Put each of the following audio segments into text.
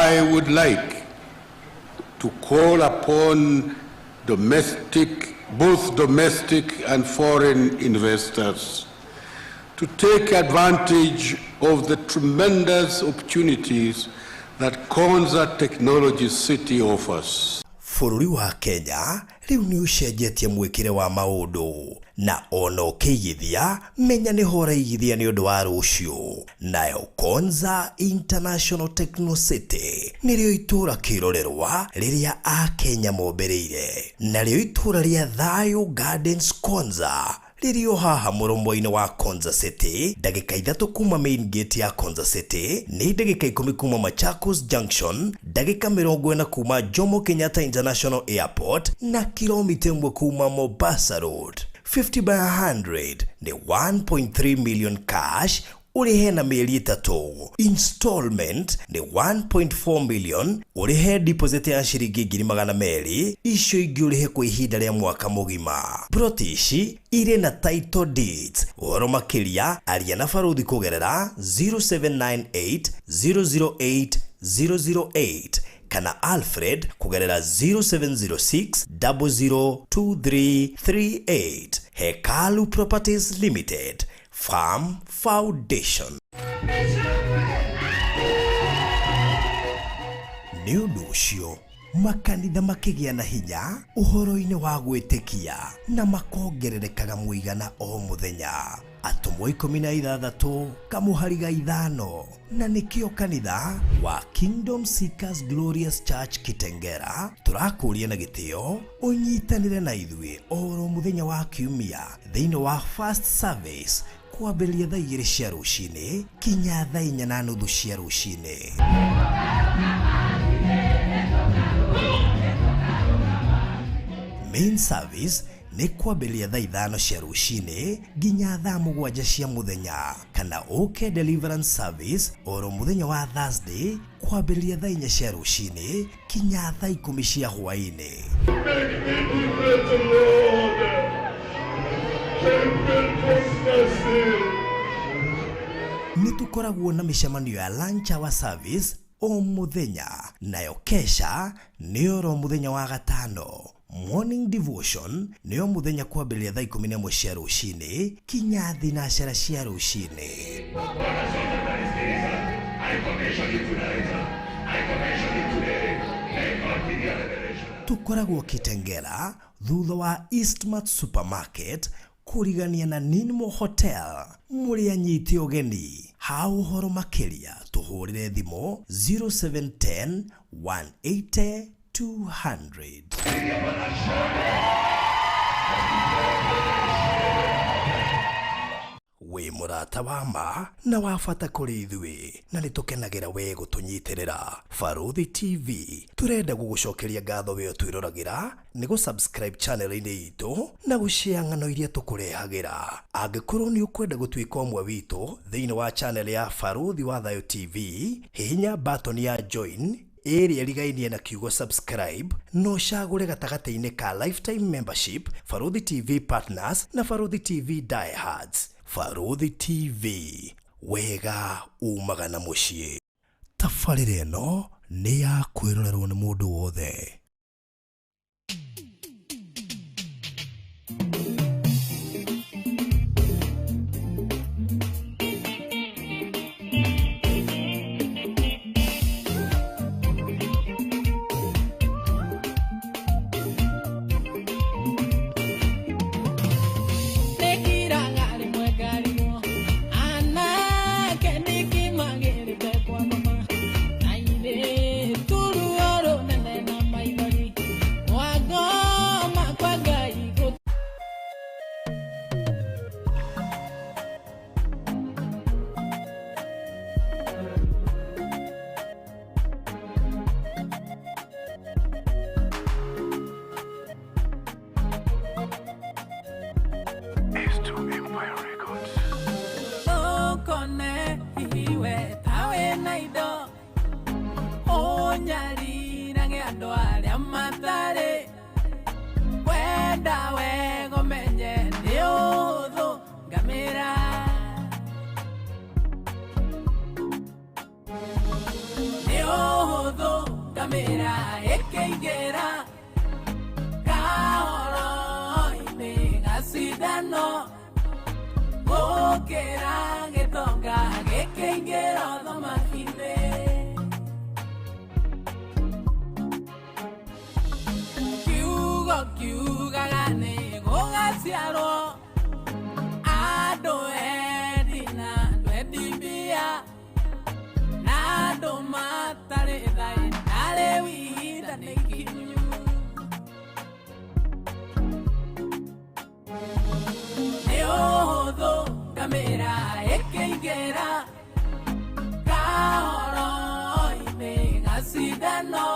I would like to call upon both domestic and foreign investors to take advantage of the tremendous opportunities that Konza Technology City offers. Bũrũri wa Kenya rĩu nĩ ũcenjetie mwĩkĩre wa maũndũ na ona ũkĩigithia menya nĩ hora igithia nĩ ũndũ wa rũciũ. Nayo Konza International Techno City nĩrĩo itũra kĩrorerwa rĩrĩa Akenya mombereire, narĩo itũra rĩa Thayũ Gardens Konza rĩrĩo haha mũromo-inĩ wa Konza City, ndagĩka 3 kuma main gate ya Konza City, nĩ ndagĩka 10 kuma Machakos Junction, ndagĩka 40 kuma Jomo Kenyatta International Airport na kilomita 1 kuma Mombasa Road. 50 by 100 ni 1.3 million cash urihe na mieri 3. Installment ni 1.4 million urihe deposit ya shilingi 200,000 icio ingĩ urihe kwa ihinda rĩa mwaka mugima. Protishi ire na title deeds. Ũhoro makĩria aria na baruthi kugerera 0798 008 008 kana Alfred kugerera 0706 002338. Hekalu Properties Limited Farm Foundation. Nĩ ũndũ ũcio makanitha makĩgĩa na hinya ũhoro-inĩ wa gwĩtĩkia na makongererekaga mũigana o mũthenya. Atumwo 16 kamuhariga 5 na nikio kanitha wa Kingdom Seekers Glorious Church Kitengera turakũria na gĩtĩo ũnyitanĩre na ithuĩ oro mũthenya wa kiumia thĩinĩ wa first service kwambĩrĩria thaa 2 cia rũcinĩ kinya thaa 4:30 cia rũcinĩ. Main service ni kwambĩrĩria thaa 5 cia rũcinĩ nginya thaa 7 cia mũthenya, kana OK Deliverance Service oro mũthenya wa Thursday kwambĩrĩria thaa 4 cia rũcinĩ kinya thaa 10 cia hwaĩ-inĩ. Nĩtũkoragwo na mĩcemanio ya lunch hour service o mũthenya, nayo kesha nĩ oro mũthenya wa gatano. Morning devotion nĩyo mũthenya kwambĩrĩria thaa 11 cia rũcinĩ kinya thinacara cia rũcinĩ. Tukoragwo Kitengera thutha wa Eastmart Supermarket kurigania na Ninmo Hotel. Mũrĩ anyite ũgeni ha ũhoro makĩria tuhũrĩre thimũ 0710 180 200. We mũrata wa ma na wabata kũrĩ ithuĩ na nĩtũkenagĩra we gũtũnyitĩrĩra. Baruthi TV turenda gũgũcokeria ngatho we twĩroragĩra nĩ gũ-subscribe channel-inĩ itũ na gũshare ng'ano iria tũkũrehagĩra. Angĩkorwo nĩ ũkwenda gũtuĩka ũmwe witũ thĩinĩ wa channel ya Baruthi wa Thayũ TV, hihinya button ya join ĩrĩa ĩrigainie na kiugo subscribe no cagũre gatagatĩ-inĩ ka lifetime membership, Baruthi TV Partners na Baruthi TV Diehards. Baruthi TV, wega umaga na mũciĩ. Tabarĩra ĩno nĩ ya kwĩrorerwo nĩ mũndũ wothe. kamera ekeigera kahoro ine gacidano gokera getonga gekeigera thomakine kiugo kiugagane gogaciarwo ando edina ndwendibia nando matare thai nare wida nekinyu neohotho kamera ekeigera kahoro ine gacidano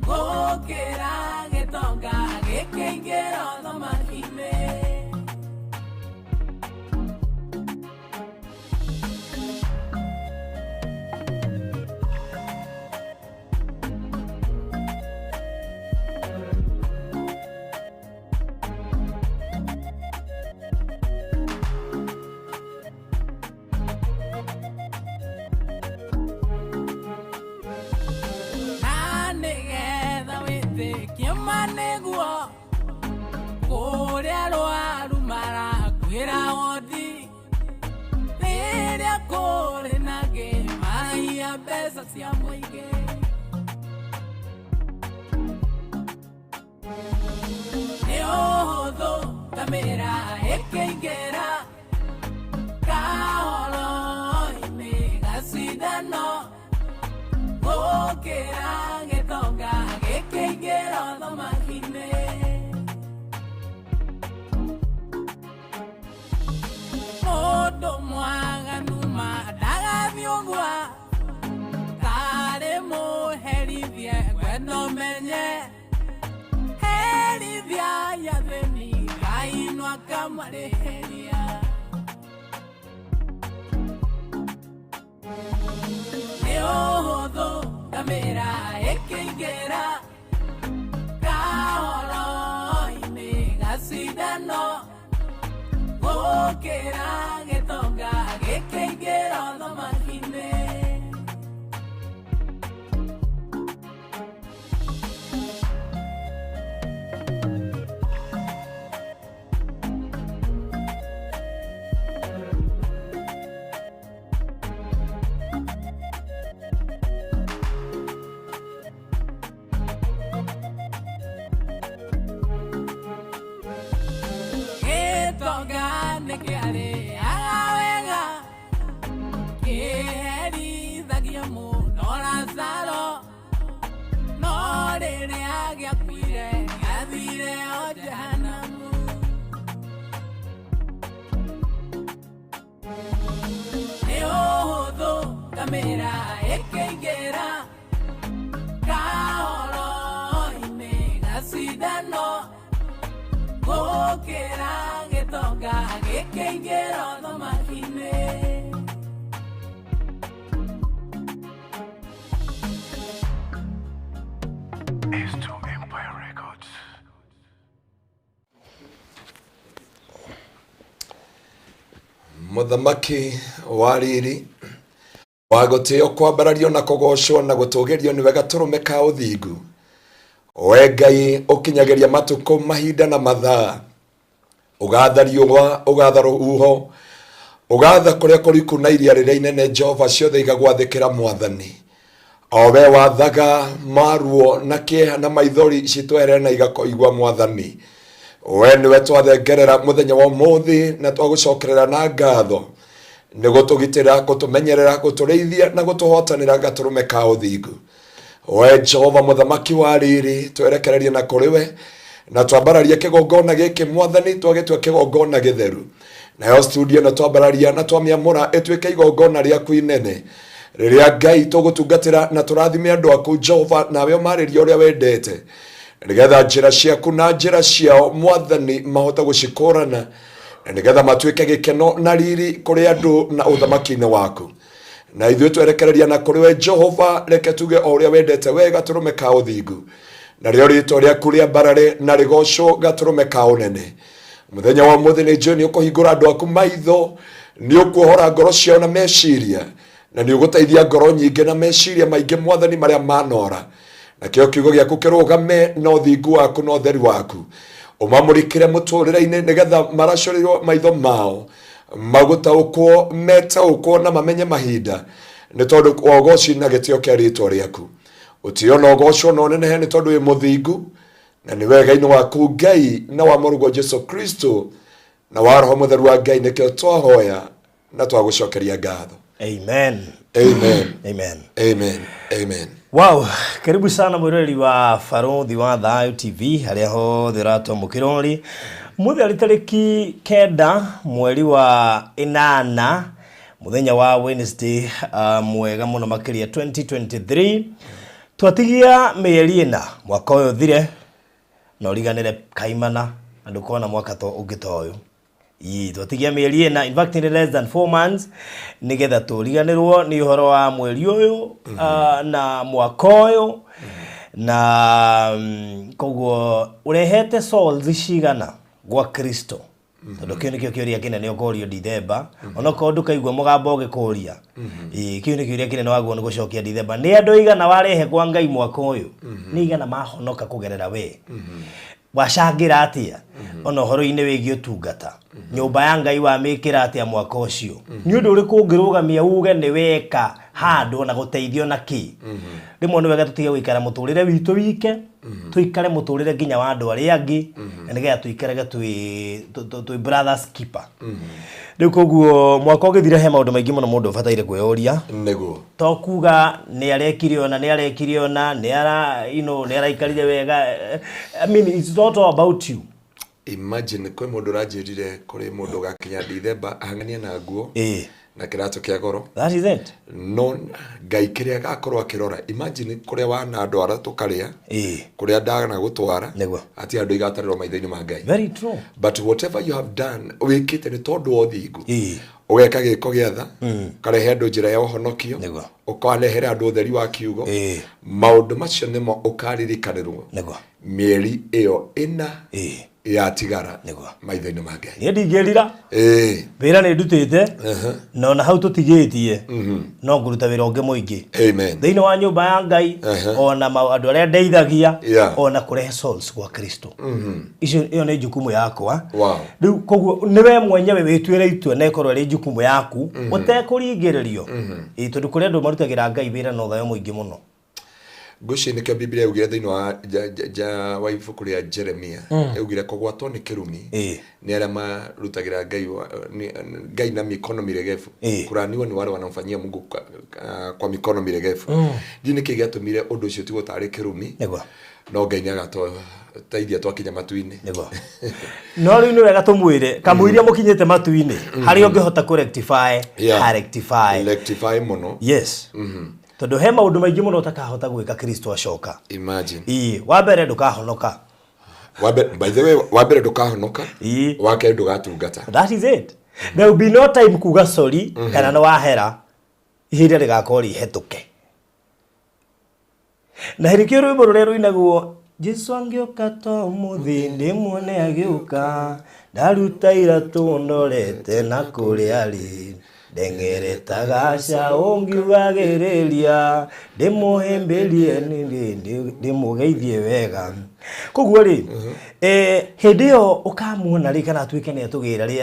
gokera getonga gekeigera thomakine Kiamaneguo Korea roaru mara kwira odi Neria kore nage Maia besa cia moige Neohotho kamera ekeigera kahoro ine gacidano gokera getonga gekeigera thomakine modo mwaganu madagaviogwa kare moherithie gweno menye herithia yatheni kainwa kamareheria neohotho kamera ekeigera kahoro ine gacidano gokera getonga gekeigera thomakine Nekeare agawega keherithagia muno Lazaro no rĩrĩa gĩakuire gĩathire o jehanamu nĩ ũhũthũ kamera ĩkĩingĩra kahoro-inĩ gacindano gũkĩra gĩtonga gĩkĩingĩra thomakine Muthamaki wa riri wa gutio kwambarario na kugocwo na gutugerio ni wega turume ka uthingu we Ngai ukinyageria matuko mahinda na mathaa ugatha riũa ugatha rũhuho ugatha kuria kuriku na iria rĩrĩa inene Jehova ciothe igagwathĩkĩra mwathani o we wathaga maruo na kĩeha na maithori citwehere na igakoigwa mwathani we niwe twathengerera muthenya wa ũmũthĩ na twagucokerera na ngatho nĩ gũtũgitĩra gũtũmenyerera gũtũrĩithia na gũtũhotanĩra gaturume ka ũthingu we Jehova muthamaki wa riri twerekererie na kũrĩ we na twambararia kĩgongona gĩkĩ mwathani twagĩtua kĩgongona gĩtheru nayo studio na twambararia na twamĩamũra ĩtuĩke igongona rĩaku inene rĩrĩa Ngai tũgũtungatĩra na tũrathime andũ aku Jehova nawe ũmarĩrie ũrĩa wendete nĩgetha njĩra ciaku na njĩra ciao mwathani mahota gũcikũrana na nĩgetha matuĩke gĩkeno na riri kũrĩ andũ na ũthamaki-inĩ waku na ithuĩ twerekereria na kũrĩ we Jehova reke tuge o ũrĩa wendete we gatũrũme ka ũthingu na rĩo rĩĩtwa rĩaku rĩambarare na rĩgocwo gatũrũme ka ũnene mũthenya wa ũmũthĩ nĩ njũĩ nĩ ũkũhingũra andũ aku maitho nĩ ũkuohora ngoro ciao na meciria na ni uguteithia ngoro nyingi na meciria maingi mwathani maria manora na kio kiugo giaku kirugame no thingu waku no theri waku umamurikire muturire-ini nigetha maracorirwo maitho mao magutaukwo metaukwo na mamenye mahinda ni tondu ogoci na gitio kia ritwa riaku utio no goco no nenehe ni tondu wi muthingu na ni wega-ini waku Ngai na wa murugo Jesu Kristo na wa roho mutheru wa Ngai nikio twahoya na twagucokeria ngatho. Amen. Amen. Amen. Amen. Amen. Wow, karibu sana mwirori wa Faruthi wa Thayo TV haria hothe uratomukirori muthi ari tariki 9 mweri wa 8 muthenya wa Wednesday mwega muno makiria 2023 twatigia mieri ina mwaka uyu thire no riganire kaimana andu kona mwaka to ungitoyo twatigia mieri ina, in fact in less than 4 months nigetha turiganirwo ni uhoro wa mweri uyu na mwaka uyu na koguo urehete souls cigana gwa Kristo tondu kio nikio kioria kinene ukorio Dithemba onako ndukaigua mugambo ugikuria kio nikio kioria kinene waguo ni gucokia Dithemba ni andu igana warehe kwa Ngai mwaka uyu ni igana mahonoka kugerera we wacangira atia ona horo-ini wigi utungata nyumba ya Ngai wa mikira atia mwaka ucio ni undu uri kungirugamia uge ni weka handu na guteithio na ki rimwe ni wega tutige gwikara muturire witu wike tuikare muturire nginya wa andu aria angi na nigetha tuikarege twi brothers keeper riu koguo mwaka ugithira he maundu maingi muno mundu bataire kweyoria niguo to kuga ni arekire ona ni ara ni araikarire wega. I mean it's not all about you. Imagine kwe mundu ranjirire kuri mundu gakinya Dithemba ahangania na nguo na kirato kia goro. That is it. No Ngai kiria gakorwo akirora. Imagine kuria wana andu ara tukaria kuria ndagana gutwara ati andu igatariro maitho-ini ma Ngai. Very true. But whatever you have done wikite ni tondu o thingu ugeka giko giatha karehe andu njira ya uhonokio ukarehere andu utheri wa kiugo maundu macio nimo ukaririkaniruo mieri iyo ina ya tigara maitho-ini ma Ngai. Ni ndingirira wira ni ndutite no na hau tutigitie no nguruta wira ungi muingi thiini wa nyumba ya Ngai ona andu aria ndeithagia ona kurehe souls kwa Kristo. Iyo ni jukumu yakwa. Riu koguo niwe mwenyewe witwire itwe na ikorwo ri jukumu yaku utekuringiririo tondu kuria andu marutagira Ngai wira no thayo muingi muno. Gushi nikio Biblia ugire thiini wa ibuku ria Jeremia ugire kugwatwo ni kirumi ni aria marutagira Ngai na mikono miregefu kuraniwa ni wale wanamfanyia Mungu kwa mikono miregefu ndini kigatumire undu ucio ti gutari kirumi no Ngai ni agatoteithia twakinya matu-ini no riu ni wega tumwire kamwiria mukinyite matu-ini hari ungihota ku rectify muno. Yes. Tondu he maundu maingi muno utakahota gwika Kristo acoka. Imagine. Wa mbere ndukahonoka. By the way, wa mbere ndukahonoka. Wa kerĩ ndugatungata. That is it. There will be no time kuga sorry kana no wahera. Ihinda rigakorwo rihetuke. Na hirikio rwimbo ruria ruinagwo Jesu angioka to muthi ndimwone agiuka ndaruta iratu ndorete na kuria ri ndengeretaga ca ungivagiriria ndimuhimbirie ndimugeithie wega koguo ri hindi yo ukamuona ri kana twike ni atugira ri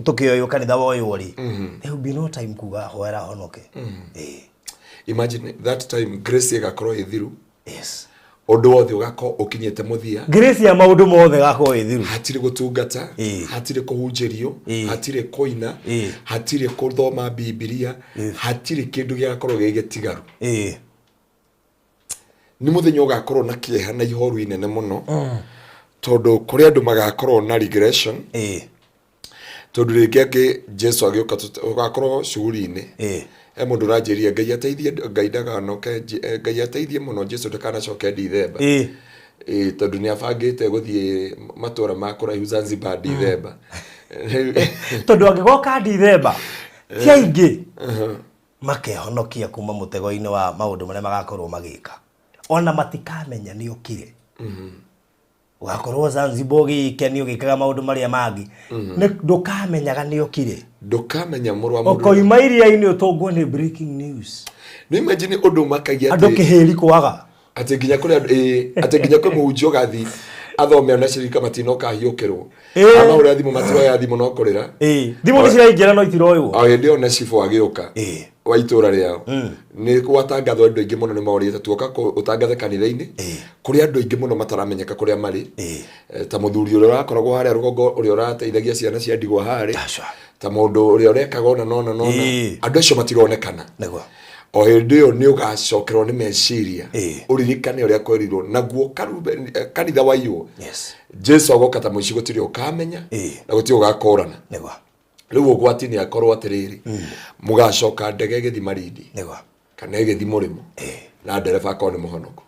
tukioyo kanitha woyo ri there will be no time kuga hoera honoke. Imagine that time grace igakorwo ithiru. Yes. Undu wothe ugako ukinyete muthia grace ya maundu mothe gako ithiru hatire gutungata hatire kuhunjerio hatire koina hatire kuthoma Biblia hatire kindu giakorwo gigetigaru ni muthenya ugakorwo na kieha na ihoru inene muno tondu kuri andu magakorwo na regression tondu ringi Jesu agioka ugakorwo shuguri-ini mundu ranjiria Ngai ateithie Ngai ndaganoke Ngai ateithie muno Jesu ndakanacoke Dithemba tondu ni abangite guthie matura ma kuraihu Zanzibar Dithemba tondu angigoka Dithemba ti aingi makehonokia kuma mutego-ini wa maundu maria magakorwo magika ona matikamenya ni ukire ugakorwo Zanzibar gikenio gikaga maundu maria mangi ndukamenyaga ni okire ndukamenya murwa mundu okoima iria-ini utongwo ni breaking news ni imagine undu makagia andu kihiri kwaga ati nginya kuri ati nginya kuri muhunjio gathi athome na cirika matino kahiukirwo ama uri thimu matiro ya thimu no kurira thimu ni ciraingira no itiroywo ndio na cifu agiuka wa itura riao ni kwatangatho andu aingi muno ni maurite tuoka utangathe kanitha-ini kuri andu aingi muno mataramenyeka kuria mari ta muthuri uri urakoragwo haria rugongo uri urateithagia ciana cia ndigwa hari ta mundu uri urekaga ona nona andu acio matironekana o hindi yo ni ugacokerwo ni meciria uririkane uria kwerirwo naguo kanitha waiywo Jesu agoka ta muici gutiri ukamenya na gutiri ugakorana riu ugwati ni akorwo atiriri mugacoka ndege githi Marindi kana githi Murimo na ndereba akorwo ni muhonoku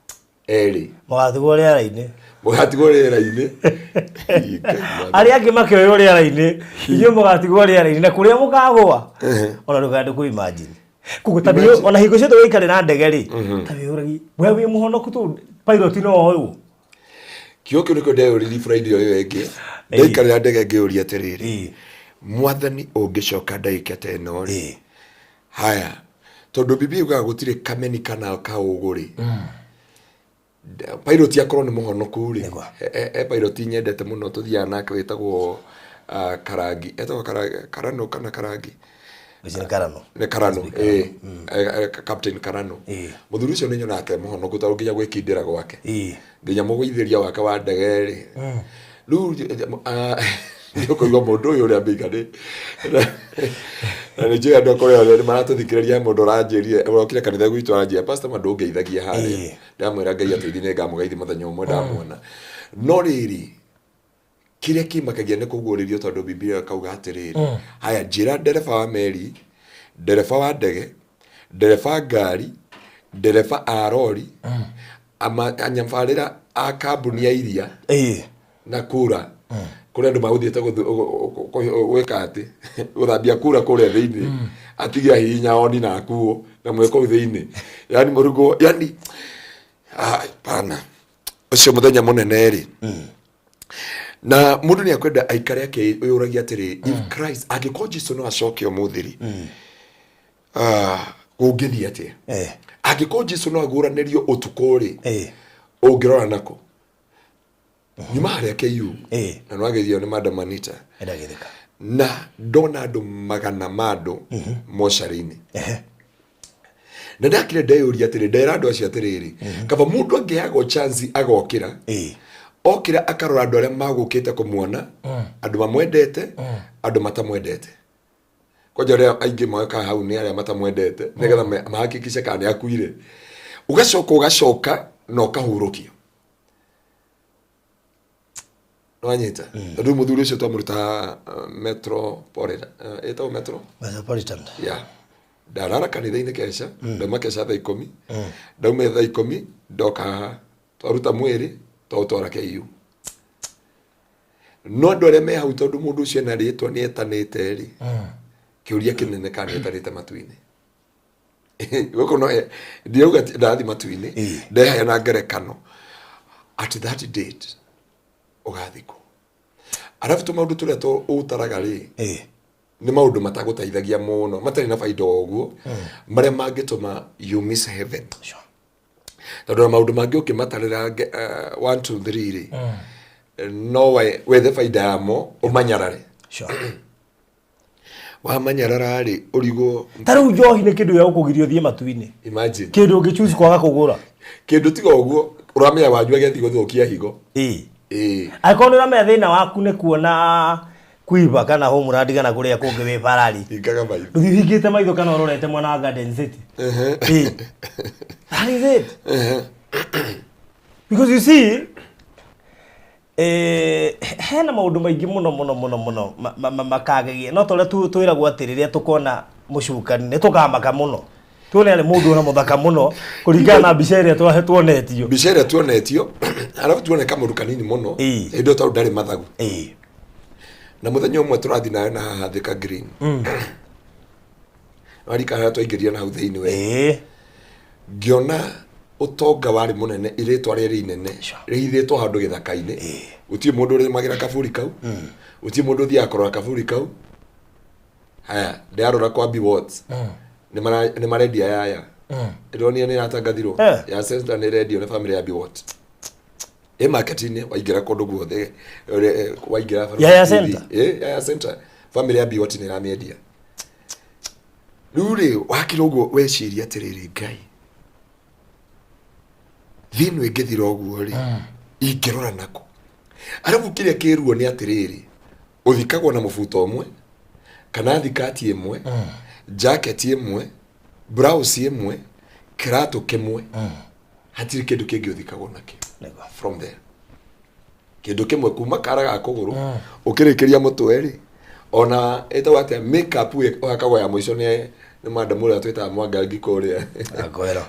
mugatigwo riera-ini ari angi makioyo riera-ini inyo mugatigwo riera-ini na kuria mukagwa ona ndukandu ku imagine kugutabio ona hingo cio twikare na ndege ri tabiuragi we wi muhonoku tu pilot no oyo kio niko ndio rili Friday oyo enge ndikare na ndege ngiuria atiriri mwathani ungicoka ndagika ta ino ri haya tondu bibi uga gutire kameni kana kauguri pilot yakorwo ni muhonoku ri pilot nyendete muno tuthia nake witagwo Karangi etagwo Karano kana Karangi ne Karano Captain Karano muthuri ucio ni nyonake muhonoku ta nginya gwikindira gwake nginya mugwithiria wake wa ndege ri riu ndikuigwa mundu uyu uria mbigani na ni njia ndo korea ni maratuthikireria mundu ranjirie urokire kanitha gwitu ranjia pastor mandungeithagia hari ndamwira Ngai ateithie ni ngamugeithia muthenya umwe ndamuona no riri kire kimakagia ni kuguririo tondu Biblia kauga atiriri haya njira ndereba wa meri ndereba wa ndege ndereba ngari ndereba a rori anyamfarira a kambuni ya iria na kura kuri andu mauthiete gwika ati guthambia kura kuria thiini atigia hinya oni na akuo na mweko thiini yani murugo yani pana ucio muthenya munene ri na mundu ni akwenda aikare yake uyuragia atiri if Christ agiko Jesu no acoke umuthiri gungithia ati agiko Jesu no aguranirio utukuri ungirora nako nyuma haria KU na no agithio ni Madam Anita edagithika na ndona andu magana madu moshari-ini na ndakire ndeyuria atiri ndera andu acio atiriri kaba mundu angiago chance agokira okira akarora andu aria magukite kumuona andu mamwendete andu matamwendete koja aria aingi mwaka hau ni aria matamwendete nigetha mahakikishe kana akuire ugacoka no kahurukio wanyita ndu muthuri ucio twamuruta metropolitan ndarara kanitha-ini kesha ndauma kesha thaa 10 ndaume thaa 10 ndoka twaruta mwiri twatwara KU no andu aria me hau tondu mundu ucio na ritwa ni etanite ri kiuria kinene kana etanite matu-ini goko no ndiuga ndathi matu-ini ndeha na ngerekano at that date ugathiko arafu tu maundu turia to utaraga ri ni maundu matagutaithagia muno matari na faida oguo maria mangituma you miss heaven tondu maundu mangi ukimatarira 1 2 3 ri no wethe faida yamo umanyarare wa manyarara ri urigo taru njohi ni kindu ya ukugirio thie matu-ini imagine kindu ngichuzi kwaga kugura kindu tiga oguo uramenya wanjwa gethi guthukia higo akonira me thina waku ni kuona kuiba kana home radi kana kuria kungi we barari ikaga maitho uthihingite maitho kana urorete mwana wa Garden City that is it because you see hena maundu maingi muno makagegie no tole twiragwo atiriria tukona mucukani ni tukamaka muno tuone ale mundu na muthaka muno kuringana na mbica iria tuonetio arafu tuone kamuru kanini muno ndio ta ndari mathagu na muthenya umwe turathi nayo na hathika green wari kana twaingiria na hau thiini we ngiona utonga wari munene iretwa riri inene rihithitwo handu githaka-ini utie mundu uri magira kaburi kau utie mundu thia akora kaburi kau haya ndarora kwa biwots ni marendia yaya ironia ni ratangathirwo ya center ni radio na family ya biwot marketing waingira kundu guothe waingira ya center ya center family ya biwot ni ramiedia ruri wakirogo weciria atiriri Ngai thinu ingithira oguo ri ingirora nako arabu kiria kiruo ni atiriri uthikagwo na mufuto umwe kana thikati imwe jacket imwe blouse imwe kirato kimwe hatiri kindu kingi uthikagwo nakio from there kindu kimwe kuma karaga kuguru ukirikiria mutwe ri ona etawa ate makeup wakagwa ya mwisho ni madamu ria twita mwangangi kuria akwero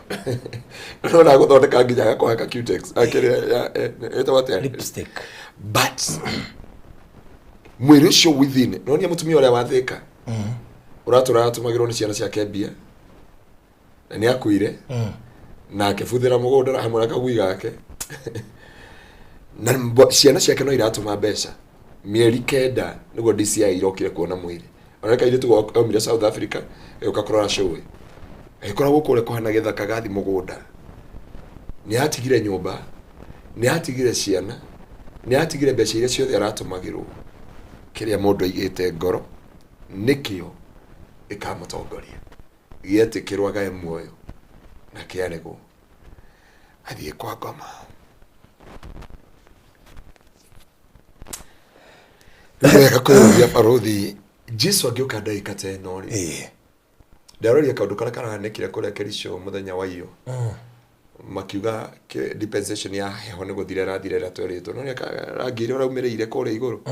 no na guthondeka nginya gakwa ka cutex akiria etawa ate lipstick but mwiri ucio within no ni mutumia uria wathika uratura atumagirwo ni ciana cia kembia na ni akuire na akibuthira mugunda hamwe na kagui gake na ciana ciake no iratuma mbeca mieri kenda niguo DCI irokire kuona mwiri ona kaire tu aumire South Africa ukakorora show ikora gukure kuhana githaka gathi mugunda ni atigire nyumba ni atigire ciana ni atigire mbeca iria ciothe aratumagirwo kiria mundu aigite ngoro nikio ikamatongoria gietikirwa gae muoyo na kiarego athie kwa ngoma Rwega kuya parothi Jesu agioka ndaika teno ri ndarori akaundu kara karahanekire kuria Kerisho muthenya wa iyo makiuga dispensation ya heho ni guthire rathire twerito no rangire uraumireire kuria iguru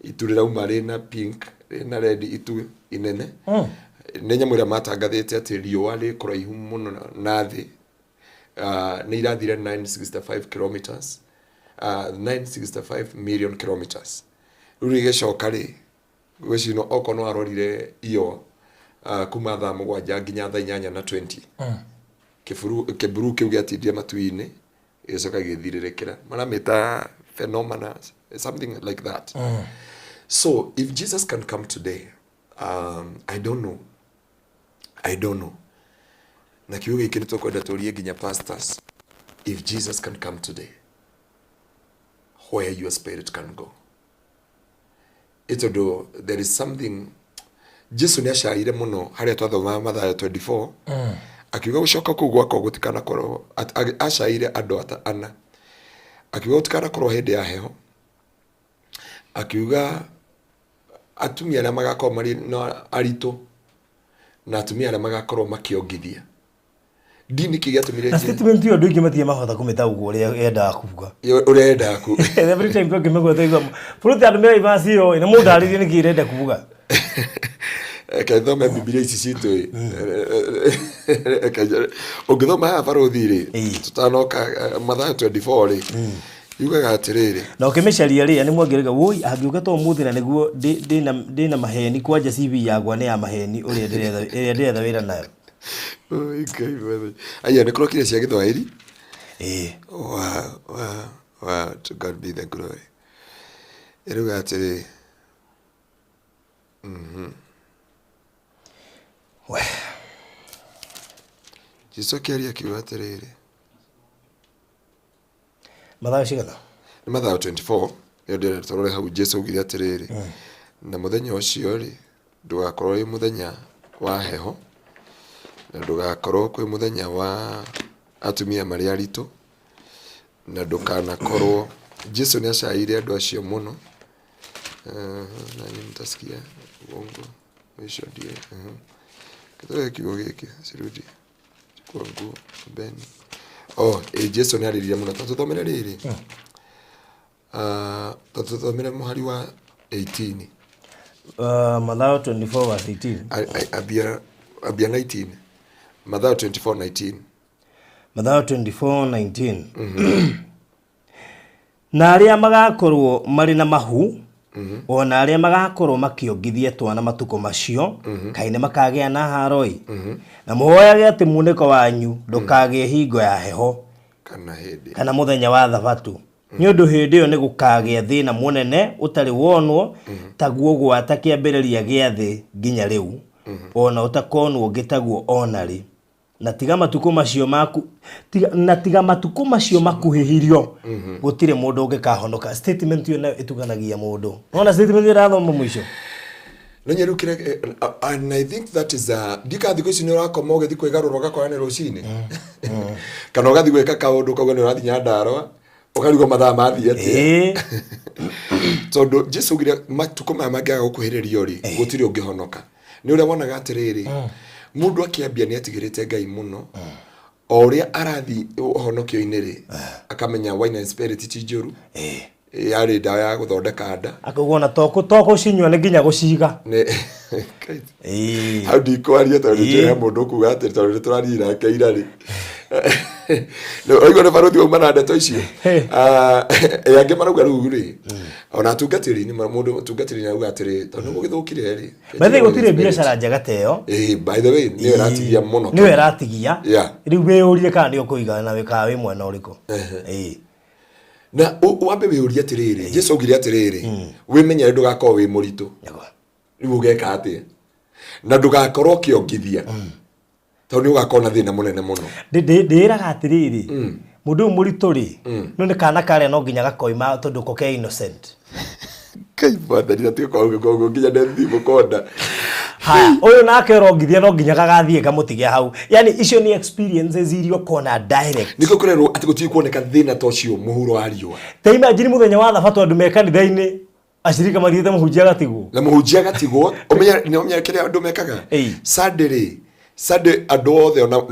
itu rirauma rina pink rina red itu inene ni nyamuria matangathite ati riua ri kuraihu muno na thi ni irathire 965 kilometers 965 million kilometers rurige shokari gwicino okono arorire iyo kuma thaa mugwanja nginya thaa 8:20 kiburu kiu giatindie matuini icoka githiririkira maramita phenomena something like that so if Jesus can come today I don't know na kiu gikini tokwenda turie nginya pastors if Jesus can come today where your spirit can go itodo there is something Jesu ni ashaire muno haria twathoma Mathayo 24 akiuga gucoka ku gwako gutikana korwo ashaire andu ana akiuga gutikana korwo hindi ya heho akiuga atumia na magakorwo mari no arito na atumia na magakorwo makiongithia dini kigatumire statement yo ndugi matie mahota kumeta uguo uria enda kuga urenda ku every time kwa kimego taiga fruit and mera ivasi yo ina mundu arithie ni kirenda kuga kaithoma Biblia ici citu ungithoma ha barothi ri tutanoka Mathayo 24 ri yugaga atiriri na ukimesharia ri ani mwangirega woi angiuga to muthi na niguo ndina maheni kwanja CV yagwa ni ya maheni uria ndiretha wira nayo okay brother aya ni kurokire cia githwairi wow to God be the glory iruga atiri we Jesu kiaria kiuga atiriri Mathayo cigana ni Mathayo 24 yodere torore hau Jesu ugira atiriri na muthenya ucio ri ndugakorwo ri muthenya wa heho na ndugakorwo kwi muthenya wa atumia mari arito na ndukanakorwo Jesu ni ashaire andu acio muno na ni mtasikia uongo mwisho die kitoe kigo giki sirudi kwangu beni Jesu ni aririe muno tatuthomere riri tatuthomere muhari wa 18 Mathayo 24 verse 18 abia 19 Mathayo 24:19 Mathayo 24:19 na aria magakorwo mari na mahu ona aria magakorwo makiongithia twana matuko macio kaine makagea na haroi na muhoyage ati muniko wanyu ndukagie hingo ya heho kana muthenya wa thabatu ni undu hindi yo ni gukagĩa thina munene utari wonwo taguo gwata kiambĩrĩria gĩa thĩ nginya rĩu ona utakonwo ngitaguo onari na tiga matuko macio maku tiga matuko macio makuhihirio gutire mundu ungikahonoka statement yo na ituganagia mundu ona statement yo rathoma mwisho nonyerukire and I think that is dika thiko ici ni urakoma ugithi kwigarura gakora ni rucini kana ugathi gwika kaundu kogwo ni urathi nyandaro ukarigo mathaa mathiete tondu Jesu gira matuko maya mangiaga gukuhiririo ri gutire ungihonoka ni uria wonaga atiriri mundu akiambia ni atigirite Ngai muno oria arathi uhonokio-ini ri akamenya wine and spirit ti njuru yari dawa ya guthondeka nda akagona toko cinywa ni nginya guciga how do you kwaria tondu je mundu kuga ati tondu turarira keira ri no oigo na baruthi umana ndeto icio yange maruga rugu ri ona tungatiri ni mundu tungatiri na uga atiri tondu gugithukire ri bethe gutire biashara njega teyo by the way ni ratigia muno ni ratigia riu weurie kana ni ukuiga na wika wi mwena uriko na wambe weurie atiriri Jesu ugire atiriri wimenyere ndugakoo wi muritu riu ugeka ati na ndugakorwo kiongithia tondu ugakona thina munene muno ndiraga atiriri mundu muritu ri no ni kana kare no nginya gakoima tondu ko ke innocent kai bada ni ati ko nginya ndethi mukonda ha uyu nake rongithia no nginya gagathie kamutigia hau yani icio ni experiences irio kona direct niko kurero ati guti kuoneka thina tocio muhuro ariwa ta imagine muthenya wa thabatu andu me kanitha-ini ashirika mathiete muhunjia gatigwo na muhunjia gatigwo omenya kire andu mekaga Sunday andu othe ona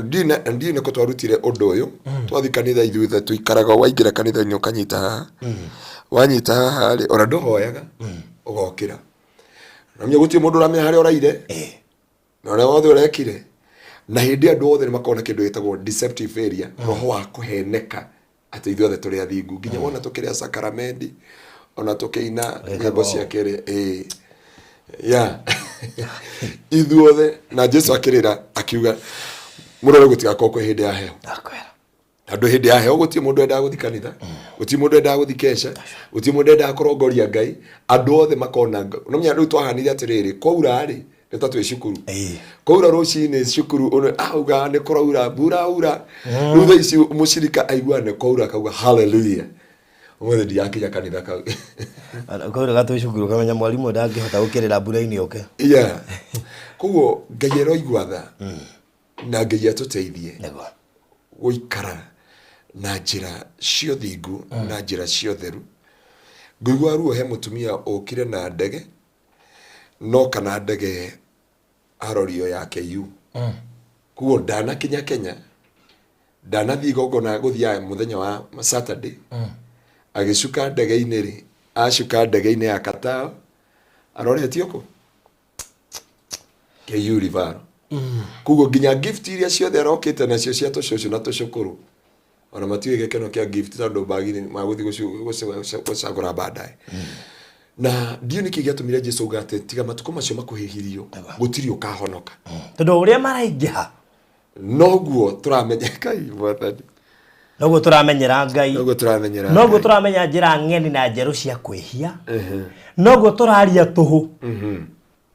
ndine ko twarutire undu uyu twathi kanitha ithuothe tuikaraga waingira kanitha-ini ukanyita wanyita haha ri ona nduhoyaga ugokira namye guti mundu ramenya hari oraire na ora wothe urekire na hindi andu othe ni makona kindu gitagwo deceptive failure roho wa kuheneka ati ithuothe turi athingu nginya wona tukiria sakramendi ona tukiina nyimbo cia kiri ithuothe na Jesu akirira akiuga murore gutigakoo kwe hindi ya heho andu hindi ya heho guti mundu enda guthi kanitha guti mundu enda guthi kesha guti mundu enda kurongoria Ngai andu othe makona no menya riu twahanire atiriri kwaura ri nita twi cukuru kwaura rucini cukuru auga ni kuraura mbura riu thaa ici mucirika aigua ni kwaura akauga hallelujah umwe ndiakinya kanitha kau kwaura gatwi cukuru kamenya mwalimu ndangihota gukirira mbura-ini yoke koguo Ngai eroigua tha na Ngai atuteithie guikara na njira cio thingu na njira cio theru nguigua ruo he mutumia ukire na ndege no kana ndege arorio ya KU kuo ndana Kenya ndanathi gogona guthia muthenya wa Saturday agicuka ndege-ini ri acuka ndege-ini ya Qatar aroretio ko KU rivaro kugo nginya gift iria ciothe arokite nacio cia tucucu na tucukuru ona matiwe gekeno kia gift tondu bagini maguthi gucagura baadaye na ndio niki giatumire Jesu gate tiga matuko macio makuhihirio gutiri ukahonoka tondu uria maraingĩha noguo turamenya Ngai mwathani noguo turamenyera Ngai noguo turamenya njira ng'eni na njeru cia kwihia noguo turaria tuhu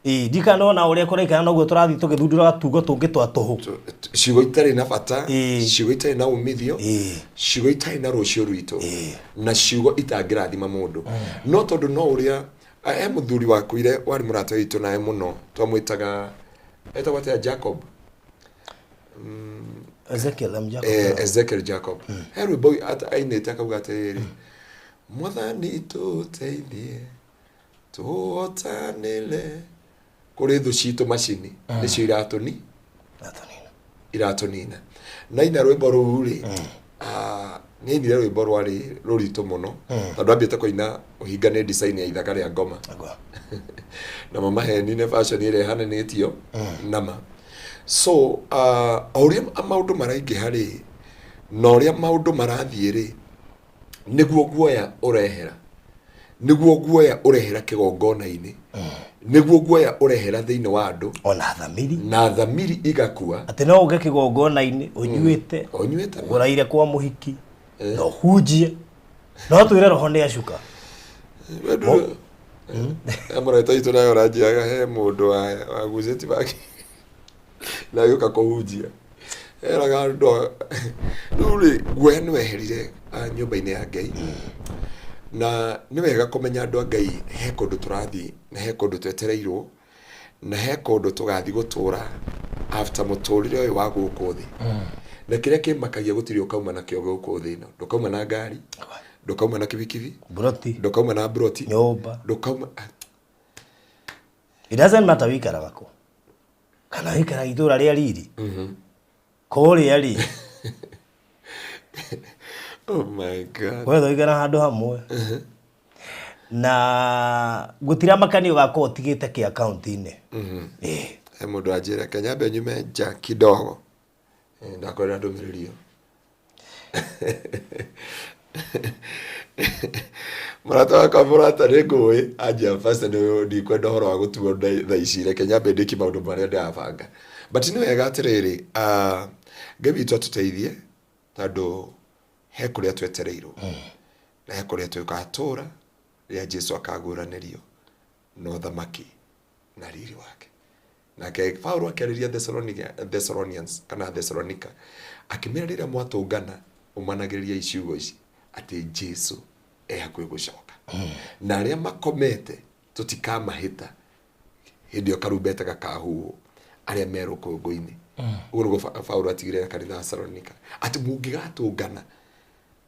dika nona uria kuraikana noguo turathi tugithundura gatugo tungi twa tuhu ciugo itari na bata ciugo itari na umithio ciugo itari na rucio rwito na ciugo itangirathima mundu no tondu no uria muthuri waku ire wari murato itu nae muno twamwitaga etagwo atia Jacob Ezekiel Jacob heru boy ata ainete akauga atiriri mwathani tuteithie tuotanile kuri thu citu macini nicio iratunina na ina rwimbo ruri ni ni rwimbo rwari ruritu muno tondu ambite kuina uhingane design ya ithaka ria ngoma na mama heni ne fashion ire hananitio nama so auria maundu maraingi hari no ria maundu marathie ri niguo guoya urehera niguo guoya urehera kigongona-ini niguo guoya urehera thiini wa andu ona thamiri na thamiri igakua ati no uge kigongona-ini unyuite uraire kwa muhiki no hunjie no twire roho ni acuka amara taitu nayo rajiaga he mundu wa guzeti baki na yuka kuhunjia eraga ndo ruri guoya ni weherire nyumba-ini ya Ngai na ni wega kumenya andu a Ngai he kundu turathi na he kundu twetereirwo na he kundu tugathi gutura after muturire uyu wa guku thi na kiria kimakagia gutiri ukauma na kio guku thi no ndukauma na ngari ndukauma na kibikibi broti ndukauma na broti nyumba ndukauma it doesn't matter wikaraga ko kana wikara itura ria riri kuria ri oh my god wewe igana handu hamwe na gutira makanio gako utigite ki account-ini mundu ajira Kenya be nyume nja kidogo ndakwenda ndumiririo marata wakamurata regoi aja fasta no ndi kwenda horo wa gutuo thaicire Kenya be ndiki maundu maria ndabanga but ni wega atiriri Ngai tuteithie tondu he kuria twetereirwo na he kuria tukatura ria Jesu akaguranirio no thamaki na riri wake nake Paulo akariria Thessalonians kana Thessalonica akimira rira mwatungana umanagiriria iciugo ici ati Jesu hakuhi gucoka na aria makomete tutikamahita hindio Karumbeta gakahuhwo aria meru kungu-ini uguo Paulo atigire kanitha Thessalonica ati mungigatungana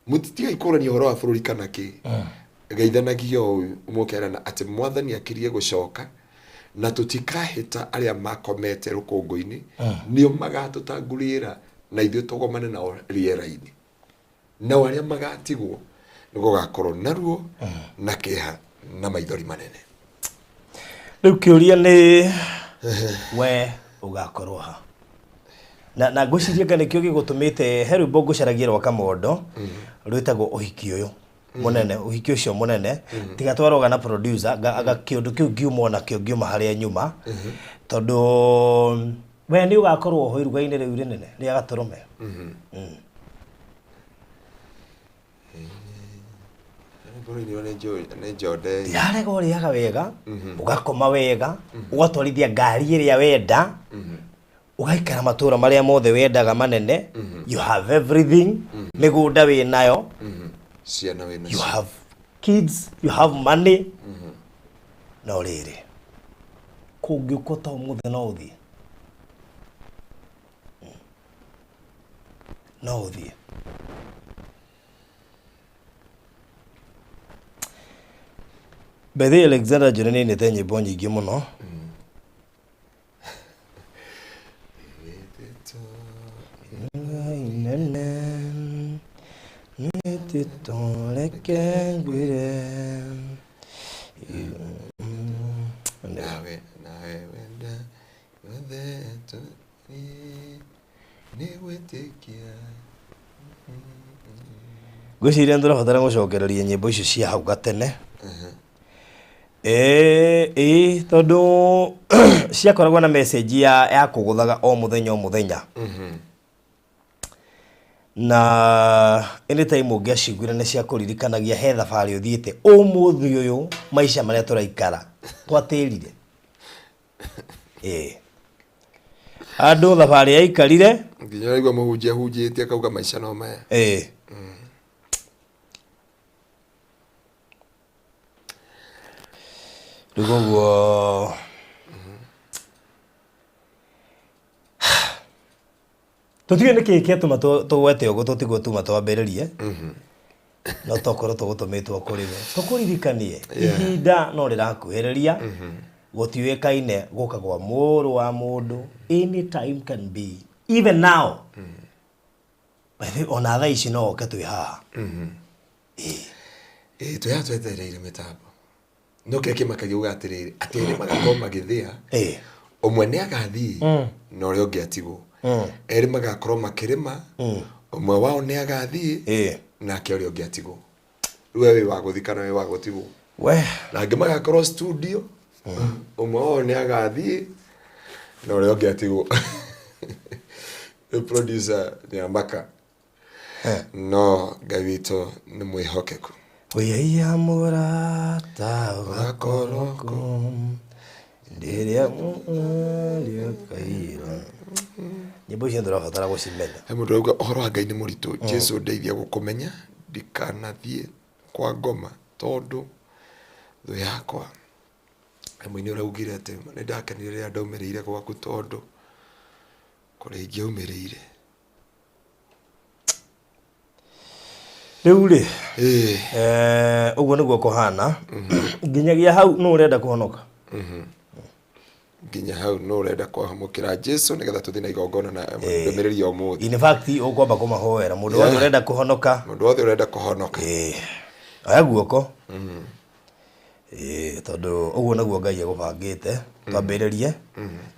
mutitiga ikurania horo wa bururi kana ki geithanagio uyu umukerana ati mwathani akirie gucoka na tutikahita aria makomete rukungu-ini nio magatutangurira na ithuĩ tugomane nao riera-ini na aria magatigwo nigugakorwo naruo na kiha na maithori manene riu kiuria ni we ugakorwo ha na ngwiciria ngane kio gigutumite heru bongo caragia rwa kamondo rwitagwo uhiki uyu munene uhiki ucio munene tiga twaroga na producer aga kiondu kiu ngiuma na kio ngiuma haria nyuma tondu we ni ugakorwo ho iruga-ini riu rinene ria gaturume yarega uriaga wega ugakoma wega ugatwarithia ngari iria wenda ugaikara matura maria mothe wendaga manene you have everything migunda we nayo ciana we nacio you have kids you have money no riri kungiukota umuthe no uthie no uthie Bethe Alexander Jonene ni tenye bonyi nyingi muno nawe wenda wetheto ni gwitikia gwiciria ndurabatara gucokereria nyimbo icio cia hau gatene tondu ciakoragwo na message ya kuguthaga o muthenya na anytime ungiaciguire ni cia kuririkanagia he thabari uthiite umuthi uyu maisha maria turaikara twatirire andu thabari yaikarire nginya raigua muhunjia hunjitie akauga maisha no maya Rugogo tutige niki kiatuma tugwete ugo tutigwo tuma twambiririe no tokorwo tugutumitwo kuriwe tukuririkanie ihinda no rirakuhiriria gutiwekaine guka gwa muru wa mundu anytime can be even now ona thaa ici no oke twi haha twetereire mitambo no keke makagiuga atiriri atiri magakorwo magithia umwe ni agathii no rio ngiatigwo eri magakorwo makirima umwe wao ni agathii na ke rio ngiatigwo wewe wa guthikana wewe wa gutigwo we nangĩ magakorwo studio ũmwe wao nĩ agathiĩ na ũrĩa ũngĩ atigwo producer nĩ amaka no Ngai witũ nĩ mwĩhokeku Oya mũrata wakoroko ndiria kaira nyimbo icio ndĩrabatara gũcimenya mũndũ auga ũhoro wa Ngai nĩ mũritũ Jesu ndeithia gũkũmenya ndikanathiĩ kwa ngoma tondũ thũ yakwa mũini ũraugire atĩ nĩ ndakenire rĩrĩa ndaumĩrĩire gwaku tondũ kũrĩa ingĩaumĩrĩire rĩu rĩ ũguo nĩguo kũhana nginyagia hau no ũrenda kũhonoka nginya hau no ũrenda kwamũkĩra Jesu nĩgetha tũthiĩ na igongona na ndũmĩrĩri ya ũmũthĩ in fact ũkwamba kũmahoera mũndũ wothe ũrenda kũhonoka aya guoko tondũ ũguo nĩguo Ngai egũbangĩte twambĩrĩrie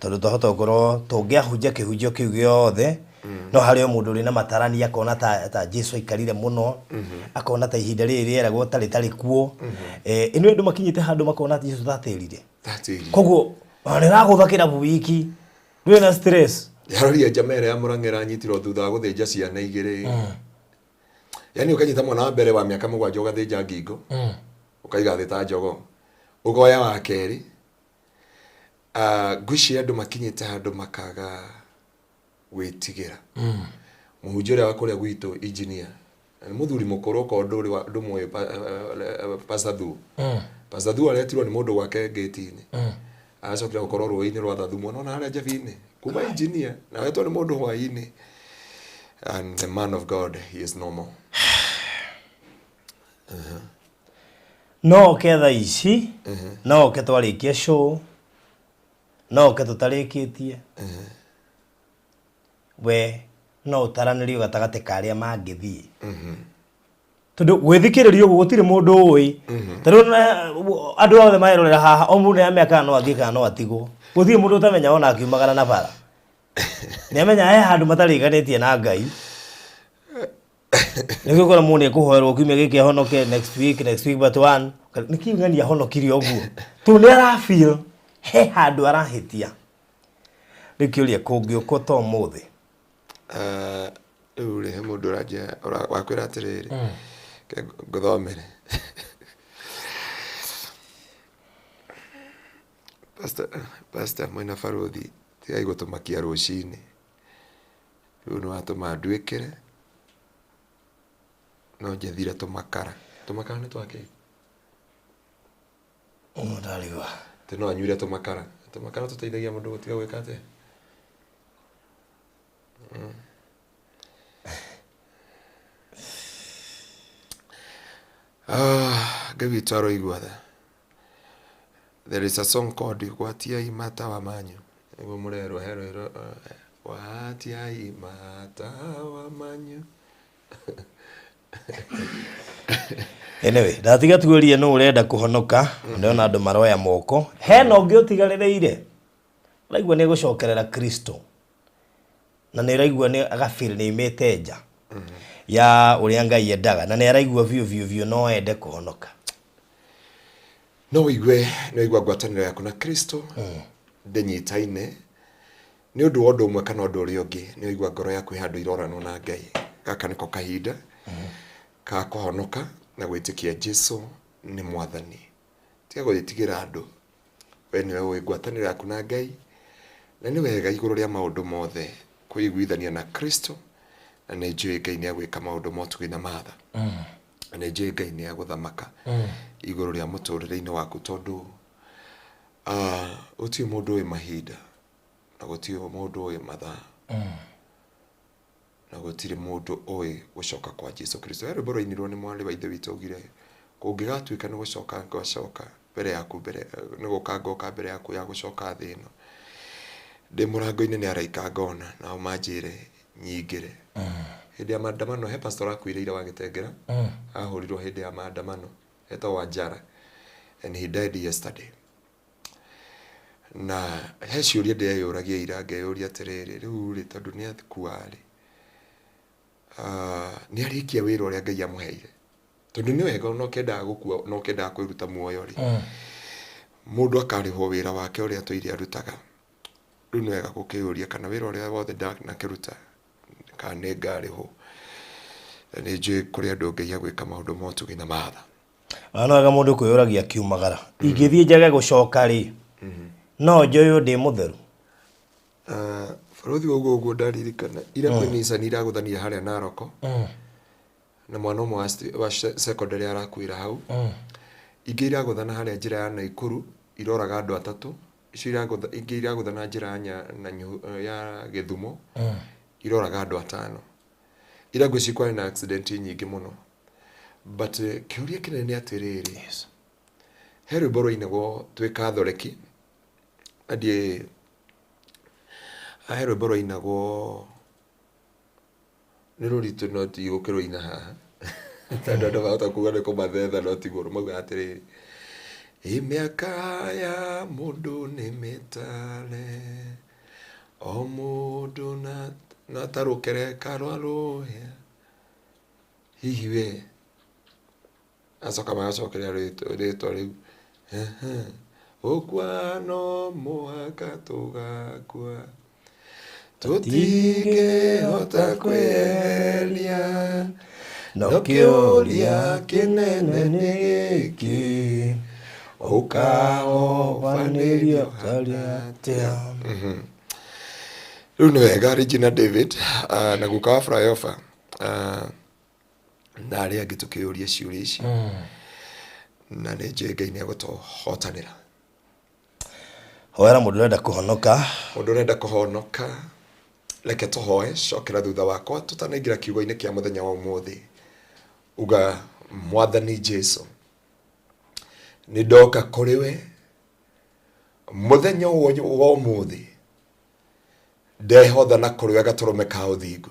tondũ twahota gũkorwo tũngĩahunjia kĩhunjio kĩu gĩothe no harĩ o mũndũ ũrĩ na matarani akona ta Jesu aikarire mũno akona ta ihinda rĩrĩ rĩeragwo tarĩ kuo ĩno andũ makinyĩte handũ makona Jesu tatĩrire koguo nĩragũtha kĩrabu wiki ndũrĩ na stress yaroria Jamere ya Mũrang'era nyitirwo thutha wa gũthĩnja ciana igĩrĩ yani ũkanyita mwana wa mbere wa mĩaka 7 ũgathĩnja ngingo ũkaiga thĩ ta njogo ũgoya wa kerĩ ngwici andũ makinyĩte handũ makaga gwĩtigĩra mũhunjia ũrĩa wa kũrĩa gwitũ engineer mũthuri mũkũrũ ko ndũ mwe Pastor Thu aretirwo nĩ mũndũ wake gate-inĩ acokire gũkorwo rũĩ-inĩ rwa Thathu mũno na harĩa Njabi-inĩ kuma engineer na wetwo nĩ mũndũ hwaĩ-inĩ and the man of God he is no more no ketha ici no ke twarĩkia show no ke tũtarĩkĩtie we no ũtaranĩrio gatagatĩ ka arĩa mangĩthiĩ tondũ gwĩthikĩrĩrio ũguo gũtirĩ mũndũ ũĩ tondũ andũ othe maerorera haha o mũndũ nĩamĩaka no athiĩ kana no atigwo gũtirĩ mũndũ ũtamenya ona akiumagara na bara nĩamenya handũ matarĩganĩtie na Ngai nĩgũkorwo mũndũ nĩekũhoerwo kiumia gĩkĩ ahonoke next week but one nĩkiugania ahonokirie ũguo tu nĩarafeel he handũ arahĩtia rĩkĩũria kũngĩũkwo to mũthĩ rĩu rĩ he mũndũ ũranjia wakwĩra atĩrĩrĩ ngũthomere Pastor Mwina Baruthi tigai gũtũmakia rũcinĩ rĩu nĩwatũma nduĩkĩre no njethire tũmakara nĩ twakĩ ũmũndarigwa no anyuire tũmakara tũteithagia mũndũ gũtiga gwĩka atĩa Ngai witũ aroigua tha there is a song called Watiai Matawa Manyu nĩguo mũrerwo herero Watiai Matawa Manyu anyway ndatiga tuũrie no ũrenda kũhonoka ndĩona andũ maroya moko hena ũngĩ ũtigarĩrĩire raigua nĩ gũcokerera Kristo na nĩ raigua nĩ agafeel nĩ imete nja ya ũrĩa Ngai endaga na nĩ araigua biũ no ende kũhonoka no igwe ngwatanĩro yaku na Kristo ndĩnyitaine nĩ ũndũ wa ũndũ ũmwe kana ũndũ ũrĩa ũngĩ nĩ igwa ngoro yaku handũ iroranwo na Ngai gaka nĩko kahinda ka kũhonoka na gwĩtĩkia Jesu nĩ mwathani tiga gwĩtigĩra andũ we nĩwe ũĩ ngwatanĩro yaku na Ngai na nĩ wega igũrũ rĩa maũndũ mothe kũiguithania na Kristo na nĩ njũĩ Ngai nĩ agwĩka maũndũ motugĩ na matha na nĩ njũĩ Ngai nĩ agũthamaka igũrũ rĩa mũtũrĩre-inĩ waku tondũ gũtirĩ mũndũ ũĩ mahinda na gũtirĩ mũndũ ũĩ mathaa na gũtirĩ mũndũ ũĩ gũcoka kwa Jesu Kristo rwĩmbo rwainirwo nĩ mwarĩ wa ithe witũ augire kũngĩgatuĩka nĩ gũcoka ngacoka mbere yaku nĩ gũkangoka mbere yaku ya gũcoka thĩ ĩno ndĩ mũrango-inĩ nĩ araika ngona nao manjĩre nyingĩre hĩndĩ ya maandamano he pastor akuire ira wa Gĩtengera ahũrirwo hĩndĩ ya maandamano etagwo Wanjara and he died yesterday na he ciũria ndĩyũragia ira ngeyũria atĩrĩrĩ rĩu rĩ tondũ nĩ athikua rĩ nĩ arikia wĩra ũrĩa Ngai amũheire tondu ni wega no kenda gukua no kenda kwiruta muoyo ri mundu akarihwo wira wake uria tũire arutaga riu ni wega gukiuria kana wira uria wothe na kiruta kana ni ngarihwo ni njui kuri andu ngai agwika maundu motu gina matha ana wega mundu kwiyuragia kiumagara ingithii njage gucoka ri no njoyo ndi mutheru Farodhi wogo ndaririkana ira kwinisa nira guthania haria Naroko na mwana umwe wa secondary arakwira hau ingira guthana haria njira ya Naikuru iroraga andu atatu icio ingira guthana njira ya Githumo iroraga andu atano ira gwicikwa na accident nyingi muno but kiuria kinene atiriri heru boro inago twika thoreki adie ahero boro inago niruritu no ti gukiro ina haha tanda ndo bata kugane ko mathetha no ti goro mauga atiriri imiaka ya mundu ni mitale o mundu na tarukere karwaruya hihiwe asoka macokera rito riu okwano muhaka tugakua tutige hota kwelia no kiuria kinene niki ukao vanirio taliatea riu ni wega Regina David na gukawa flyover na aria angi tukiuria ciuria ici na ni njui Ngai ni agutuhotanira hoera mundu renda kuhonoka leke tuhoe cokera thutha wakwa tutanaingira kiugo-ini kia muthenya wa umuthi uga mwathani Jesu ni ndoka kuri we muthenya wa umuthi ndehotha na kuri we gaturume ka uthingu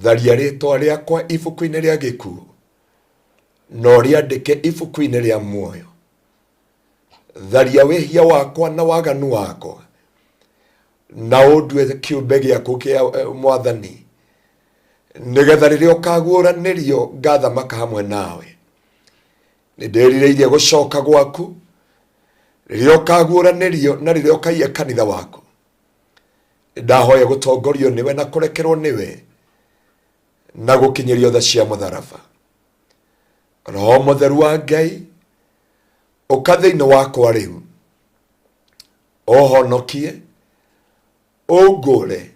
tharia ritwa riakwa ibuku-ini ria gikuo no riandike ibuku-ini ria muoyo tharia wihia wakwa na waganu wakwa na undue kiumbe giaku kia mwathani nigetha riria ukaguuranirio ngathamaka hamwe nawe ni ndirireirie gucoka gwaku riria ukaguuranirio na riria ukaia kanitha waku ndahoya gutongorio niwe na kurekerwo niwe na gukinyirio tha cia mutharaba roho mutheru wa Ngai ukathiini wakwa riu ohonokie ungure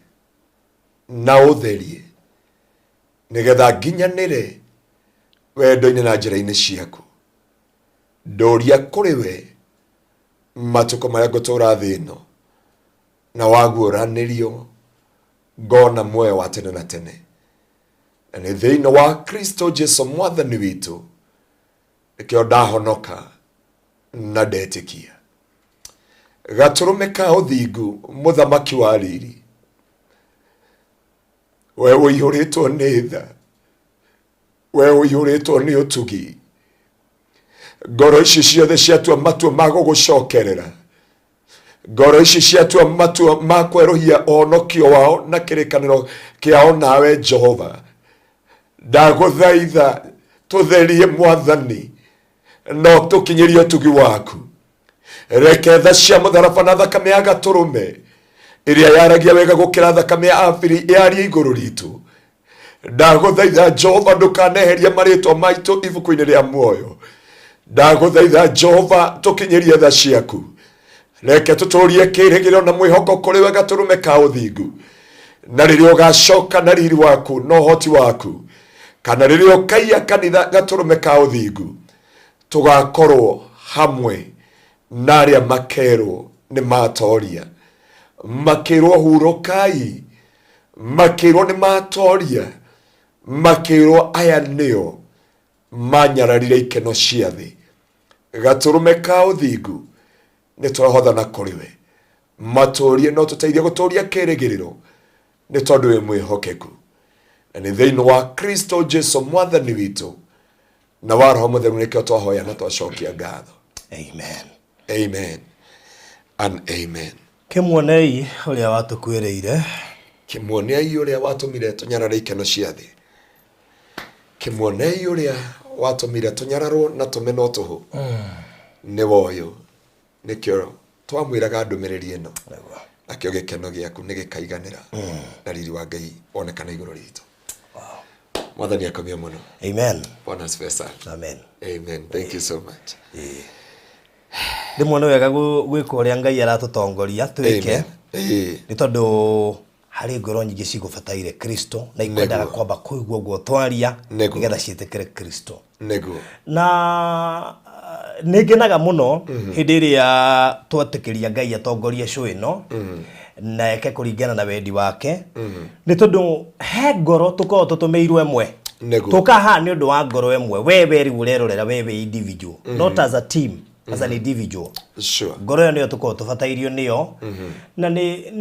na utherie nigetha nginyanire wendo-ini na njira-ini ciaku ndoria kuri we matuko maria ngutura thi ino na waguuranirio ngona muoyo wa tene na tene na ni thiini wa Kristo Jesu mwathani witu nikio ndahonoka na ndetikia gaturume ka uthingu muthamaki wa riri we uihuritwo ni tha we uihuritwo ni utugi ngoro ici ciothe ciatua matua ma gugucokerera ngoro ici ciatua matua ma kwerohia ohonokio wao na kirikaniro kiao nawe Jehova ndaguthaitha tutherie mwathani no tukinyirie utugi waku reke tha cia mutharaba na thakame ya gaturume iria yaragia wega gukira thakame ya Abili yaria iguru ritu ndaguthaitha Jehova ndukaneheria maritwa maitu ibuku-ini ria muoyo ndaguthaitha Jehova tukinyirie tha ciaku reke tuturie kirigiro na mwihoko kuri we gaturume ka uthingu na riria ugacoka na riri waku no hoti waku kana riria ukaia kanitha gaturume ka uthingu tugakorwo hamwe na aria makerwo ni matoria makirwo hurukai makirwo ni matoria makirwo aya nio manyararire ikeno cia thi gaturume ka uthingu ni turahothana kuri we maturie no tuteithie guturia kirigiriro ni tondu wi mwihokeku na ni thiini wa Kristo Jesu mwathani witu na wa roho mutheru nikio twahoya na twacokia ngatho. Amen. Amen and amen. Kimwonei uria watukwiriire kimwonei uria watumire tunyarare ikeno cia thi Kimwonei uria watumire tunyararwo na tumeno tuhu ni woyo nikyo twamwiraga ndumiriri ino akio gikeno giaku ni gikaiganira na riri wa Ngai onekana iguru ritu. Mwathani akamia muno. Amen. Bwana asifiwe. Amen. Amen. Thank you so much. Ndimwona wega gwika uria Ngai aratutongoria twike ni tondu hari ngoro nyingi cigubataire Kristo na ikwendaga kwamba kuigua guo twaria nigetha ciitikire Kristo na ningenaga muno hindi iria twatikiria Ngai atongoria show ino na eke kuringana na wendi wake ni tondu he ngoro tukorwo tutumeirwe mwe tukaha ni undu wa ngoro emwe wewe ri urerorera wewe individual not as a team as an individual. Sure. Ngoro yo niyo tukorwo tubatairio niyo na ni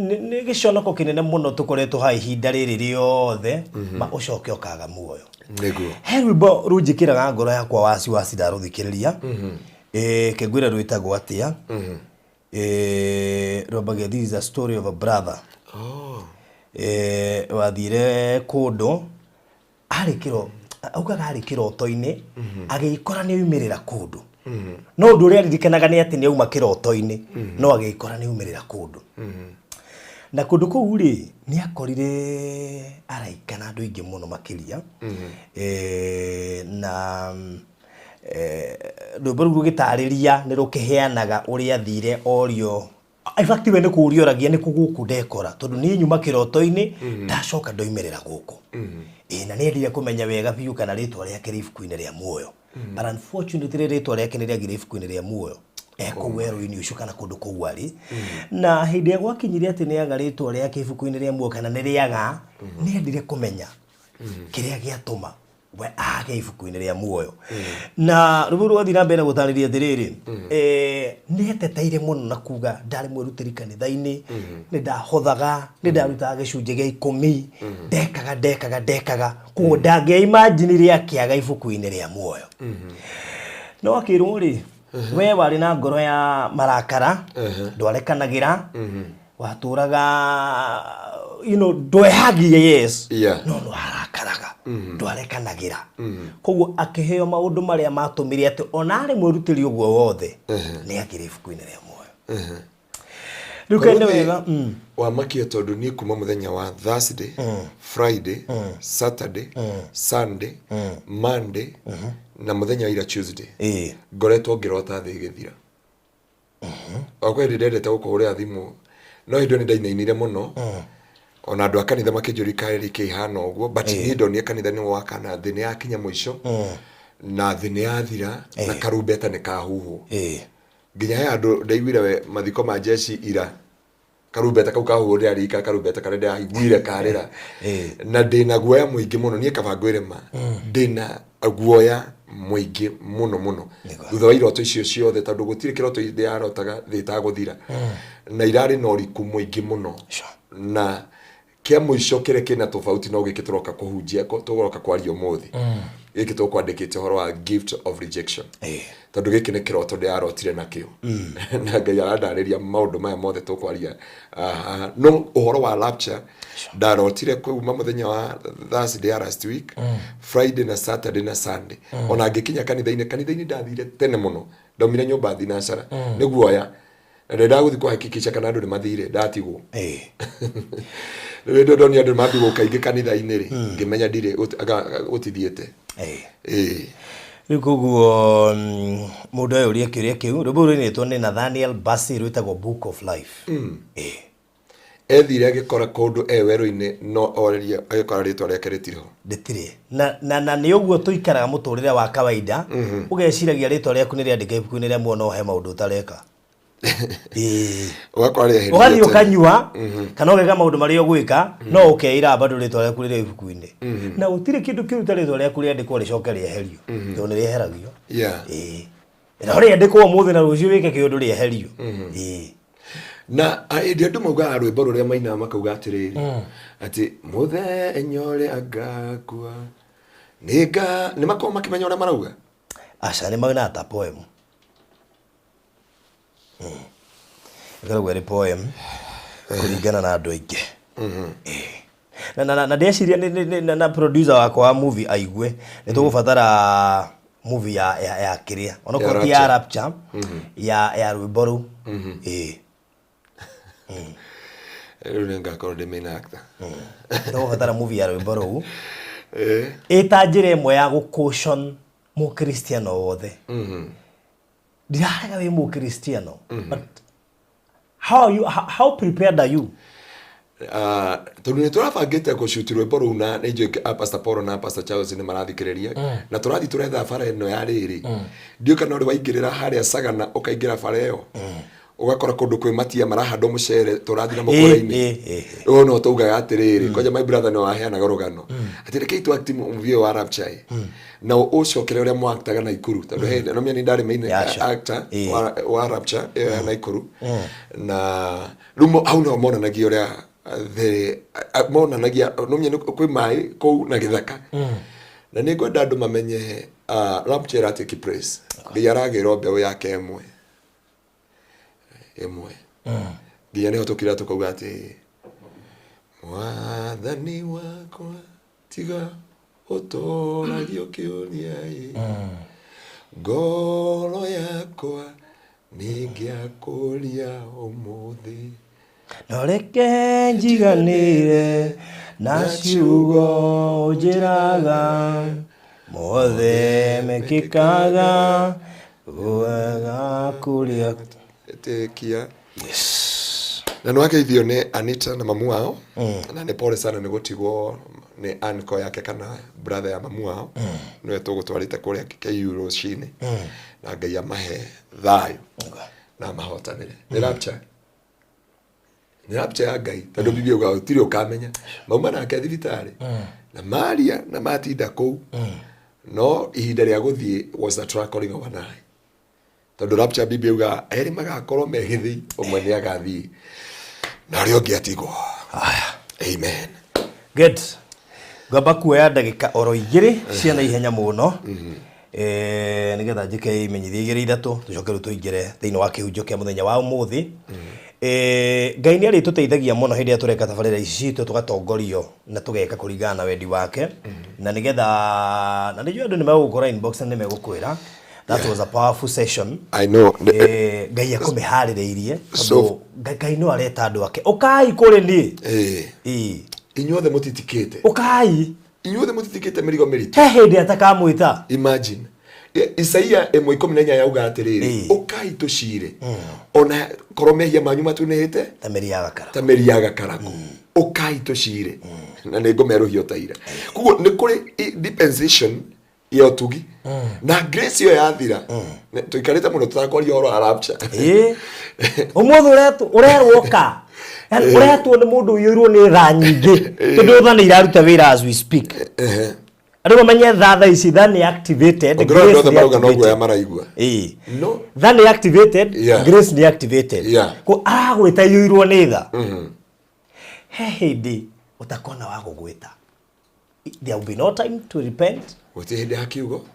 giconoko kinene muno tukoretwo ha ihinda riri riothe ma ucoke okaga muoyo niguo he rwimbo runjikiraga ngoro yakwa wasi ndaruthikiriria kegwira rwitagwo atia rwambagia this is a story of a brother wathire kundu arikiro augaga arikiro otoini agikora ni umirira kundu no ndu ria ririkanaga ni ati ni auma kiroto-ini no agikora ni umirira kundu na kundu kuu ri ni akorire araikana andu ingi muno makiria na rwimbo ruru gitariria ni rukiheanaga uria thire orio in fact we ni kurioragia ni kuguku ndekora tondu ni nyuma kiroto-ini ndacoka ndoimirira guku na ni endire kumenya wega biu kana ritwa ria kirifuku-ini ria muoyo but unfortunately ritwa ria kene ria kirifuku-ini ria muoyo kuweru-ini ucio kana kundu kuu ari na hindi gwakinyire ati ni aga ritwa ria kirifuku-ini ria muoyo kana ni riaga ni endire kumenya kiria giatuma we age ifuku-ini ria muoyo na ruburu wathira mbere gutariria atiriri ni eteteire muno na kuga ndari mwirutiri kanitha-ini ni ndahothaga ni ndarutaga gicunje gia 10 ndekaga kuo ndange imagine ria kiaga ifuku-ini ria muoyo no akirwo ri we wari na ngoro ya marakara ndwarekanagira waturaga ndwehagie yes no harakaraga ndwarekanagira koguo akiheo maundu maria matumire ati onare mwirutiri uguo wothe ni akiri ifuku-ini ria muoyo rukende wega wamakia tondu ni kuma muthenya wa Thursday Friday Saturday Sunday Monday na muthenya ira Tuesday ngoretwo ngirota thi githira akwe ndendete gukuria thimu no indo ni ndainainire muno ona andu akanitha makijuri kairi kihana uguo but ni ndonire kanitha ni wakana thi ni akinya mwisho na thi ni athira na Karumbeta ni Kahuhwo nginya he andu ndaiguire we mathiko ma jeshi ira Karumbeta kau Kahuhwo ria rika Karumbeta kare ndia igwire karira na ndina guoya muingi muno nie kabangwire ma ndina guoya muingi muno thutha wa iroto icio ciothe tondu gutire kiroto indi yarotaga thita guthira na irari no riku muingi muno na kia mwisho kire kina tofauti no gikituroka kuhunjia tugoka kwario muthi giki tukwandikite horo wa gift of rejection tondu giki ni kiroto ndia yarotire nakio na Ngai arandariria maundu maya mothe tukwaria no uhoro wa rapture ndarotire kuma muthenya wa Thursday last week Friday na Saturday na Sunday ona ngikinya kanitha-ini ndathire tene muno ndaumire nyumba thinacara niguoya na ndaguthi kuhakikisha kana andu ni mathire ndatigwo ndio ni andu mathigwo kaingi kanitha-ini ri ngimenya ndire utithiete rikuguo mundu ayo ria kiria kiu ruburu ni to ni Nathaniel Basi rwitagwo Book of Life ethire agikora kundu weru-ini no oreria agikora ritwa ria keretiro ndetire na ni uguo tuikaraga muturire wa kawaida ugeciragia ritwa riaku ni riandike ibuku-ini ria muono he maundu utareka ugathi ukanyua kana ugeka maundu maria ugwika no ukeira bado ritwa riaku riri ibuku-ini na utire kindu kiruta ritwa riaku riandikwo ricoke rieherio tondu ni rieheragio na riandikwo muthi na rucio wike kiundu rieherio na ndio andu maugaga rwimbo ruria maina makauga atiriri ati muthenya uria ngakua ni makoma makimenya uria marauga aca ni mauna ta poem ikoragwo ri poem kuringana na andu aingi na ndeciria na producer wakwa wa movie aigue ni tugubatara movie ya kiria onoko ya Rapture ya rwimbo ru Runenga ko de menakta tugubatara movie ya rwimbo ru itanjire imwe ya gucaution mu Kristiano wothe ndiraga we mu Kristiano but how prepared are you? Tondu turabangite gushutirwe boru na nje Pastor Paul na Pastor Charles ni marathikiriria na turathi turetha bara ino ya riri ndio kana uri waingirira haria Sagana ukaingira bara iyo ugakora kundu kwi matia marahando mucere turathi na mukore-ini no tugaga atiriri koja my brother no aheana rugano atireke tu active movie wa Rapture na ucokere uria mwaktaga na ikuru tondu he no mia ni ndari main actor wa Rapture na ikuru na rumo au no mona nagia uria mona nagia no mia kwi mai ko na githaka na ni ngwenda andu mamenye Rapture atiki praise ngiyaragirwo mbeu yake emwe nginya niho tukira tukauga ati mwathani wakwa tiga utoragio kiuria ngoro yakwa ningiakuria umuthi noreke njiganire na ciugo njiraga mothe mekikaga wega kuria tekia na no ageithio ne Anita na mamu wao na ne pole sana ne gotigwo ne anko yake kana brother ya mamu wao no etugutwarite kuria KU Roshine na Ngai amahe thayo na mahotanire ni Rapture ya Ngai tondu biblia uga utiri ukamenya mauma nake thibitari na Maria na matinda kou no ihinda ria guthie was the track calling overnight tondu Rapture biblia uga eri magakorwo megithi umwe ni agathi na rio ngiatigwo amen good ngamba kuoya ndagika oro igiri ciana ihenya muno nigetha njike imenyithie igiri ithatu tucoke tuingire thiini wa kihunjio kia muthenya wa umuthi Ngai ni ari tuteithagia muno hindi atureka tabarira ici tugatongorio na tugeka kuringana na wendi wake na nigetha na nijua andu ni megukora inbox na megukwira. That was a powerful session. I know. Ngai akumihaririirie tondu Ngai no areta andu ake ukai kuri ni inyuothe mutitikite ukai inyuothe mutitikite mirigo miritu he hindi atakamwita imagine Isaia 1:14 yauga atiriri ukai tucire ona koromehia manyu matunihite tameri ya gakaraku ukai tucire na ningomeruhio taira kugo ni kuri dispensation ya utugi na grace yo yathira tuikarite muno tutakoria oro Rapture umuthu urerwoka uretwo ni mundu uyirwo ni tha nyingi tondu tha ni iraruta wira as we speak andu mamenye tha ici tha ni activated grace ni activated ya maraigua no tha ni activated grace ni activated ko agwita yirwo ni tha he hindi utakona wa gugwita there will be no time to repent wote hindi hakiugo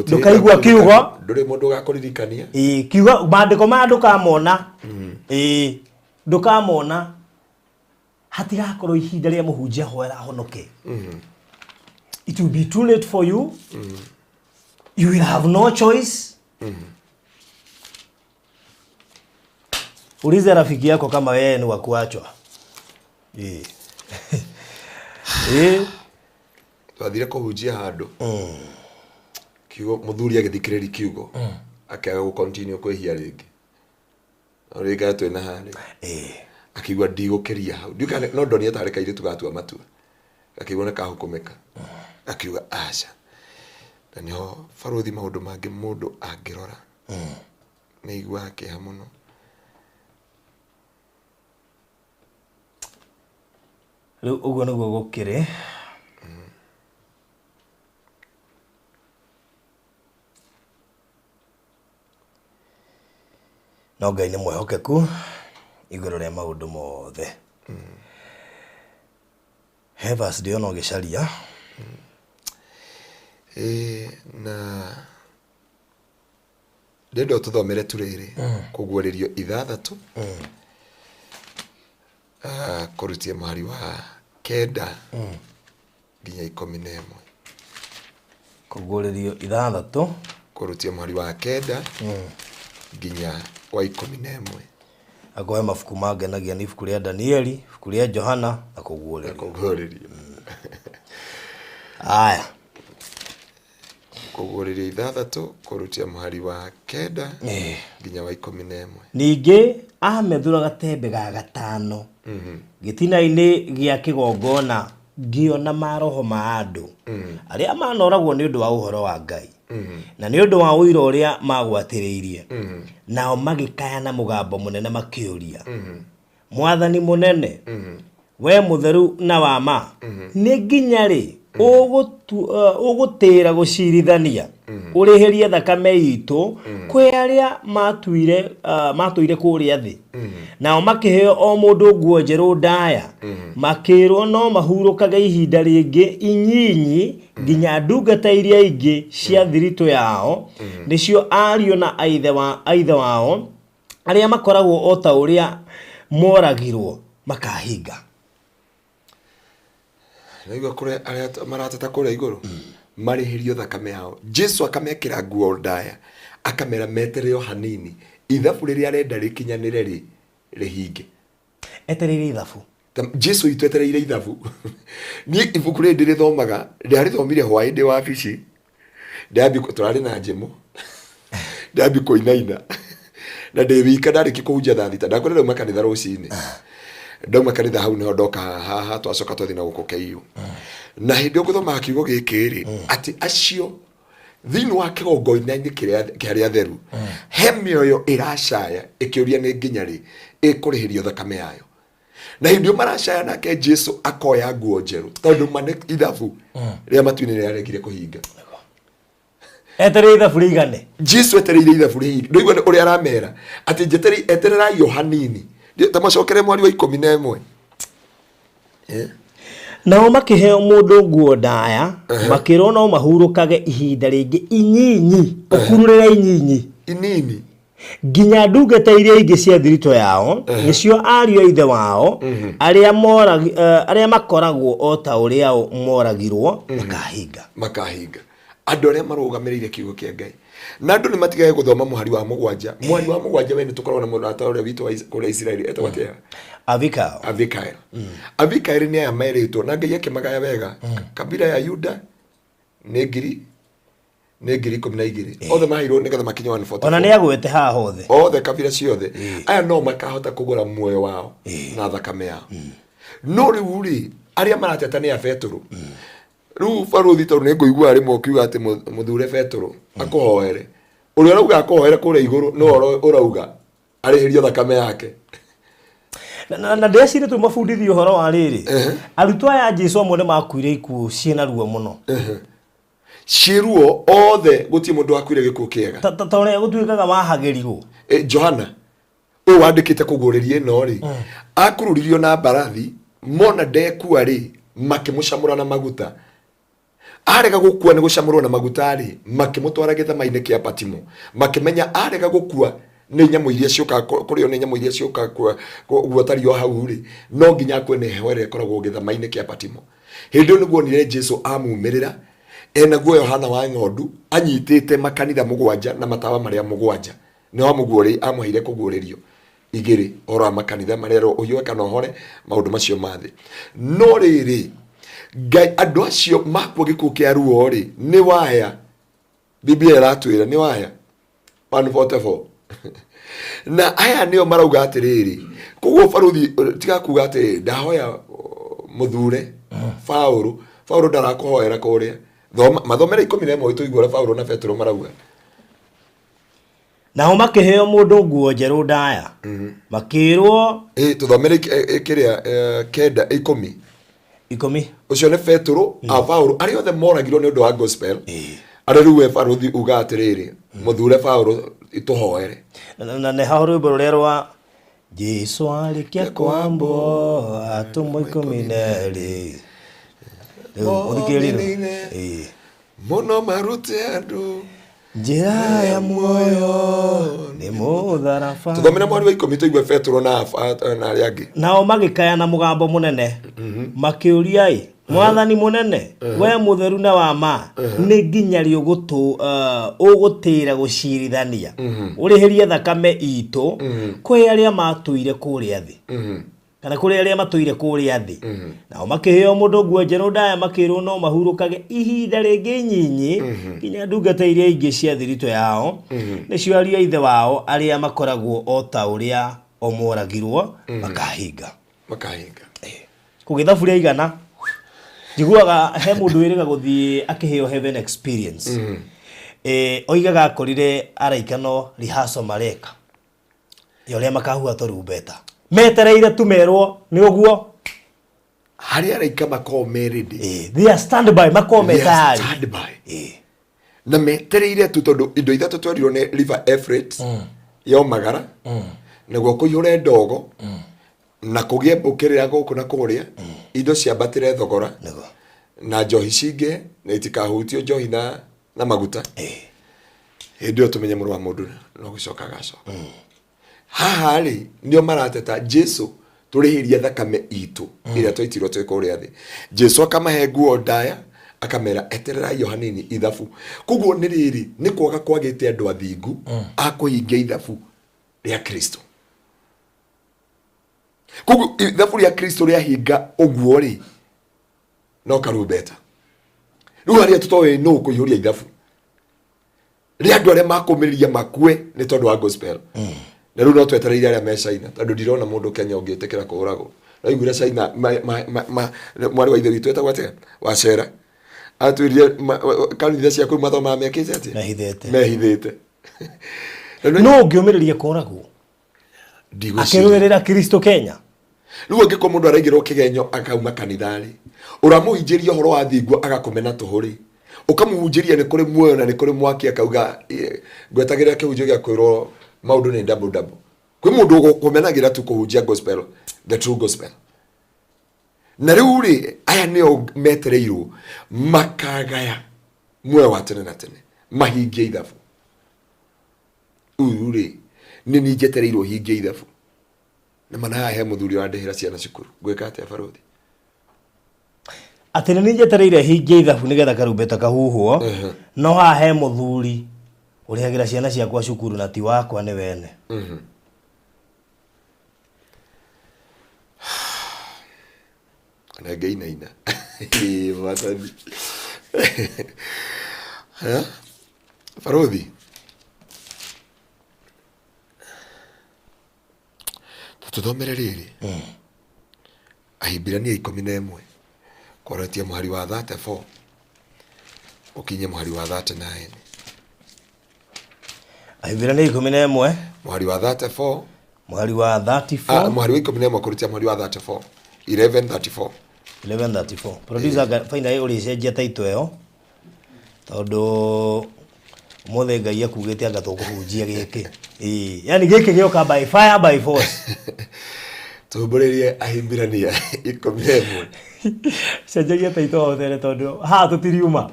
ndukaigua kiugo nduri mundu gakuririkania kiugo mandiko mandukamona ndukamona hatigakorwo ihinda ria muhunjia hoera honoke it will be too late for you you will have no choice ulize rafiki yako kama wewe ni wa kuachwa twathire kuhunjia handu kiugo muthuri agithikiriri kiugo akaga gu continue kwihia ringi ringa twena hani akigwa ndigukiria hau nduka no ndoni atareka ire tugatua matua akigwa na kahukumeka akiuga acha na niho faruthi maundu mangi mundu angirora ni igwa akiha muno riu uguo niguo gukire no Ngai ni mwehokeku iguru ria maundu mothe Hevas dio no gicaria na ndendo tuthomere turiri kugwaririo ithathatu kurutia mahari wa kenda nginya 11 kuguririo 6 kurutia mweri wa kenda nginya wa 11 agoe mafuku mangenagia ni ibuku ria Danieli, ibuku ria Johana na kuguririo aya kuguririo 6 kurutia mweri wa kenda nginya wa 11 ningi amethura gatembe ga 5 gitina-ini gia kigongona ngiona maroho ma andu aria manoragwo ni undu wa uhoro wa Ngai na ni undu wa uira uria magwatiriirie nao magikaya na mugambo munene makiuria mwathani munene we mutheru na wa ma ni nginya ri ugutira gucirithania urihirie thakame itu kwi aria matuire kuria thi nao makiheo o mundu nguo njeru ndaya makirwo no mahurukage ihinda ringi inyinyi nginya ndungata iria ingi cia thirito yao nicio ario na aithe wao aria makoragwo o ta uria moragirwo makahinga. Naigua kure aria maratata kure iguru marihirio thakame yao Jesu akamekira nguo ndaya akamera metereo hanini ithabu riria arenda rikinyanire rihinge etereire ithabu Jesu itwetereire ithabu ni ibuku ri ndirithomaga ndarithomire hwainde wa bici ndabi turari na njemo ndabi koinaina na ndewika ndariki kuhunja thita ndakorera makanitha rucini ndauma kanitha hau niho ndoka haha twacoka twathi na guko keiyo na hindi guthoma kiugo gikiri ati acio thini wa kigongona-ini kiria theru he mioyo iracaya ikiuria ni nginya ri ikurihirio thakame yayo na hindi maracaya nake Jesu akoya nguo njeru tondu mane ithabu ria matuini ria regire kuhinga etereire ithabu rigane Jesu etereire ithabu rigane ndoigwa uria aramera ati njeteri eterera Yohanini tamacokere mwari wa 11 nao makiheo mundu nguo ndaya makirwo no mahurukage ihinda ringi inyinyi ukururira inyinyi inini nginya ndungata iria ingi cia thirito yao nicio ario ithe wao aria makoragwo o ta uria moragirwo makahinga andu aria marugamirire kiugo kia Ngai na andu ni matigaye guthoma muhari wa mugwanja we ni tukorwo na mundu ataure witu wa kule Israeli etagwatia Avikael ni aya meritwo na Ngai akimagaya wega kabila ya Yuda ni ngiri 12 othe mahirwo nigetha makinya 144 ona ni agwete haha othe kabila ciothe aya no makahota kugura muoyo wao na thakame yao no riu aria marateta ni a Petro riu baruthi tondu ni nguigua ari mokiuga ati muthure Petro akuhoere uria rauga akuhoere kure iguru no urauga arihirio thakame yake na ndecire tu mafundithio horo wa riri arutwa ya Jesu amwe makuire ikuo ciena ruo muno ciruo othe guti mundu akwire gikuo kiega ta uria gutuikaga wahagirirwo Johana u wandikite kuguririe no ri akururirio na mbarathi mona ndekua ri makimucamura na maguta arega gukua ni gucamurwo na maguta ri makimutwara githama-ini kia Patimo makimenya arega gukua ni nyamu iria cioka kurio ni nyamu iria cioka guotario hau ri no nginya kwene hwere koragwo githama-ini kia Patimo hindi niguo nire Jesu amumirira ena guo Yohana wa ng'ondu anyitite makanitha mugwanja na matawa maria mugwanja no amuguri amwire kuguririo igiri ora makanitha marero uywe kana hore maundu macio mathi no riri Ngai andu acio makwo gikuo kia ruo ri ni waya Biblia iratwira ni waya 144 na aya nio marauga atiriri kugo baruthi tiga kuga ati ndahoya muthure Paulo ndarakuhoera kuria mathomera 11 tuigura Paulo na Petro marauga nao makiheo mundu nguo njeru ndaya makirwo tuthomere kiria kenda 10 ucio ne Petro a Paulo ari othe moragirwo ni undu wa gospel ari riu baruthi uga atiriri muthure Paulo ituhoere na ne hauru borerwa Jesu alikia kwambo atumo 12 muno marute andu njira ya muoyo ni mutharaba. Tuthomera mwari wa 10 tuigwe Petro na ariangi. Nao magikaya na mugambo munene. Makiuria mwathani munene we mutheru na wa ma ni nginya ri ugutira gucirithania urihirie thakame itu kwi aria matuire kuria thi kana kuri aria matuire kuria thi nao makiheo mundu nguo njeru ndaya makirwo no mahurukage ihinda ringi nyinyi nginya ndungata iria ingi cia thirito yao nicio aria ithe wao aria makoragwo o ta uria omoragirwo makahinga kugithabu ria igana jiguaga he mundu wiriga guthii akiheo heaven experience oigaga akorire araikano rehearsal mareka yoria makahua Karumbeta metereire tumerwo ni uguo hari araika makomeridi they are standby makometari na metereire tu tondu indo ithatu twarirwo ne River Euphrates yo magara naguo kuiyure ndogo na kugie mbukirira guku na kuria indo cia batire thogora na njohi cinge na itikahutio njohi na maguta ndio tumenye muru wa mundu no gucoka gacoka haha ri ndio marateta Jesu turihiria thakame itu ira twitirwo twe kuria thi Jesu akamahe nguo ndaya akamera eterera Yohanini ithabu kuguo ni riri ni kwaga kwagite andu athingu akuhingia ithabu ria Kristo kugu ithabu ria Kristo ria hinga uguo ri no Karumbeta riu aria tutoe no kuihuria ithabu ria andu aria makumiriria makue ni tondu wa gospel na riu no twetereire aria me China tondu ndirona mundu Kenya ungitikira kuurago na igure China mwari wa ithe witu etagwo atia wacera atwirie kanitha cia kuru mathoma mekite atia mehithite no ngiumiririe kuurago akirwerera Kristo Kenya riu ngiko mundu araigirwo kigenyo akauma kanithari uramuhinjiria horo wa thingu agakomena tuhuri ukamuhunjiria ni kuri muoyo na ni kuri mwaki akauga gwetagira kihunjio gya kwirwo maundu ni double kwi mundu gukomenagira tu kuhunjia gospel the true gospel na riu ri aya nio metereirwo makagaya muoyo wa tene na tene mahingia ithabu uri ni nijetereirwo hingia ithabu na mana he muthuri wa ndehera ciana cukuru gwika atia baruthi atene nijetereire hingia ithabu nigetha Karumbeta kahuhwo no ha he muthuri urihagira ciana ciakwa cukuru na ti wakwa ni wene na gaina watani baruthi tuthomere riri Ahibirania 11 kwaratia muhari wa 34 ukinye muhari wa 39 Ahibirania 11 muhari wa 34 muhari wa 34 muhari wa 11 kurutia muhari wa 34 11:34 producer faina ye uri cenjia taito yo tondu mothe Ngai akugite anga tukuhunjia giki yani giki gioka by fire by force tuburirie Ahibirania 11 cenjia taito othere tondu ha tutiriuma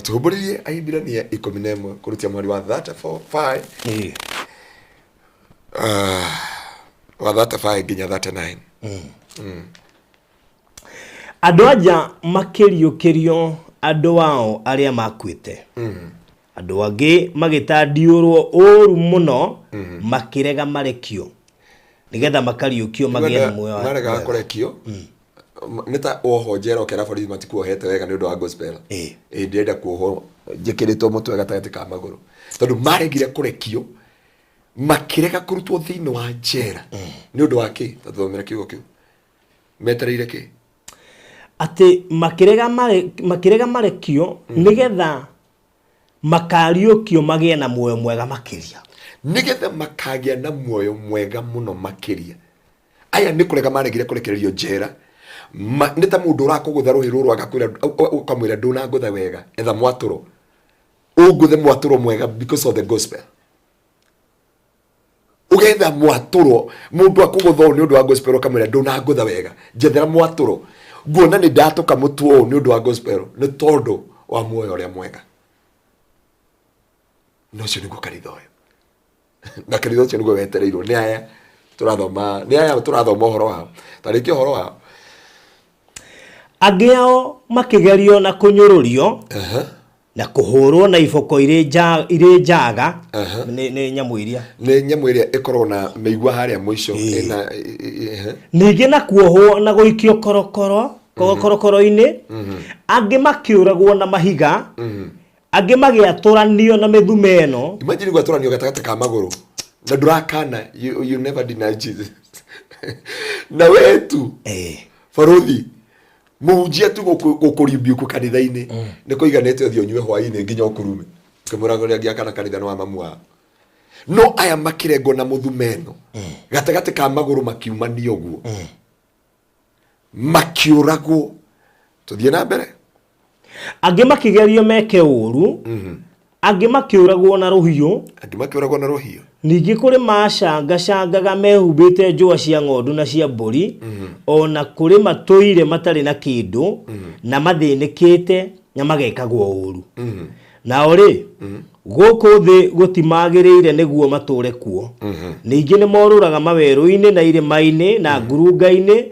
tuburirie Ahibirania 11 kurutia muhari wa 34 wa 35 nginya 39 andu aja makiriukirio andu wao aria makwite andu angi magitandiurwo uru muno makirega marekio nigetha makariukio magie na muoyo marega kurekio nita oho jero kera borithi matikuohete wega ni undu wa gospel ndirenda kuoho njikiritwo mutwe gatagati ka maguru tondu maregire kurekio makirega kurutwo thiini wa njera ni undu wa ki tathomera kiugo kiu metereire ki ati makirega marekio nigetha makariukio magie na muoyo mwega makiria nigetha makagia na muoyo mwega muno makiria aya ni kurega maregire kurekererio njera nita mundu urakugutha ruhiru rwa gakwira ukamwira nduna ngutha wega etha mwaturo unguthe mwaturo mwega because of the gospel ugetha mwaturo mundu akugutha ni undu wa gospel ukamwira nduna ngutha wega njethera mwaturo nguona ni ndatuka mutuo ni undu wa gospel ni tondu wa muoyo uria mwega no cio niguo kanitha uyu na kanitha ucio niguo wetereirwo ni aya turathoma horo wao tariki horo wao Agiao makigerio na kunyururio na kuhurwo na iboko ire njaga ni nyamu iria ikorwo na meigua haria mwisho ina ningi na kuohwo na guikio korokoro-ini angi makiuragwo na mahiga angi magiaturanio na mithumeno. Imagine gwaturanio gatagati ka maguru na durakana you never deny Jesus na wetu farodhi muhunjia tu gukurimbio ku kanitha-ini niko iganete thio nywe hwaini nginya okurume kemurago ria giakana kanitha no amamu wao no aya makirengo na muthumeno gatagati ka maguru makiumanio guo makiuragwo tuthie na mbere angi makigerio meke uru angi makiuragwo na ruhiyo ningi kuri macangaga mehumbite njũa cia ng'ondu na cia mbũri ona kuri matũire matari na kindu na mathinikite na magekagwo uru na ori guku thi gutimagirire niguo mature kuo ningi ni moruraga maweru-ini na irima-ini na ngurunga-ini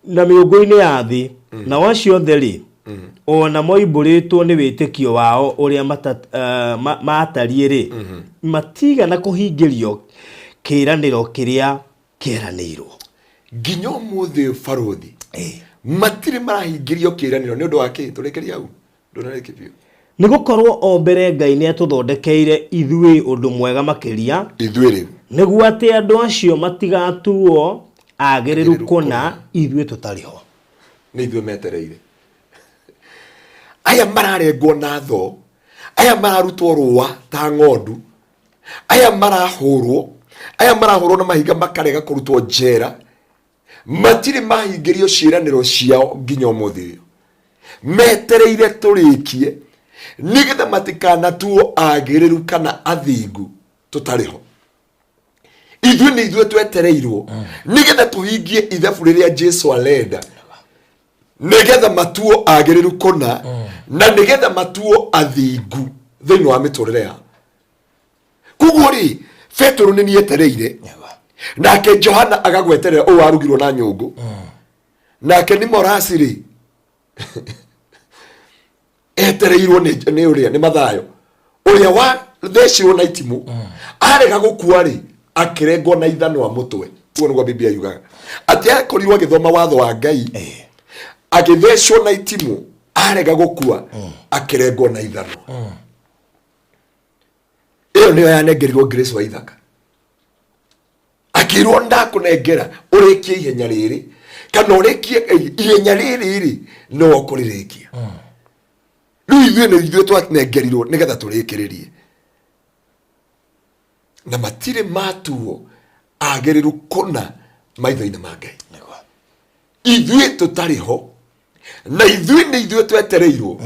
na miungu-ini ya thi na wacio theri ona moimburitwo ni witikio wao uria matariire matiga na kuhingirio kiraniro kiria kieranirwo nginya umuthi farodhi matire marahingirio kiraniro ni undu wa ki turekeria au ndonareke ni gukorwo o mbere Ngai ni atuthondekeire ithui undu mwega makiria ithui niguo ati andu acio matigatuo agiriru kuna ithui tutariho ni ithui metereire aya mararengwo na tho aya mararutwo rũa ta ng'ondu aya marahurwo na mahiga makarega kurutwo njera matire mahingirio ciiraniro ciao nginya umuthi metereire turikie nigetha matikana tuo agiriru kana athingu tutariho ithui twetereirwo nigetha tuhingie ithabu riria Jesu arenda nigetha matuo agiriru kona na nigetha matuo athingu thiini wa miturire ya kuguri Petro ni nietereire nake Johana agagweterera o warugirwo na nyungu nake ni morasiri etereirwo ni uria ni Mathayo uria wa thecirwo na itimu arega gukua ri akirengwo na ithano wa mutwe ugo niguo Biblia yugaga ati akorirwo agithoma watho wa Ngai agithecwo na itimu arega gukua akirengwo na ithano iyo niyo yanengerirwo Grace wa ithaka akirwo ndakunengera urikie ihenya riri kana urikie ihenya riri no okuririkia riu ni ithuĩ twanengerirwo nigetha turikiririe na matire matuo agiriru kuna maitho-ini ma Ngai ithuĩ tutariho na ithuĩ ni ithuĩ twetereirwo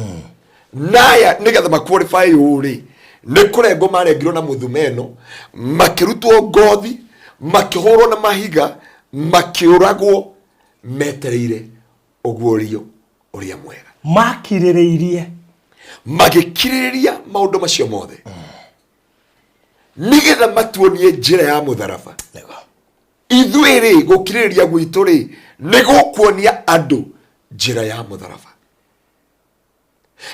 naya nigetha maqualify uri ni kurengo marengirwo na muthumeno makirutwo ngothi makihurwo na mahiga makiuragwo metereire uguorio uria mwega magikiriria maundu macio mothe nigetha matuonie njira ya mutharaba ithuĩ ri gukiriria gwitu ri ni gukuonia andu njira ya mutharaba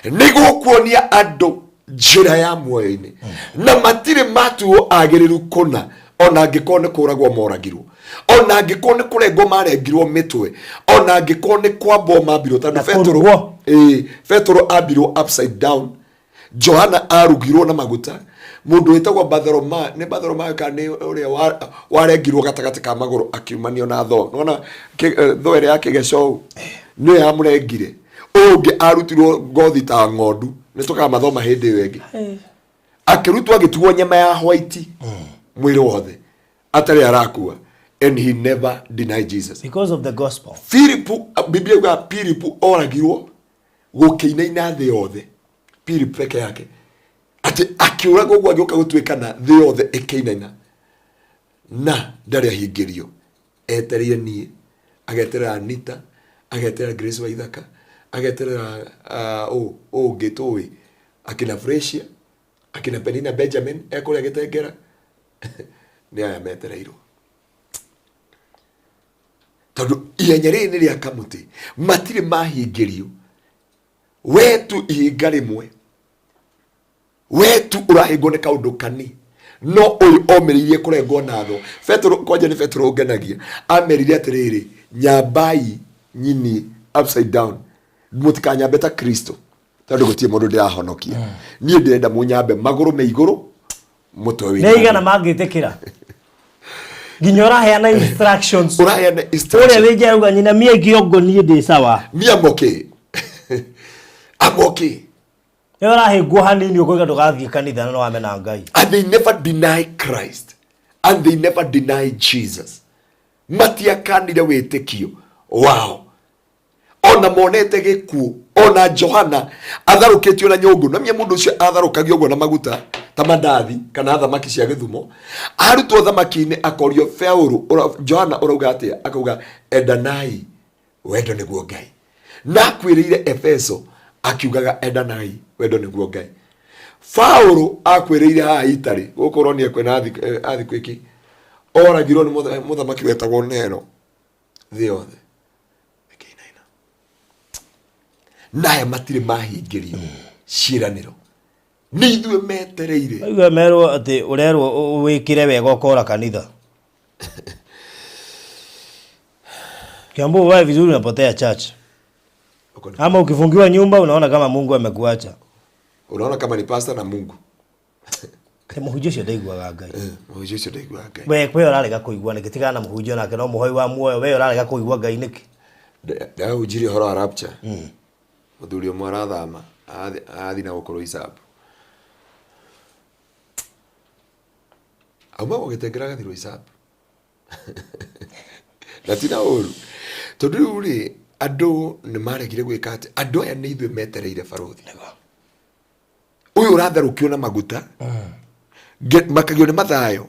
ni gukuonia andu njira ya muoyo-ini na matire matuo agiriru kuna ona angĩkorwo nĩ kũragwo moragirwo ona angĩkorwo nĩ kũrengwo marengirwo mitwe ona angĩkorwo nĩ kwambwo mambirwo tondũ Petro ambirwo upside down Johana arugirwo na maguta mundu witagwo Bartholomayo kana nĩ ũrĩa warengirwo gatagati ka magũrũ akiumanio na tho nona tho ĩrĩa ya kĩgeco nĩ yamũrengire ũngĩ arutirwo ngothi ta ng'ondu nĩ tũkamathoma hĩndĩ ĩyo ĩngĩ akĩrutwo agĩtuo nyama ya white mwĩrĩ wothe atarĩ arakua and he never denied Jesus because of the gospel. Biblia ya Philip oragirwo gũkĩinaina thĩ yothe Philip peke yake ati akiuragwo gwa gĩoka gũtuĩkana thĩ yothe ĩkĩinaina na ndarĩ ahingirio etereire niĩ ageterera Anita ageterera Grace wa ithaka ageterera ũngĩ tũĩ akina Freshia akina Penina Benjamin ekore gitengera ni aya metereirwo tondu ihenyeri ni ria kamuti matire mahingirio wetu ihinga rimwe wetu urahingwo ni kaundu kani no uyu omeririe kurengwo natho Petro kwanja ni Petro ungenagia ameririe atiriri nyambai nyini upside down mutikanyambe ta Kristo tondu gutie mundu ndirahonokia nie ndirenda munyambe maguru me iguru mutwe wi neigana mangitikira ginyora heana instructions uraheana ore weje uga nyina mie giogo nie ndi sawa mia moke amoke yora hegwo hanini ukoiga ndugathie kanitha no amena Ngai and they never deny Christ and they never deny Jesus matia kanire witikio wow ona monete gikuo ona Johana atharukitio na nyungu na mie mundu ucio atharukagio go na maguta ta mandathi kana thamaki cia githumo arutwo thamaki-ini akorio Feuru Johana urauga atia akauga endanai wendo niguo Ngai na kwirire Efeso akiugaga endanai wendo niguo Ngai Fauru akwirire ha Itari gukoronie kwena athi kwiki oragirwo ni muthamaki wetagwo Nero thiothe naye matire mahingirio ciraniro ni ithue metereire aiga mero ati urerwo wikire wega ukora kanitha kiambo wewe vizuri unapotea church ama ukifungiwa nyumba unaona kama Mungu amekuacha unaona kama ni pastor na Mungu muhunjio cio ndaiguaga Ngai muhunjio cio ndaiguaga Ngai we kwe urarega kuigua nikitigana na muhunjio nake no muhoi wa muoyo we urarega kuigua Ngai niki da ujiri horo wa rapture muthuri umwe arathama athi na gukoro isabu auma gugitengera gathiro isabu na tina uru tondu ri andu ni maregire gwika ati andu aya ni ithue metereire baruthi uyu uratherukio na maguta makagio ni mathayo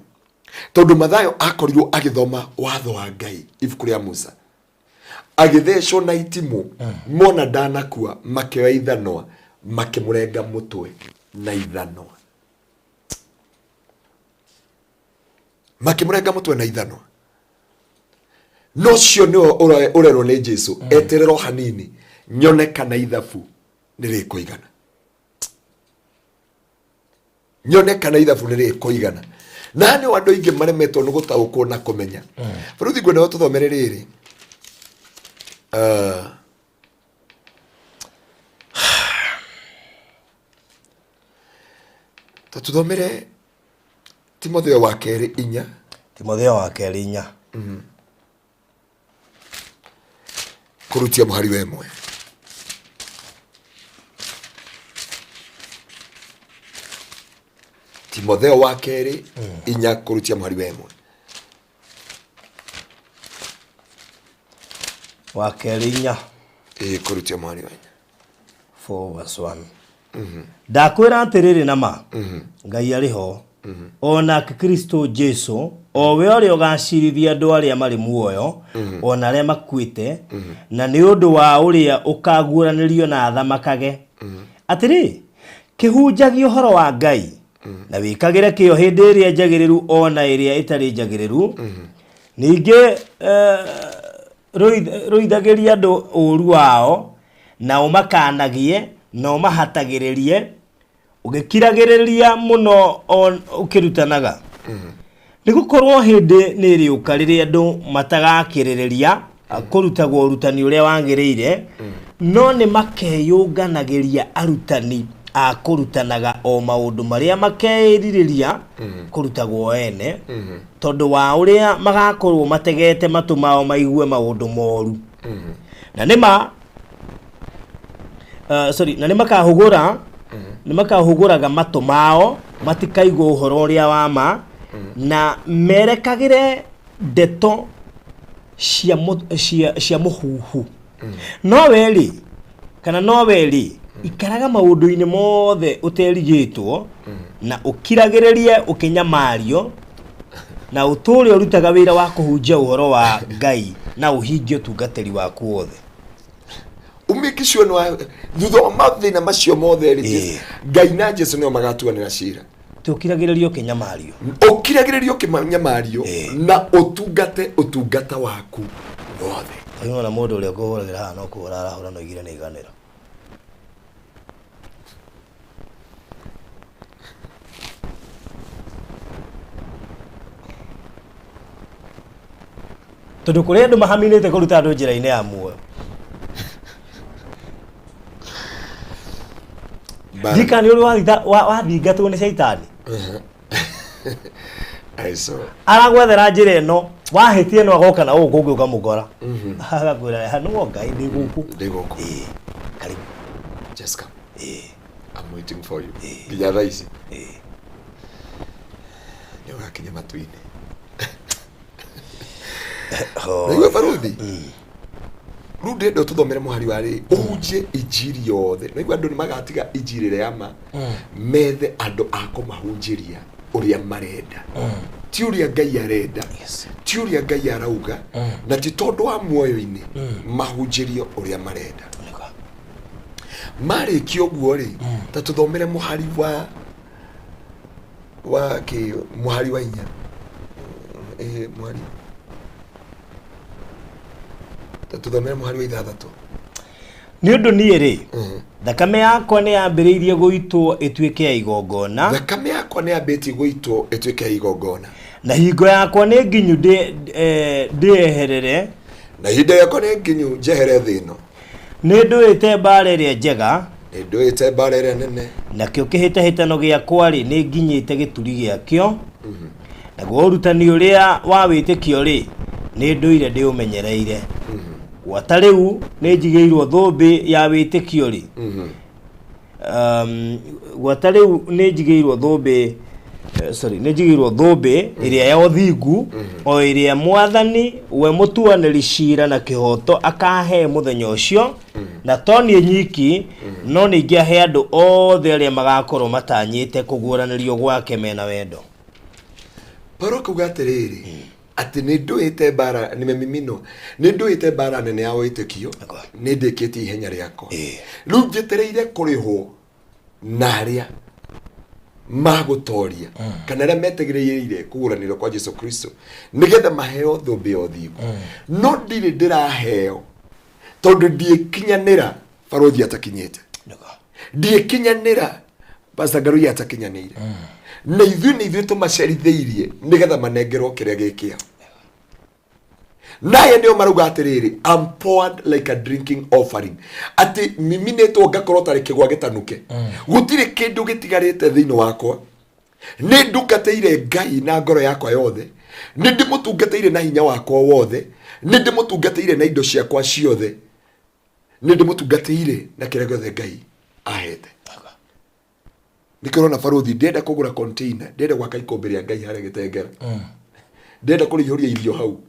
tondu mathayo akorirwo agithoma watho wa Ngai ibuku ria Musa agithecwo na itimu mona ndanakua makewa ithanwa makimurenga mutwe na ithanwa makimurenga mutwe na ithanwa no cio ni urerwo ni Jesu eterero hanini nyone kana ithabu nirikuigana nyone kana ithabu nirikuigana na ni wandu ingi maremetwo ni gutaukwo na kumenya baruthi gwena tuthomere riri tuthomere Timotheo wa keri 4 Timotheo wa keri 4 kurutia muhari wemwe Timotheo wa keri 4 kurutia muhari wemwe wa keri 4 kurutia muhari wemwe 4:1 ndakwira atiriri nama Ngai ariho ona Kristo Jesu o we ori ogacirithia andu aria mari muoyo ona aria makuite na ni undu wa uria ukaguuranirio na thamakage atiri kihunjagia uhoro wa Ngai na wikagire kio hindi iria njagiriru ona iria itari njagiriru ninge roithagiria andu uru wao na umakanagie na umahatagiririe ugikiragiriria muno ukirutanaga nigukorwo hindi niri ukarire andu matagakiriria kurutagwo urutani uria wangiriire no ni makeyunganagiria arutani a kurutanaga o maundu maria makeiririria kurutagwo ene tondu wa uria magakorwo mategete matumao maigue maundu moru na nima na nima kahugura nimakahuguraga matumao matikaigwo uhoro uria wama na merekagire ndeto cia muhuhu no weri kana no weri ikaraga maundu-ini mothe uterigitwo na ukiragiririe ukinyamario na uturi urutaga wira wa kuhunjia uhoro wa Ngai na uhingie tungateri waku wothe make sure no thutho mathina macio mothe ri Ngai na Jesu no magatuanira cira tukiragiririo kinyamario ukiragiririo kinyamario na utungata waku wothe ayo na mundu uri kuhuragira hana no kuhura arahura no igire ni iganira tondu kuria andu mahaminite kuruta andu njira-ini ya muoyo Dikani uri wathingatwo ni shaitani aiso aragwethera njira ino wahitie no agoka na ugu ukamugora agakwira hanu Ngai ndi guku karibu just come I'm waiting for you nginya raisi yo gakinya matuini Naiwe barudi rude ndo tuthomere muhari wari uje ijiri yothe naiwe andu ni magatiga ijirire yama methe andu akumahunjiria uria marenda ti uria Ngai arenda ti uria Ngai arauga na ti tondu wa muoyo-ini mahunjirio uria marenda mari kioguo ri ta tuthomere muhari wa ki muhari wa inya muhari tuthomere muhari wa ithathatu ni undu nie ri thakame yakwa ni yambiriirie guitwo ituike ya igongona thakame yakwa ni yambitie guitwo ituike ya igongona na hingo yakwa ni nginyu ndieherere na hinda yakwa ni nginyu njehere thino ni nduite mbara iria njega ni nduite mbara iria nene nakio kihitahitano giakwa ri ni nginyite gituri giakio naguo urutani uria wa witikio ri ni nduire ndi umenyereire watariu ni njigeirwo thumbi ya witikio ri watariu ni njigeirwo thumbi ni njigeirwo thumbi iria ya uthingu o iria mwathani we mutuaniri cira na kihoto akahe muthenya ucio na toni nyiki no ni ngiahe andu othe aria magakorwo matanyite kuguranirio gwake mena wendo paroko gaterere ati ni nduite bara ni memimino ni nduite bara nene ya witikio ni ndikiti ihenya riakwa riu njetereire kuriho na aria magutoria kana aria metegereire kuguranirwo kwa Jesu Kristo nigetha maheo thumbi ya uthingu no ndire ndiraheo tondu ndiekinyanira barothi atakinyite ndiekinyanira Pastor Ngaruiya atakinyanire na ithuĩ tumacerithĩirie nigetha manengerwo kĩrĩa gĩkĩa naye nĩo marauga atĩrĩrĩ I'm poured like a drinking offering atĩ miminĩtwo ngakorwo tarĩ kĩgwa gĩtanuke gũtirĩ kĩndũ gĩtigarĩte thĩinĩ wakwa nĩ ndukateire Ngai na ngoro yakwa yothe nĩ ndĩmũtungatĩire na hinya wakwa wothe nĩ ndĩmũtungatĩire na indo ciakwa ciothe nĩ ndĩmũtungatĩire na kĩrĩa gĩothe Ngai ahete nikirona barothi ndenda kugura container ndenda gwaka ikombe ria Ngai harĩa gĩtengera ndenda kũrĩihũria irio hau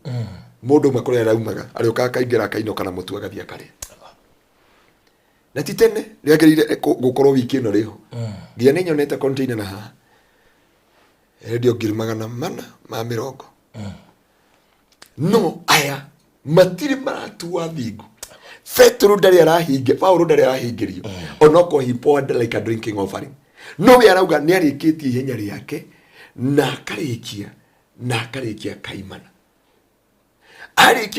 mũndũ makũrĩa araumaga arĩokaga kaingĩra kainoka na mũtu agathia karĩa na ti tene rĩagĩrĩire gũkorwo wiki ĩno rĩho nginya nĩ nyonete container na haha endio 440 no aya matiri maratua thingu Petro ndarĩ arahinge Paulo ndarĩ arahingĩrio onoko he poured like a drinking offering no we arauga ni arikitie ihenya riake na akarikia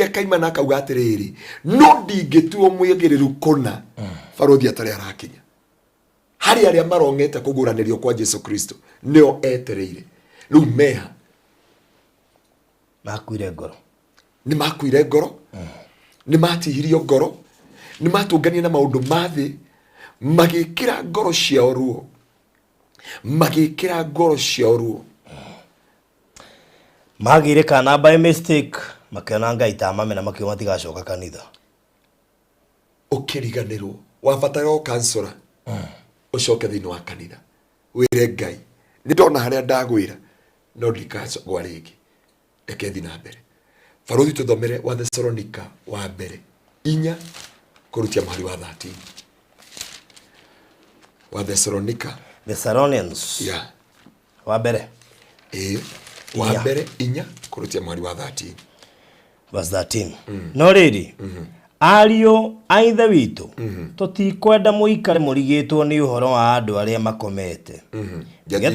kaimana akauga atiriri no ndingĩtuo mwĩgĩrĩru kũna barothi atarĩ arakinya hari aria marongete kuguranirio kwa Jesu Kristo nĩo etereire rĩu meha makuire ngoro ni matihirio ngoro ni matungania na maundu mathi magĩkĩra ngoro ciao ruo magire kana by mistake makiona Ngai ta mamena makio matigacoka kanitha ukiriganirwo wabatara o kansora ucoke thĩinĩ wa kanitha wĩre Ngai nĩ ndona harĩa ndagwĩra no ndikacogwa rĩngĩ reke thiĩ na mbere barothi tuthomere wa Thessalonica wa mbere 4 kurutia mahali wa 13 wa Thessalonians wa mbere wa mbere 4 kurutia mahali wa 13 verse 13 no rĩrĩ Ario aithe witu tutikwenda muikare murigitwo ni uhoro wa andu aria makomete.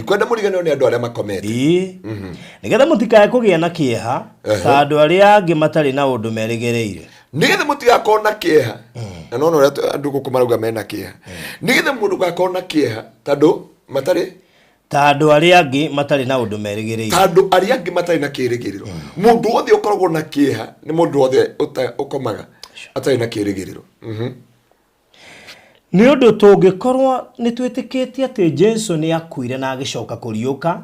Kwenda muriganio ni andu aria makomete. Nigetha mutikae kugia na kieha ta andu aria angi matari na undu merigereire. Nigetha mutigakorwo na kieha. Na no uria andu gukumaruga mena kieha. Nigetha mundu gakorwo na kieha tandu matari ta andu aria angi matari na undu merigereire. Ta andu aria angi matari na kirigiriro. Mundu wothe ukoragwo na kieha ni mundu wothe ukomaga atari na kirigiriro. Ni undu tungikorwo ni twitikitie ati Jesu ni akuire na agicoka kuriuka,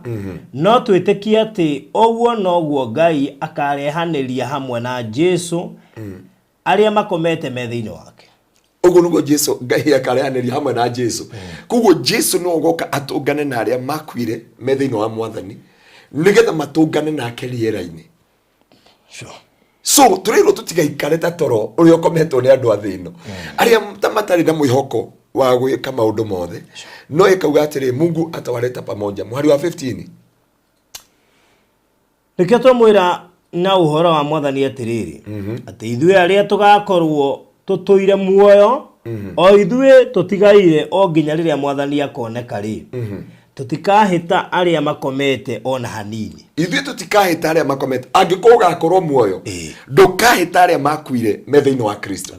no twitikie ati ogwo nogwo Ngai akarehaniria hamwe na Jesu aria makomete methiini wake. Ogwo nugwo Jesu Ngai akarehaniria hamwe na Jesu. Kugo Jesu no goka atungane na aria makuire methiini wa Mwathani nigetha matungane nake riera-ini. Sure. So turero tutigaikare ta toro uri okometwo ni andu athino aria tamatari na mwihoko wa gwika maundu mothe no ikauga atiri Mungu atawaleta pamoja. Muhari wa 15 nikio twamwira na uhoro wa Mwathani atiriri ati ithue aria tugakorwo tutuire muoyo o ithue tutigaire o nginya riria Mwathani akoneka ri tutikahita aria makomete ona hanini. Ithuĩ tutikahita aria makomete angĩkorwo gakorwo muoyo ndukahita aria makuire methiini wa Kristo.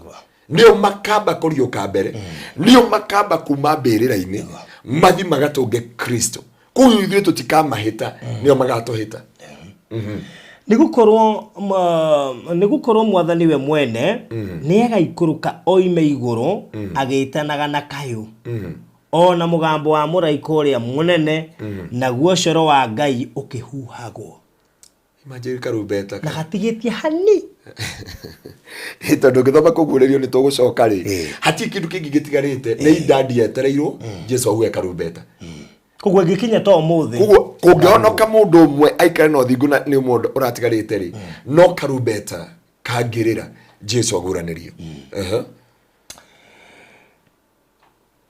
Nio makamba kuriuka mbere, nio makamba kuma mbĩrĩra-inĩ mathi magatunge Kristo. Kuyu ithuĩ tutikamahita nio magatuhita. Nigukorwo Mwathani we mwene ni agaikuruka oime iguru agitanaga na kayu. Ona mugambo wa muraika uria munene naguo coro wa Ngai ukihuhagwo. Imagine Karumbeta na gatigitie hani tondu ngithoma kugurerio ni tugucoka ri hati kindu kingi gitigarite ni idadi yetereirwo Jesu auge Karumbeta. Kugwa gikinya to muthi kungionoka mundu umwe aikare no thingu ni mundu uratigarite ri no Karumbeta kangirira Jesu aguranirio.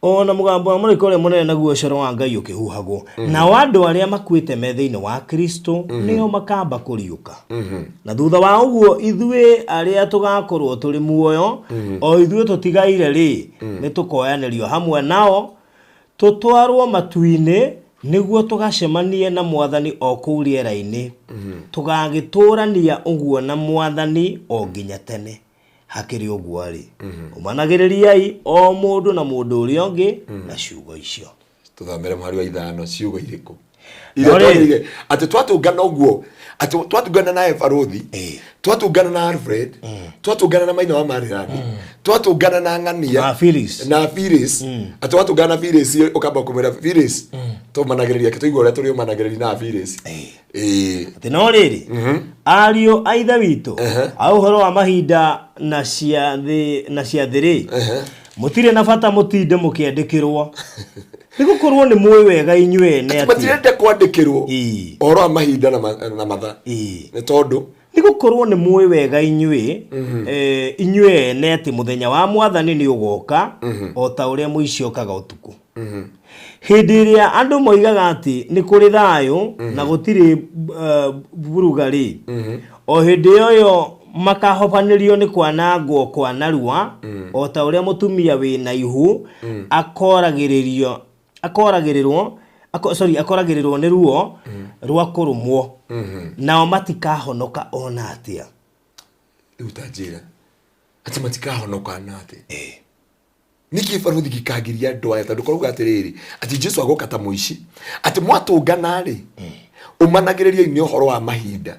Ona mugambo wa muraika uria munene naguo coro wa Ngai ukihuhagwo na wandu aria makuite methiini wa Kristo nio makamba kuriuka. Na thutha wa uguo ithue aria tugakorwo turi muoyo o ithue tutigaire ri ni tukoyanĩrio hamwe nao tutwarwo matu-ini niguo tugacemanie na Mwathani o kuu riera-ini tugagitũrania uguo na Mwathani o nginya tene. Hakiri uguo ri umanagiririai o mundu na mundu uria ungi na ciugo icio. Tuthamere muhari wa 5 ciugo iriku ile ati twatungana uguo ati twatungana na Efarothi twatungana na Alfred twatungana na Maina wa Marirani twatungana na Ngania na Firis ati twatungana na Firis ukamba kumira Firis tumanagiriria kituigo ria turi umanagiriria na Firis ati no riri ario aithe witu au horo wa Mahinda na ciathiri mutire na bata mutinde mukiandikirwo nigukorwo ni muwi wega inyue ne ati matirende kwandikirwo oro wa Mahinda na matha ni tondu nigukorwo ni muwi wega inyue inyue ne ati muthenya wa Mwathani ni ugoka o ta uria muici okaga utuku. Hindi iria andu moigaga ati ni kuri thayo na gutiri burugari o hindi yo makahopanirio ni kwanangwo kwa narua o ta uria mutumia we na ihu akoragirirwo ni ruo rwa kurumwo nao matikahonoka ona atia. Utajira ati matikahonoka na atia niki Efarothi gikagiria andu aya tondu koruga atiriri ati Jesu agoka ta muici ati mwatungana ri umanagiriria ni uhoro wa Mahinda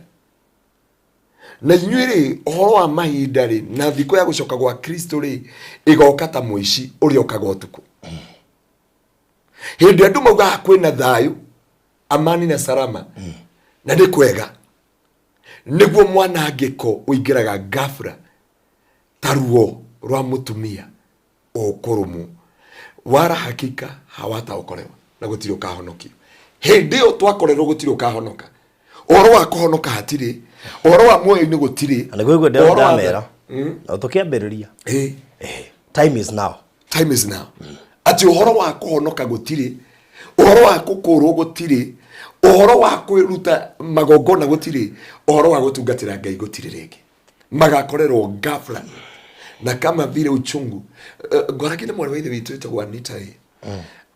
na inyuiri uhoro wa Mahinda ri na thiko ya gucoka gwa Kristo ri igoka ta muici uria okaga utuku. Hindi andu mauga kwina thayu amani na salama na ni kwega niguo mwanangiko uingiraga ghafla taruo rwa mutumia okurumu wara hakika hawataokolewa na gutiri ukahonokio. Hindi yo twakorerwo gutiri ukahonoka oro wa kuhonoka hatiri oro wa muoyo ni gutiri anagwego ndamera na tukiambiriria time is now ati uhoro wa kuhonoka gutiri uhoro wa kukurwo gutiri uhoro wa kwiruta magongona gutiri uhoro wa gutungatira Ngai gutiri ringi magakorerwo ghafla na kama vile uchungu ngoragire mwana wa ithe witu etagwo Anita-ri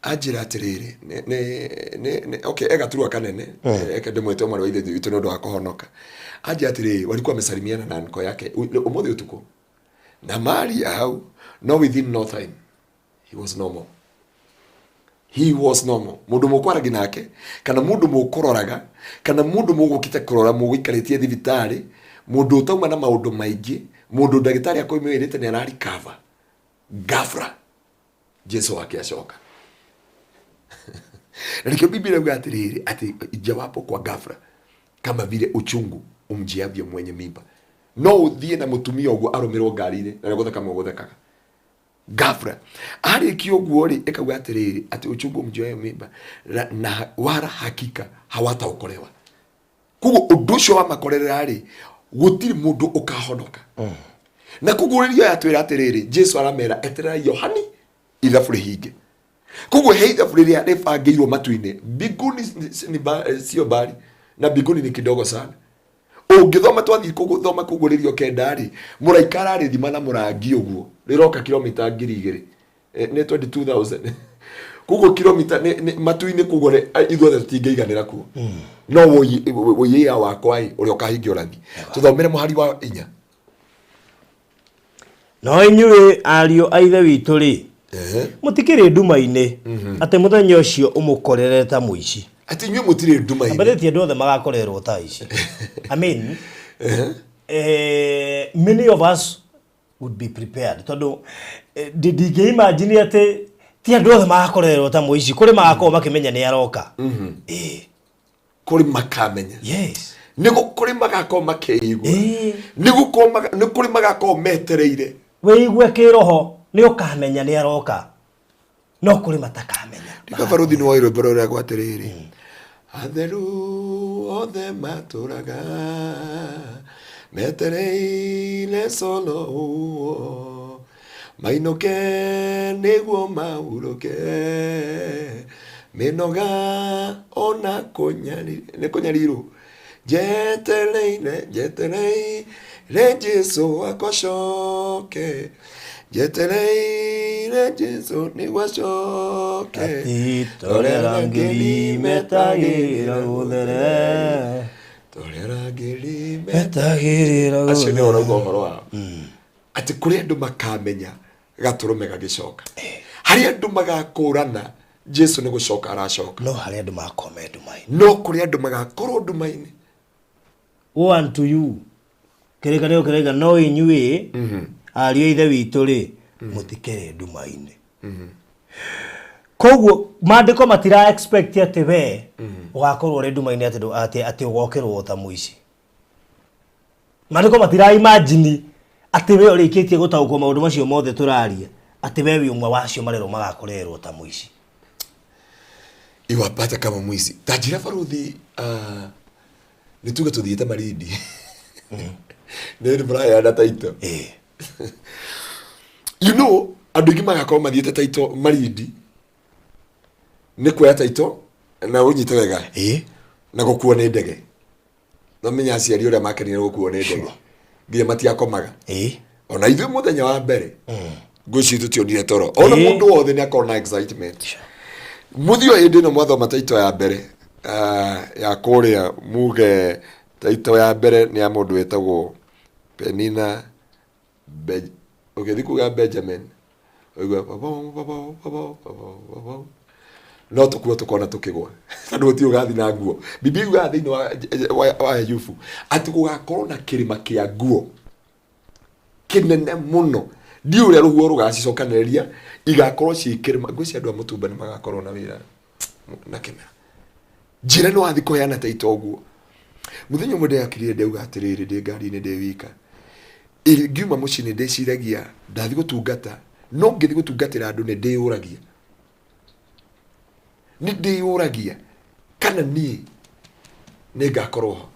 ajira atiriri okay ega turua kanene eka ndimwete mwana wa ithe witu no ndo akohonoka ajira atiriri walikuwa wamesalimiana na nko yake umuthi utuko na mari hau no within no time he was normal. He was normal. Mundu mukwaraga nake kana mundu mukororaga kana mundu mugukite kurora mugikaritie thibitari mundu utauma na maundu maingi mundu ndagitari akoimirite ni arari cover gafra Jesu wake ashoka na Biblia inatiriri ati jawapo kwa gafra kama vile uchungu umjiavyo mwenye mimba no uthie na mutumia ogwo arumirwo ngari-ine na ngothe kama ugothekaga gafra ari kioguo ri ekauga atiriri ati uchungu mjiavyo mimba na wara hakika hawataokolewa kugo udusho wa makorera ri gutiri mundu ukahonoka na kuguririo yatwira atiriri Jesu aramera etera Yohani ithabu hinge kugo heitha fulili ya refagirwo matu-ine mbinguni sio bali na mbinguni ni kidogo sana ungithoma twathi kuguthoma kuguririo kendari muraikara ri thima na murangi uguo riroka kilomita 2000 ni 22000 kugo kilomita matu-ine kugore ithuothe tutingeiganira ku no woyia wakwa uri ukahingio rathi tuthomere muhari wa 4 no inyuĩ ariũ a ithe witũ rĩ mutikiri nduma-inĩ ati muthenya ucio umukorere ta muici ati nywe mutire nduma-inĩ abaretie andu othe magakorerwo ta ici I mean many of us would be prepared tondu ndinge imagine ati ti andu othe magakorerwo ta muici kuri magakorwo makimenya ni aroka kuri makamenya yes nigo kuri magakorwo makeigwa nigo kuri magakorwo metereire weigwe kiroho ni ukamenya ni aroka no kuri matakamenya ndikabaruthi ni wairo bero ya gwatiriri atheru othe maturaga metereire solo mainoke niguo mauruke minoga ona kunyariru jetereire Jesu akoshoke jetereire Jesu ni washoke torera ngeli metagira guthere torera ngeli metagira acio ni orogo wa ati kuri andu makamenya gaturume gagicoka hari andu magakurana Jesu ni gucoka aracoka no hari andu makome nduma-ini no kuri andu magakorwo nduma-ini one to you kereka no inyuĩ ariũ ithe witũ rĩ mutikere nduma-inĩ koguo maandĩko matira expect ati we ugakorwo ri nduma-inĩ ati ugokirwo ta muici maandĩko matira imagine ati we ũrĩkĩtie gũtaũkwo maũndũ macio mothe tũraria ati we wi ũmwe wacio marero magakorerwo ta muici iwapata kama muici tajira baruthi nituge tuthiĩte Marindi nene braya na taito you know andu ingi magakorwo mathiĩte taito Marindi ni kuoya taito na unyite wega na gukuo ni ndege no menya aciari uria makenire gukuo ni ndege nginya matiakomaga ona ithuĩ muthenya wa mbere ngũci tutionire toro ona mundu wothe ni akorwo na excitement muthio hindi no mwathoma taito ya mbere ya kuria muge taito ya mbere ni ya mundu wetagwo Penina ukithikuga Benjamin oigwa no tukuo tukona tukigwa andu ti ugathi na nguo Biblia ugathi ni wa Yufu ati gugakorwo na kirima kia nguo kinene muno ndi uria ruhuo rugacicokanĩrĩria igakorwo cikirima ngwĩci andu a mutumba ni magakorwo na wira na kimera njira no athi kuheana taito ũguo muthenya umwe ndeyakirire ndauga atiriri ndi ngari-inĩ ndi wika ngiuma muciĩ nĩ ndĩciragia ndathi gũtungata no ngĩthi gũtungatĩra andũ nĩ ndĩyũragia kana niĩ nĩ ngakorwo ho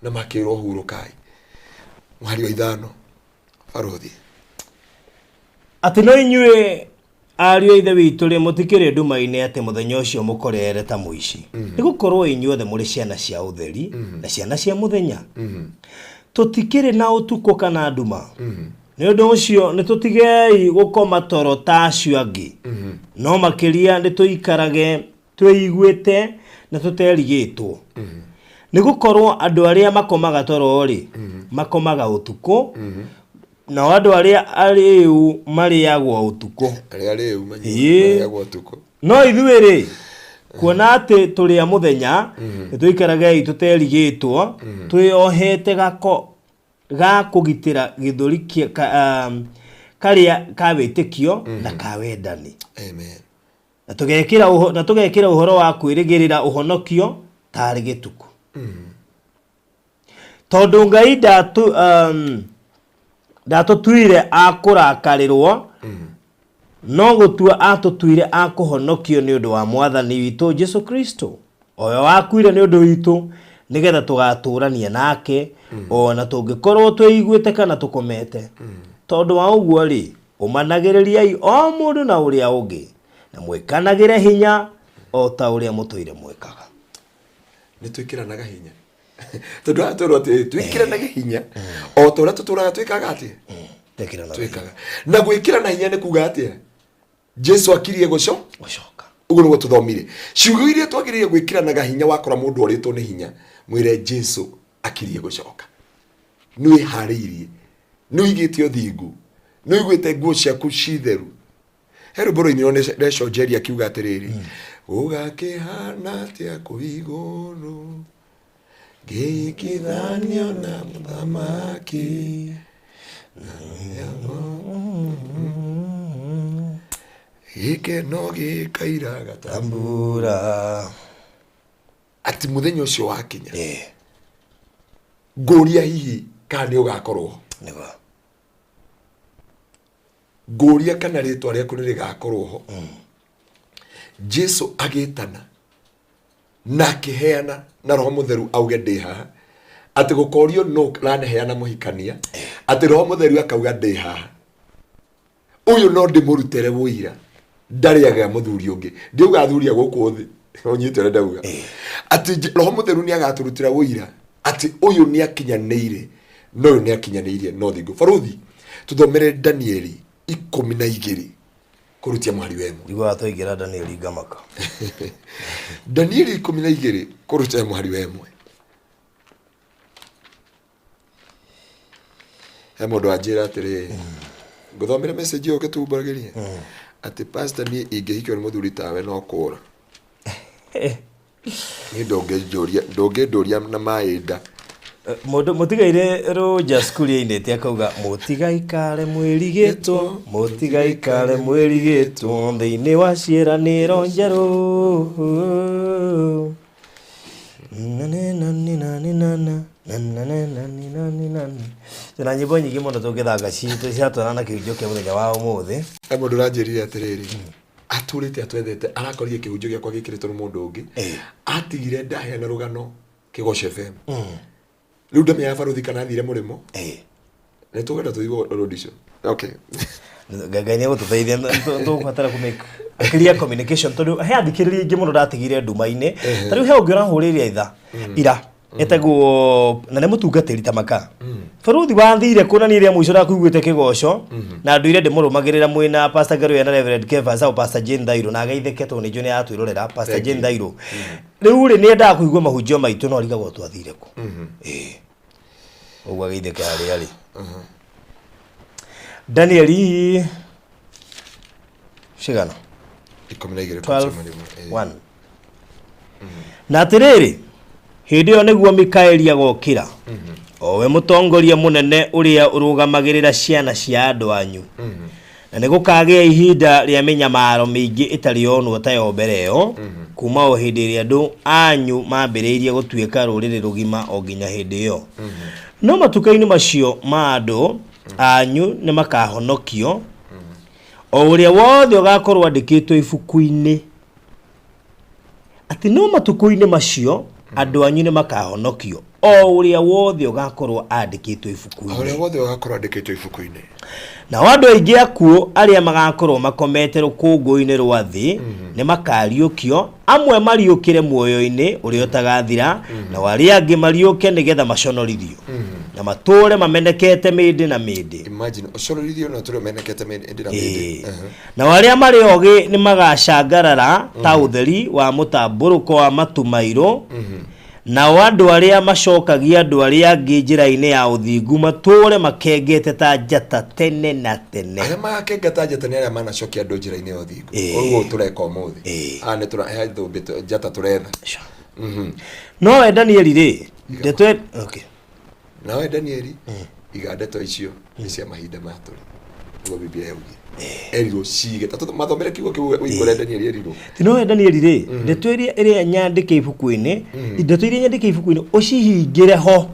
na makĩrwo hurũkai mwari wa 5 baruthi ati no inyuĩ ariũ ithe witũ rĩ mutikĩrĩ nduma-inĩ ati muthenya ũcio mukorere ta muici nĩ gũkorwo inyuothe mũrĩ ciana cia ũtheri na ciana cia muthenya tutikĩrĩ na ũtukũ kana nduma nĩ ũndũ ũcio nĩ tũtigei gũkoma toro ta acio angĩ no makĩria nĩ tũikarage twĩiguĩte na tũterigĩtwo nĩ gũkorwo andũ arĩa makomaga toro rĩ makomaga ũtukũ na andũ arĩa arĩu marĩagwo ũtukũ arĩa arĩu marĩagwo ũtukũ no ithuĩ rĩ kuona atĩ tũrĩ a mũthenya nĩ tũikarage tũterigĩtwo twĩohete gako ga kũgitĩra gĩthũri karĩa ka wĩtĩkio na ka wendani amen na tũgekĩra ũhoro wa kwĩrĩgĩrĩra ũhonokio tarĩ gĩtuko tondũ Ngai ndatũtuire akũrakarĩrwo no gũtua atũtuire akũhonokio nĩ ũndũ wa mwathani witũ Jesu Kristo oyo wakuire nĩ ũndũ witũ nĩgetha tũgatũrania nake ona tũngĩkorwo twĩiguĩte kana tũkomete tondũ wa ũguo rĩ ũmanagĩrĩriai o mũndũ na ũrĩa ũngĩ na mwĩkanagĩre hinya o ta ũrĩa mũtũire mwĩkaga nĩ twĩkĩranaga hinya tondũ atũrwo twĩkĩranaga hinya o ta ũrĩa tũtũraga twĩkaga atĩa twĩkaga na gwĩkĩrana hinya nĩ kuga atĩa Jesu akirie gũcoka uguo nĩguo tũthomire ciugo iria twagĩrĩire gwĩkĩranaga hinya wakora mũndũ orĩtwo nĩ hinya mwĩre Jesu akirie gũcoka nĩ wĩharĩirie nĩ ũigĩte ũthingu nĩ ũiguĩte nguo ciaku citheru heru boro-inĩ nĩ reconjeria kiuga atĩrĩrĩ ũgakĩhana atĩa kũ igũrũ gĩkithanio na mũthamaki gĩkeno gĩkaira gatambura ati mũthenya ũcio wakinya ngũria hihi kana nĩ ũgakorwo ngũria kana rĩtwa rĩaku nĩ rĩgakorwo ho Jesu agĩtana na akĩheana na Roho Mũtheru auge ndĩ haha atĩ gũkorio no raneheana mũhikania atĩ Roho Mũtheru akauga ndĩ haha ũyũ no ndĩmũrutĩre wũira ndarĩaga mũthuri ũngĩ ndiuga athuria gũkũ thĩ ũnyitĩre ndauga atĩ Roho Mũtheru nĩ agatũrutĩra wũira atĩ ũyũ nĩ akinyanĩire no ũyũ nĩ akinyanĩire no thingo baruthi tuthomere Danieli 12 kurutia mwari wemo igwa tũingĩra Danieli ngamaka Danieli 12 kurutia mwari wemo mũndũ anjĩra atĩrĩ ngũthomere message yo ketumbagĩrie ati pastor niĩ ingĩhikio nĩ mũthuri tawe no kũra ni ndũngĩndoria na Mahinda mũndũ mũtigaire roja skuli-inĩ ĩte akauga mũtigaikare mwĩrigĩtwo thĩinĩ wa ciĩranĩro njerũ na nyĩmbo nyingĩ mũno tũngĩthanga citũ ciatwarana na kĩhunjio kĩa mũthenya wa ũmũthĩ mũndũ ũranjĩrire atĩrĩrĩ atũrĩte atwethete arakorire kĩhunjio gĩakwa gĩkĩrĩtwo nĩ mũndũ ũngĩ atigire ndaheana rũgano Kĩgoco FM rĩu ndamenya baruthi kana athire mũrĩmo nĩ tũgenda tũthiĩ audition okay Ngai nĩ gũtũteithia tũgũbatara kũmake clear communication tondũ he athikĩrĩria ingĩ mũno ndatigire nduma-inĩ ta rĩu he ũngĩ ũrahũrĩria ira etagwo na nĩ mũtungatĩri ta maka baruthi wathire kuonania rĩa mũico ndakuiguĩte Kĩgoco na ndũire ndĩmũrũmagĩrĩra mwĩna Pastor Ngaruiya na Reverend Kevas au Pastor Jane Dairo na agaitheke tondũ nĩ njone atwĩrorera Pastor Jane Dairo rĩu rĩ nĩ endaga kũigua mahunjio maitũ no rigagwo twathire ku ũguo agaitheke harĩa rĩ Danieli cigana 12:1 na atĩrĩrĩ hĩndĩ ĩyo nĩguo Mikaeli agokĩra owe mũtongoria mũnene ũrĩa ũrũgamagĩrĩra ciana cia andũ anyu na nĩ gũkagĩa ihinda rĩa mĩnyamaro mĩingĩ ĩtarĩ yonwo ta yo mbere ĩyo kuma o hĩndĩ ĩrĩa andũ anyu mambĩrĩirie gũtuĩka rũrĩrĩ rũgima o nginya hĩndĩ ĩyo no matuka-inĩ macio ma andũ anyu nĩ makahonokio o ũrĩa wothe ũgakorwo andĩkĩtwo ibuku-inĩ atĩ no matukũ-inĩ macio andũ anyu nĩ makahonokio o ũrĩa wothe ũgakorwo andĩkĩtwo ibuku-inĩ na andũ aingĩ akuo arĩa magakorwo makomete rũkũngũ-inĩ rwa thĩ nĩ makariũkio amwe mariũkĩre muoyo-inĩ ũrĩa ũtagathira na arĩa angĩ mariũke nĩgetha maconorithio na matore mamenekete mindi na mindi. Imagine ucororithio na tore menekete mindi na mindi. Na wale mari ogi ni magacangarara ta utheri wa mutamburuko wa matumairo. Na wandu aria macokagia andu aria angi njira-ini ya uthingu matore makengete ta njata tene na tene. Aria magakengeta njata ni aria manacokia andu njira-ini ya uthingu. Oguo tureka umuthi. Ni turahe thumbito njata turetha. No we Danieli ri ndetwe okay. Nawe Danieli igandeto icio ni cia mahinda maturi. Ugo Biblia yugi. Eriro cige tatu mathomere kiugo kiu wikore Danieli eriro. Tino we Danieli ri ndetwe iria nyandike ibuku-ini ndetwe iria nyandike ibuku-ini ucihingire ho.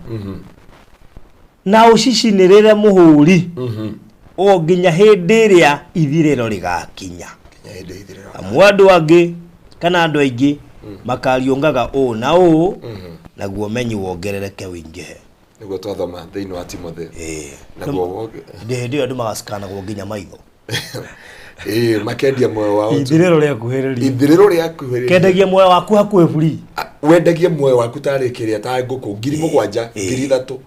Na ucicinirire muhuri. O nginya hindi iria ithiriro rigakinya. Kinya hindi ithiriro. Amwandu angi kana andu aingi makariungaga o na o naguo menyi wongerereke wingihe. Niguo twathoma thiini wa Timothy. Naguo ndio andu magaskana go nginya maitho. Makendia moyo wao. Ithiriro ria kuhiriria. Ithiriro ria kuhiriria. Kendagia moyo waku hakuhe free. Wendagie moyo waku tari kiria ta nguku 7,000 3,000.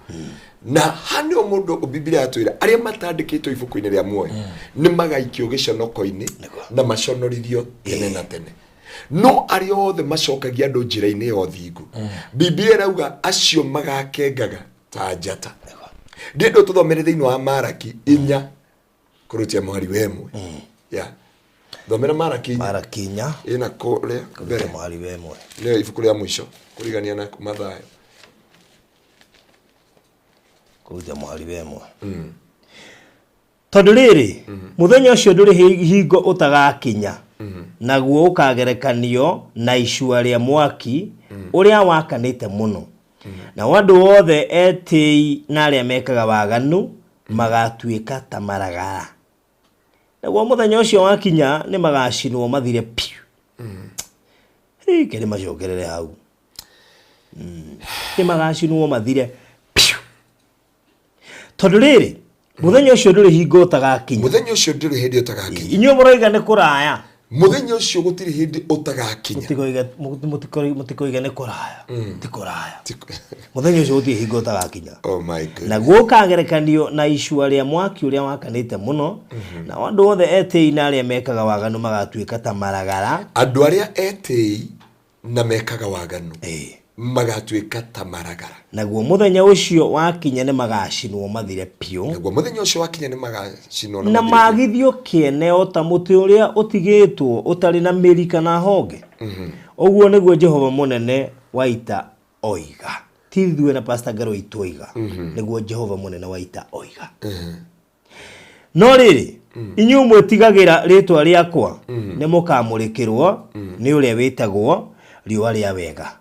Na hanio mundu Biblia yatwira aria matandikitwo ibuku-ini ria muoyo ni magaikio giconoko-ini na maconorithio tene na tene. No aria othe macokagia andu njira-ini ya uthingu. Biblia irauga acio magakengaga ta njata. Ndindo tuthomere thiini wa Maraki 4 kurutia mwari wemwe. Thomera Maraki 4 ina kule mbere mwari wemwe. Leo ibuku ria mwisho kurigania na Mathayo. Kurutia mwari wemwe. Tondu riri muthenya ucio nduri hingo utagakinya. Naguo ukagerekanio na icua ria mwaki uria wakanite muno. Na wandu wothe eti na aria mekaga waganu magatuika ta maragara. Naguo muthenya ucio wakinya ni magacinwo mathire piu. Kiri macokerere hau. Ni magacinwo mathire piu. Tondu riri muthenya ucio nduri hingo utagakinya. Muthenya ucio nduri hindi utagakinya. Inyo muroiga ni kuraya. Muthenya ucio gutiri hindi utagakinya. Mutikoiga ni kuraya. Ti kuraya. Muthenya ucio gutiri hingo utagakinya. Oh my god. Na gukagerekanio na icua ria mwaki uria wakanite muno. Na wandu wothe etei na aria mekaga waganu magatuika ta maragara. Andu aria etei na mekaga waganu magatuika ta maragara. Naguo muthenya ucio wakinya ni magacinwo mathire piu. Naguo muthenya ucio wakinya ni magacinwo na magithio kiene o ta muti uria utigitwo utari na miri kana honge. Oguo niguo Jehova munene waita oiga. Tithue na Pastor Ngaruiya oiga. Niguo Jehova munene waita oiga. No riri inyu mwetigagira ritwa riakwa ni mukamurikirwo ni uria witagwo riwa ria wega.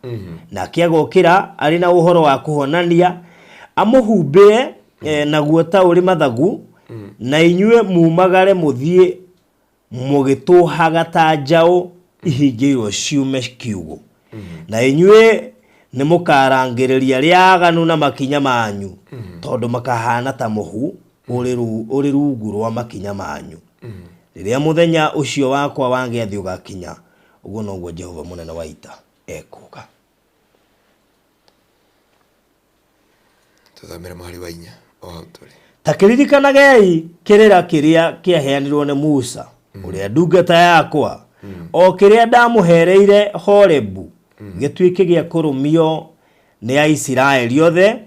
Na kiagokira ari na uhoro wa kuhonania amuhumbire naguo ta uri mathagu na inyue mumagare muthie mugituhaga ta njao ihingirwo ciume kiugo. Na inyue ni mukarangiriria riaganu na makinya manyu tondu makahana ta muhu uri rungu rwa makinya manyu. Riria muthenya ucio wakwa wangethi ugakinya uguo noguo Jehova munene waita ekuga. Tuthamira mwari wa 4 o tuli. Takiririkanagai kirira kiria kiaheanirwo ni Musa uria ndungata yakwa o kiria ndamuhereire Horebu gituike gia kurumio ni Aisiraeli othe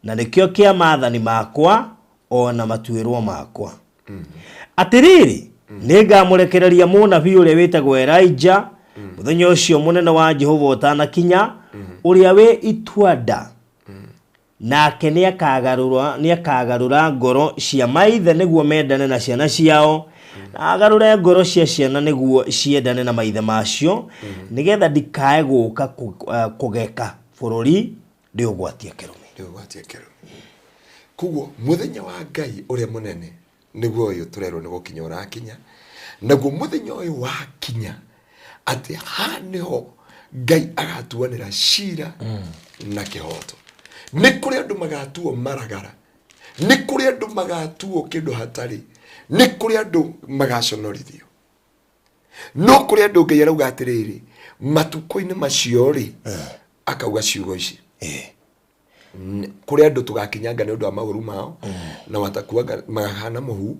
na nikio kia maathani makwa ona matuirwo makwa. Atiriri ningamurekereria munabii uria witagwo Elijah muthenya ucio munene wa Jehova utanakinya uria we itwanda. Nake ni akagarura ngoro cia maithe niguo mendane na ciana ciao na agarure ngoro cia ciana niguo ciendane na maithe macio nigetha ndikae guka kugeka bururi ndi ugwatie kirumi. Kuguo muthenya wa Ngai uria munene niguo uyu turerwo ni gukinya urakinya. Naguo muthenya uyu wakinya ati haniho Ngai agatuanira cira na kihoto. Ni kuri andu magatuo maragara. Ni kuri andu magatuo kindu hatari. Ni kuri andu magaconorithio. No kuri andu Ngai arauga atiriri matuko-ini macio ri akauga ciugo ici. Kuri andu tugakinyanga ni undu wa maguru mao na watakuaga magahana muhu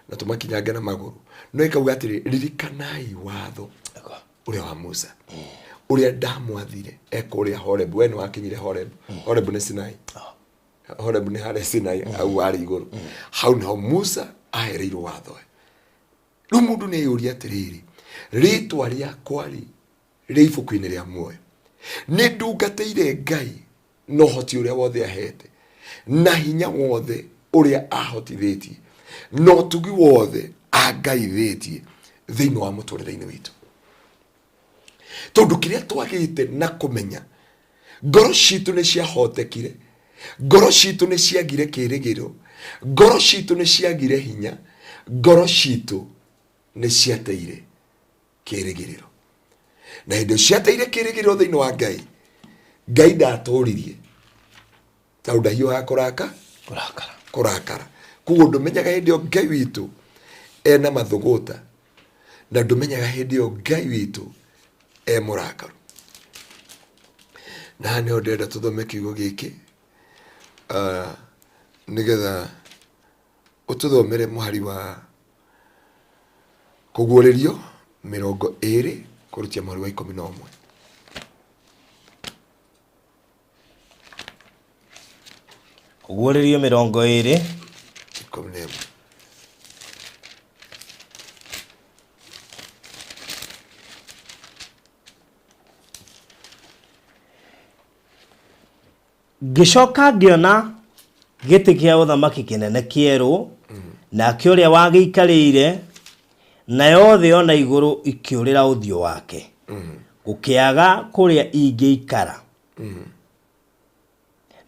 na tumakinyanga na maguru no ikauga atiri ririkanai watho uria wa Musa uria ndamwathire ekuria Horeb we ni wakinyire Horeb Horeb ni Sinai Horeb ni hare Sinai au ari iguru hau no Musa ahereirwo watho riu mundu ni yuria atiriri ritwa riakwa ri ibuku-ini ria muoyo ni ndungateire Ngai no hoti uria wothe ahete na hinya wothe uria ahotithitie no tugi wothe angaithitie thiini wa muturire-ini witu tondu kiria twagite na kumenya ngoro citu ni ciahotekire ngoro citu ni ciagire kirigiro ngoro citu ni ciagire hinya ngoro citu ni ciateire kirigiriro na indo ciateire kirigiriro thiini wa Ngai ndaturirie tauda hiyo ya kurakara kugo ndumenyaga hindi yo Ngai witu ena mathuguta na ndumenyaga hindi yo Ngai witu murakaru na ne ndenda tuthome kiugo giki nigetha ututhomere muhari wa kuguririo 20 kurutia muhari wa 11 Kuguririo 20 11 Gicoka ngiona giti kia uthamaki kinene kieru na kiuria wagiikarire na yothe ona iguru ikiurira uthio wake gukiaga kuria ingiikara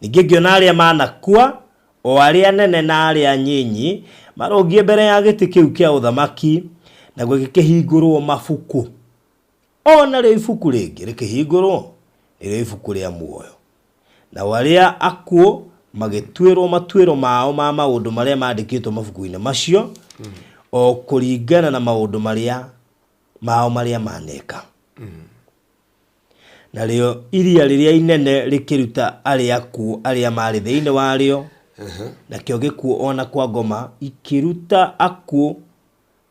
ningi ngiona aria manakua o aria nene na aria nyinyi marogie mbere ya giti kiu kia uthamaki na gikihingurwo mabuku ona ri ibuku ringi rikihingurwo ri ibuku ria muoyo na waria akuo magitwirwo matwiro mao ma maundu maria mandikitwo mabuku-ini macio o kuringana na maundu maria mao maria maneka na rio iria riria inene rikiruta aria akuo aria mari thiini wario na kio gikuo ona kwa ngoma ikiruta akuo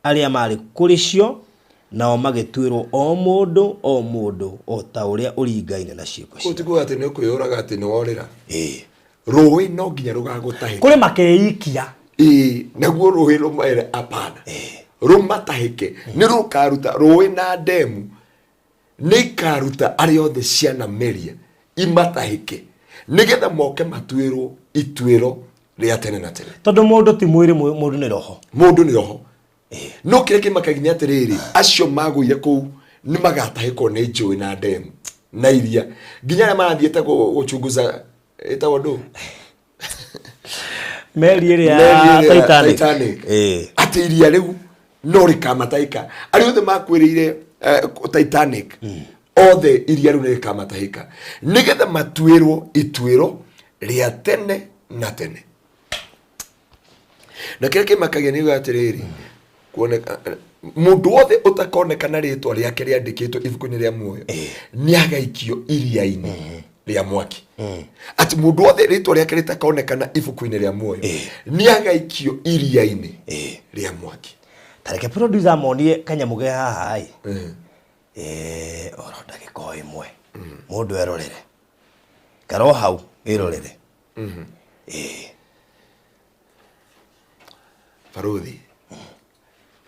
aria mari kuricio nao magitwirwo o mundu o ta uria uringaine na ciiko cio utigo ati ni kuyuraga ati ni worira ruwi no nginya rugagutahe kuri makeikia naguo ruwi rumere apana rumatahike ni rukaruta ruwi na ndemu ni karuta aria othe ciana meria imatahike nigetha moke matwirwo itwiro ria tene na tene tondu mundu ti mwiri mundu ni roho no kireke makaginya atiriri acio maguire ku ni magatahiko ni njui na ndemu na iria nginya na mathiete guchunguza eta wadu meri iria Titanic ati iria riu no rikamataika ari othe makwirire Titanic othe iria riu ni rikamatahika nigetha matwirwo itwiro ria tene na tene na kireke makaginya ni atiriri kuoneka mundu wothe utakonekana ritwa riake riandikitwo ibuku-ini ria muoyo ni agaikio iria-ini ria mwaki ati mundu wothe ritwa riake ritakonekana ibuku-ini ria muoyo ni agaikio iria-ini ria mwaki tareke producer monie kanyamuge haha ai oro ndagiko imwe mundu erorere karo hau irorere Faruthi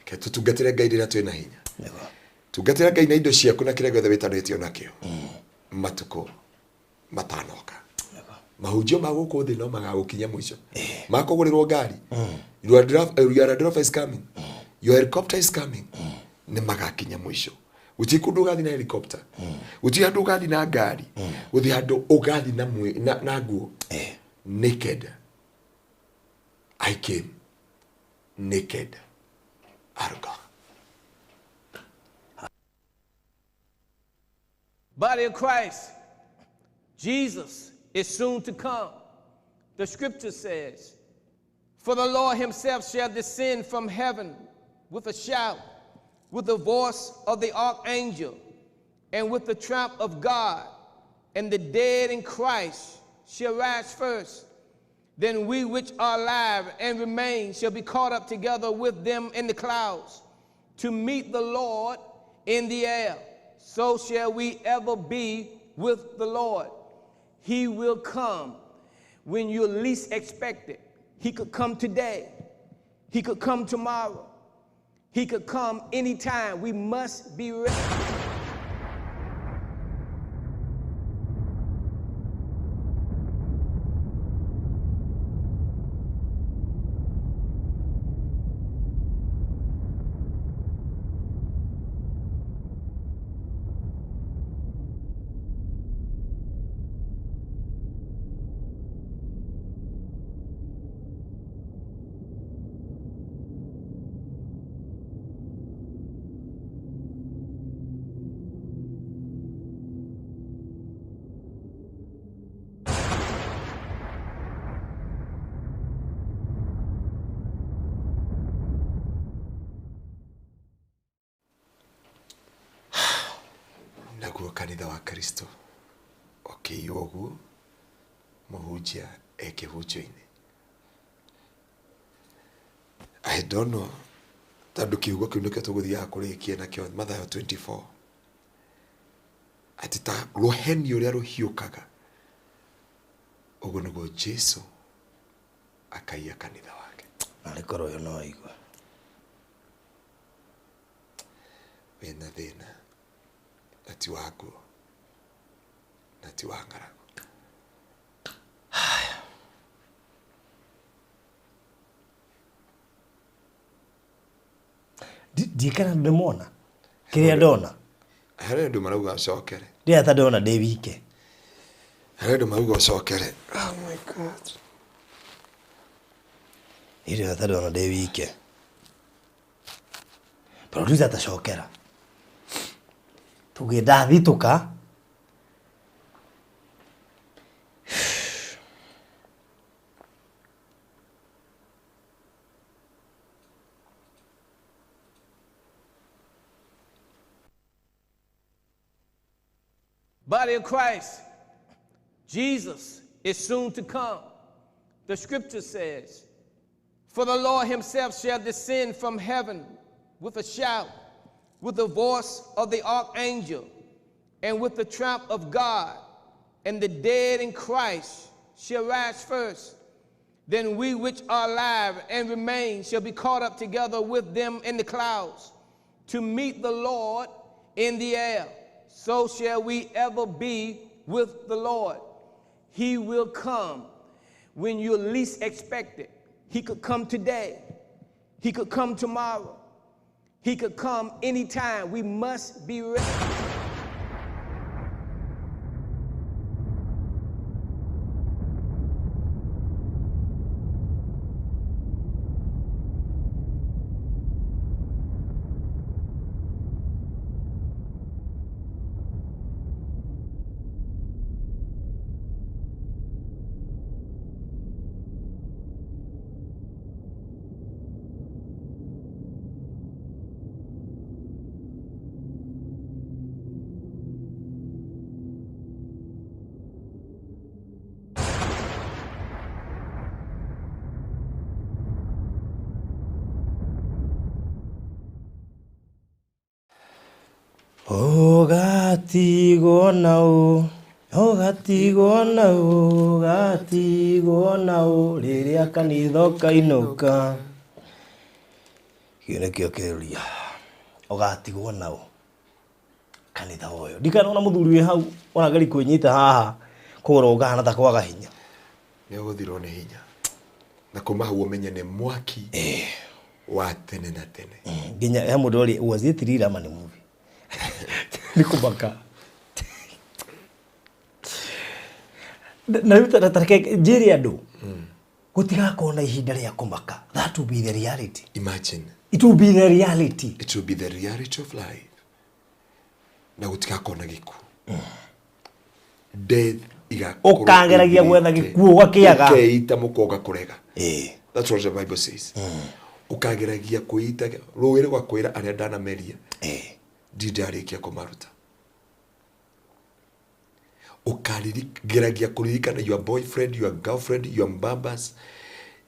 ke tutungatire Ngai rira twina hinya tungatira Ngai na indo ciaku na kire gothe witanitio nakio matuko matanoka mahunjio maguku thi no magagukinya mwisho makugurirwo ngari your driver is coming your helicopter is coming ni magakinya mwisho uti kundu gathi na helicopter uti handu gathi na ngari uthi handu ugathi na nguo naked I came naked Argo. Body of Christ, Jesus is soon to come. The scripture says, for the Lord himself shall descend from heaven with a shout, with the voice of the archangel, and with the trump of God, and the dead in Christ shall rise first. Then we which are alive and remain shall be caught up together with them in the clouds to meet the Lord in the air. So shall we ever be with the Lord. He will come when you least expect it. He could come today. He could come tomorrow. He could come anytime. We must be ready. Naguo kanitha wa Kristo okiyogu muhunjia ekihunjio-ini. I don't know tondu kiugo kiu nikio tuguthiaga kurikia nakio Mathayo 24 ati ta ruheni uria ruhiukaga uguo niguo Jesu akaiya kanitha wake. Arikoro yo no igwa wena thina ati waguo na ti wangaragu. Dikana ndemona kiria ndona Hari ndu marauga acokere. Ria ta ndona ndi wike. Hari ndu marauga acokere. Oh my God. Ira ta ndona ndi wike. Producer atacokera. Tugenda thituka. Body of Christ, Jesus is soon to come. The scripture says, for the Lord himself shall descend from heaven with a shout, with the voice of the archangel, and with the trump of God, and the dead in Christ shall rise first. Then we which are alive and remain shall be caught up together with them in the clouds to meet the Lord in the air. So shall we ever be with the Lord. He will come when you least expect it. He could come today. He could come tomorrow. He could come anytime. We must be ready. Gatigwo nao riria kanitha kainuka. Kio nikio kiruria ugatigwo nao kanitha uyu ndikanona muthuri wi hau ona ngari kwinyita haha kugora ugana ta kwaga hinya ni uguthirwo ni hinya na kuma hau umenye ni mwaki wa tene na tene nginya ya mundu uri was it real ama ni movie nikubaka na yuta natareke jiri andu gutigakona ihinda ria kumaka. That will be the reality. Imagine it will be the reality. It will be the reality of life. Na gutigakona giku death ukangeragia gwetha gikuo gakiaga keita mukoga kurega. That's what the Bible says. Ukangeragia kuita ruwire gwa kwira aria ndana meria ndarikia kumaruta. ukarigeragia kuririkana your boyfriend, your girlfriend, your mbabas,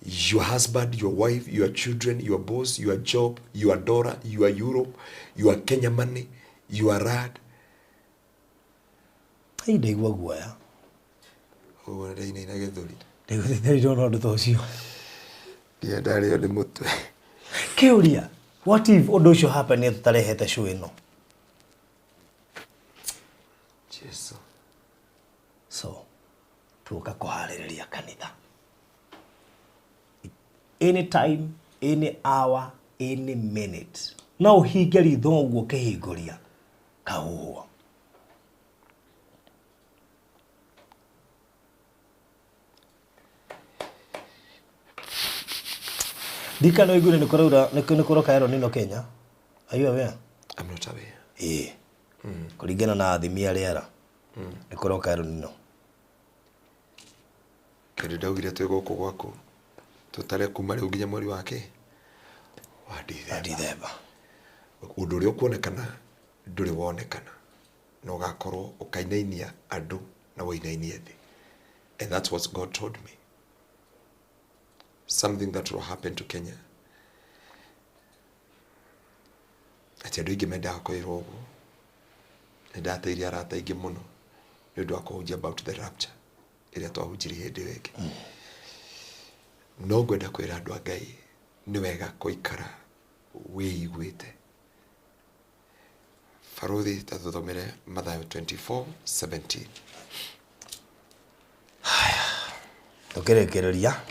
your husband, your wife, your children, your boss, your job, your daughter, your Europe, your Kenya money, your rad. Hey, they go where? Oh, they need to get through. They don't know those you. Yeah, daddy, the mood. Keuria, what if all those happen at Tareheta Shuino? Jesus. So, tukakohareria kanitha. Anytime, any hour, any minute. No higeri thonguo kehingoria Kangihuhwo. Dika no igure nikoro kaero nino Kenya. Are you aware? I'm not aware. Eh. Kuringana na athimia riera. Nikoro kaero nino. Kende ndaugire twe goko gwaku. Tutare kuma riu nginya mweri wake. Wa Dithemba. Undu uri ukuonekana nduri wonekana. No gakorwo ukainainia andu na woinainie thi. And that's what God told me. Something that will happen to Kenya. Ati andu ingi mendaga kwirwo uguo. Ndateirie arata ingi muno. Ni undu wa kuhunjia about the rapture. Iria twahunjirie hindi weke. No ngwenda kwira andu a Ngai ni wega kuikara wiiguite. Faruthi tathuthomere Mathayo 24:17. Tukirekereria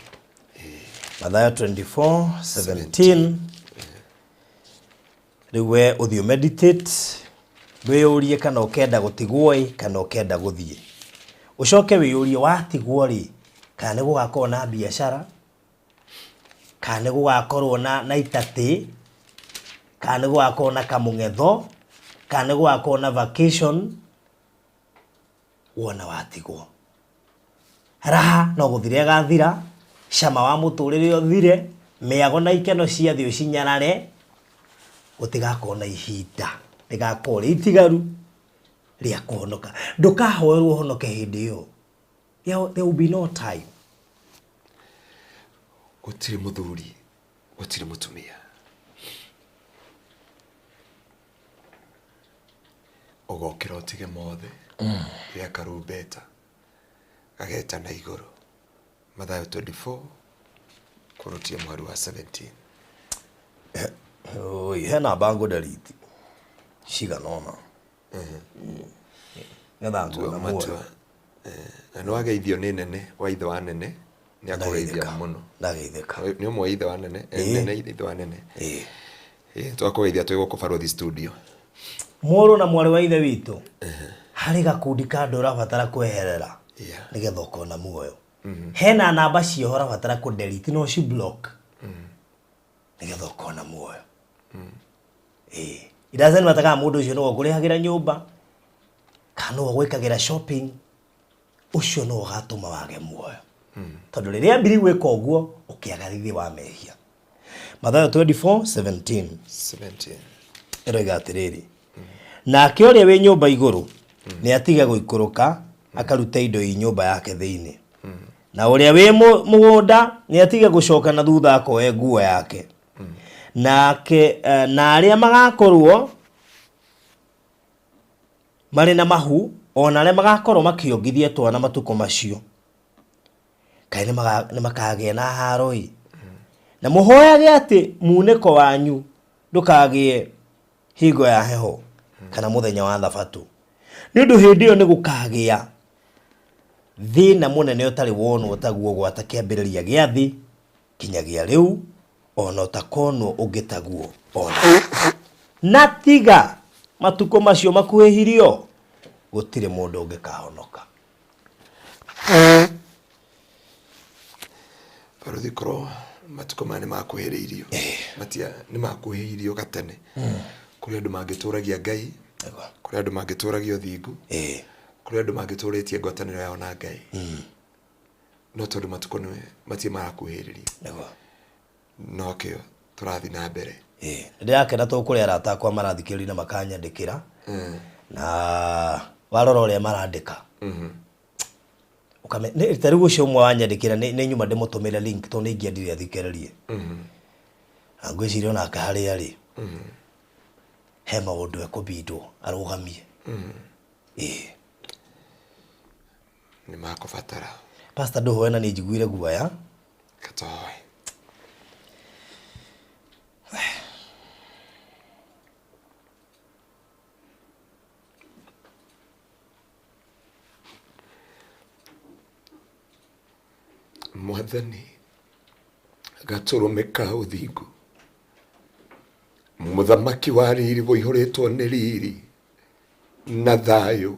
Mathayo 24:17. Riwe uthio meditate. Wiyurie kana ukenda gutigwo kana ukenda guthie. Ucoke wiyurie watigwo ri kana ni gugakorwo na biashara, kana ni gugakorwo na itati, kana ni gugakorwo na kamungetho, kana ni gugakorwo na vacation. Wona watigwo raha no guthire gathira, shama wa muturire uthire, miago na ikeno cia thio cinyarare, utigakorwo na ihinda rigakorwo itigaru ria kuhonoka. Ndukahoerwo honoke hindi yo. There will be no time. Gutiri muthuri, gutiri mutumia. Ogokira utige mothe. Ya Karumbeta. Gageta na iguru. Mathayo 24 kurutia mwari wa 17. Oi, hena bango delete. Shiga noma. Ngathangu na muoyo. No ageithio ni nene wa ithe wa nene ni akugeithia muno. Ndageitheka. Ni umwe ithe wa nene, nene ithe wa nene. Twakugeithia twego ku Faruthi studio. Moro na mwari wa ithe witu. Hari gakundi ka andu urabatara kweherera. Nigetha ukona muoyo. Hena namba cio urabatara ku delete no ci block. Nigetha ukona muoyo. It doesn't matter kama mundu ucio no gurihagira nyumba kana gwikagira shopping, ucio no gatuma wage muoyo. Tondu riria mbiri gwika uguo ukiagarithi wa mehia. Mathayo 24:17. Ero igatiriri. Na kioria we nyumba iguru ni atiga guikuruka akaruta indo i nyumba yake thiini. Na uria we mugunda ni atiga gucoka na thutha akoe nguo yake. Na aria magakorwo mari na mahu ona aria magakorwo makiongithia twana matuko macio kai ni makagia na haroi na muhoyage ati muneko wanyu ndukagie hingo ya heho kana muthenya wa thabatu ni undu hindi yo ni gukagia thina munene utari wonwo taguo gwata kiambiriria giathi kinyagia riu ono takono ugitaguo ona natiga matuko macio makuhihirio gutire mundu ungikahonoka. Faruthi kro matuko mane makuhiririo matia ni makuhiririo gatene. Kuri andu mangituragia Ngai, kuri andu mangituragia uthingu, kuri andu mangituritie ngwataniro yao na Ngai. No tondu matuko ni matia marakuhiririo. No kio turathi na mbere. Ndirakena to kuri arata kwa marathikiri na makanyandikira. Na warora uria marandika ukame ne tarigo cio mwa wanyandikira ne nyuma ndemutumira link to ne ngiendire athikererie angwicirio na kahari ari he maundu ekubindwo arugamie ni makubatara pastor nduhoena ni njiguire guaya katoi Mwathani gaturumika uthingu muthamaki wa riri woihuritwo ni riri na thayo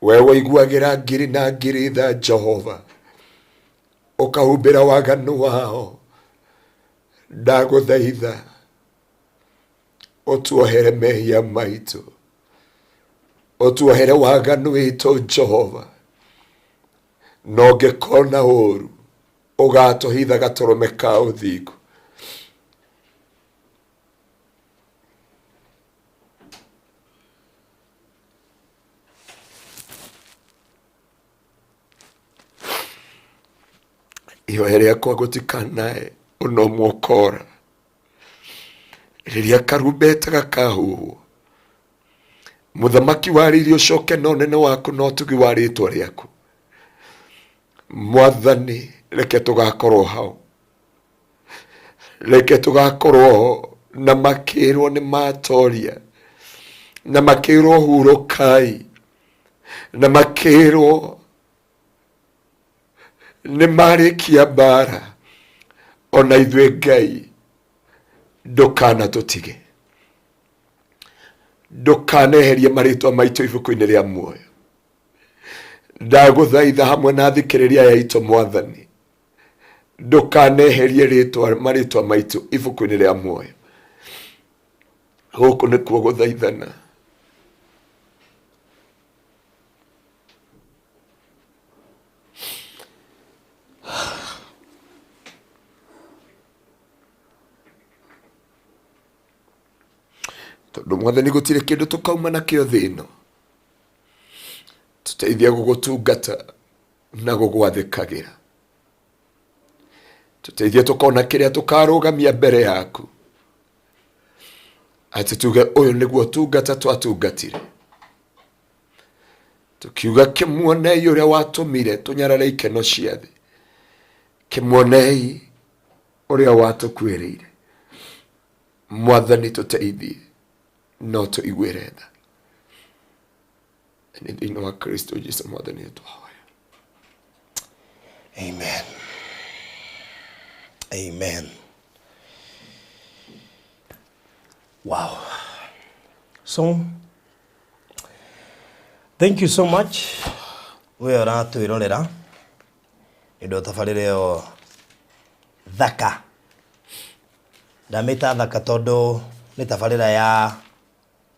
wewe iguagira ngiri na ngiri tha Jehova ukahumbira waganu wao ndaguthaitha utuohere mehia maitu utuohere waganu witu Jehova noge kona oru ogato hitha gaturume ka uthingu ihoere kwa gutikanae uno mwokora riria Karumbeta gakahuhwo muthamaki wariri ucoke none waku no tugi waritwo riaku Mwathani reke tugakorwo hau reke tugakorwo na makirwo ni matoria na makirwo hurukai na makirwo ni marikia bara ona ithwe Ngai ndukana tutige ndukaneherie maritwa maitu ibuku-ini ria muoyo ndaguthaitha hamwe na thikiriria yaito Mwathani ndukaneherie maritwa maitu ibuku-ini ria muoyo guku nikuo guthaithana tondu Mwathani gutire kindu tukauma nakio thino tuteithia gugutungata na gugwathikagira tuteithia tukona kiria tukarugamia mbere yaku ati tuge uyu niguo tungata twatungatire tukiuga kimuonei uria watumire tunyarare ikeno cia thi kimuonei uria watukwirire Mwathani tuteithie no tuigwire tha ni thĩinĩ wa Kristo Jesu Mwathani wetu ahoya. Amen. Amen. Wow. So thank you so much. We are to irorera indo tabarire yo thaka ndamita thaka tondu ni tabarira ya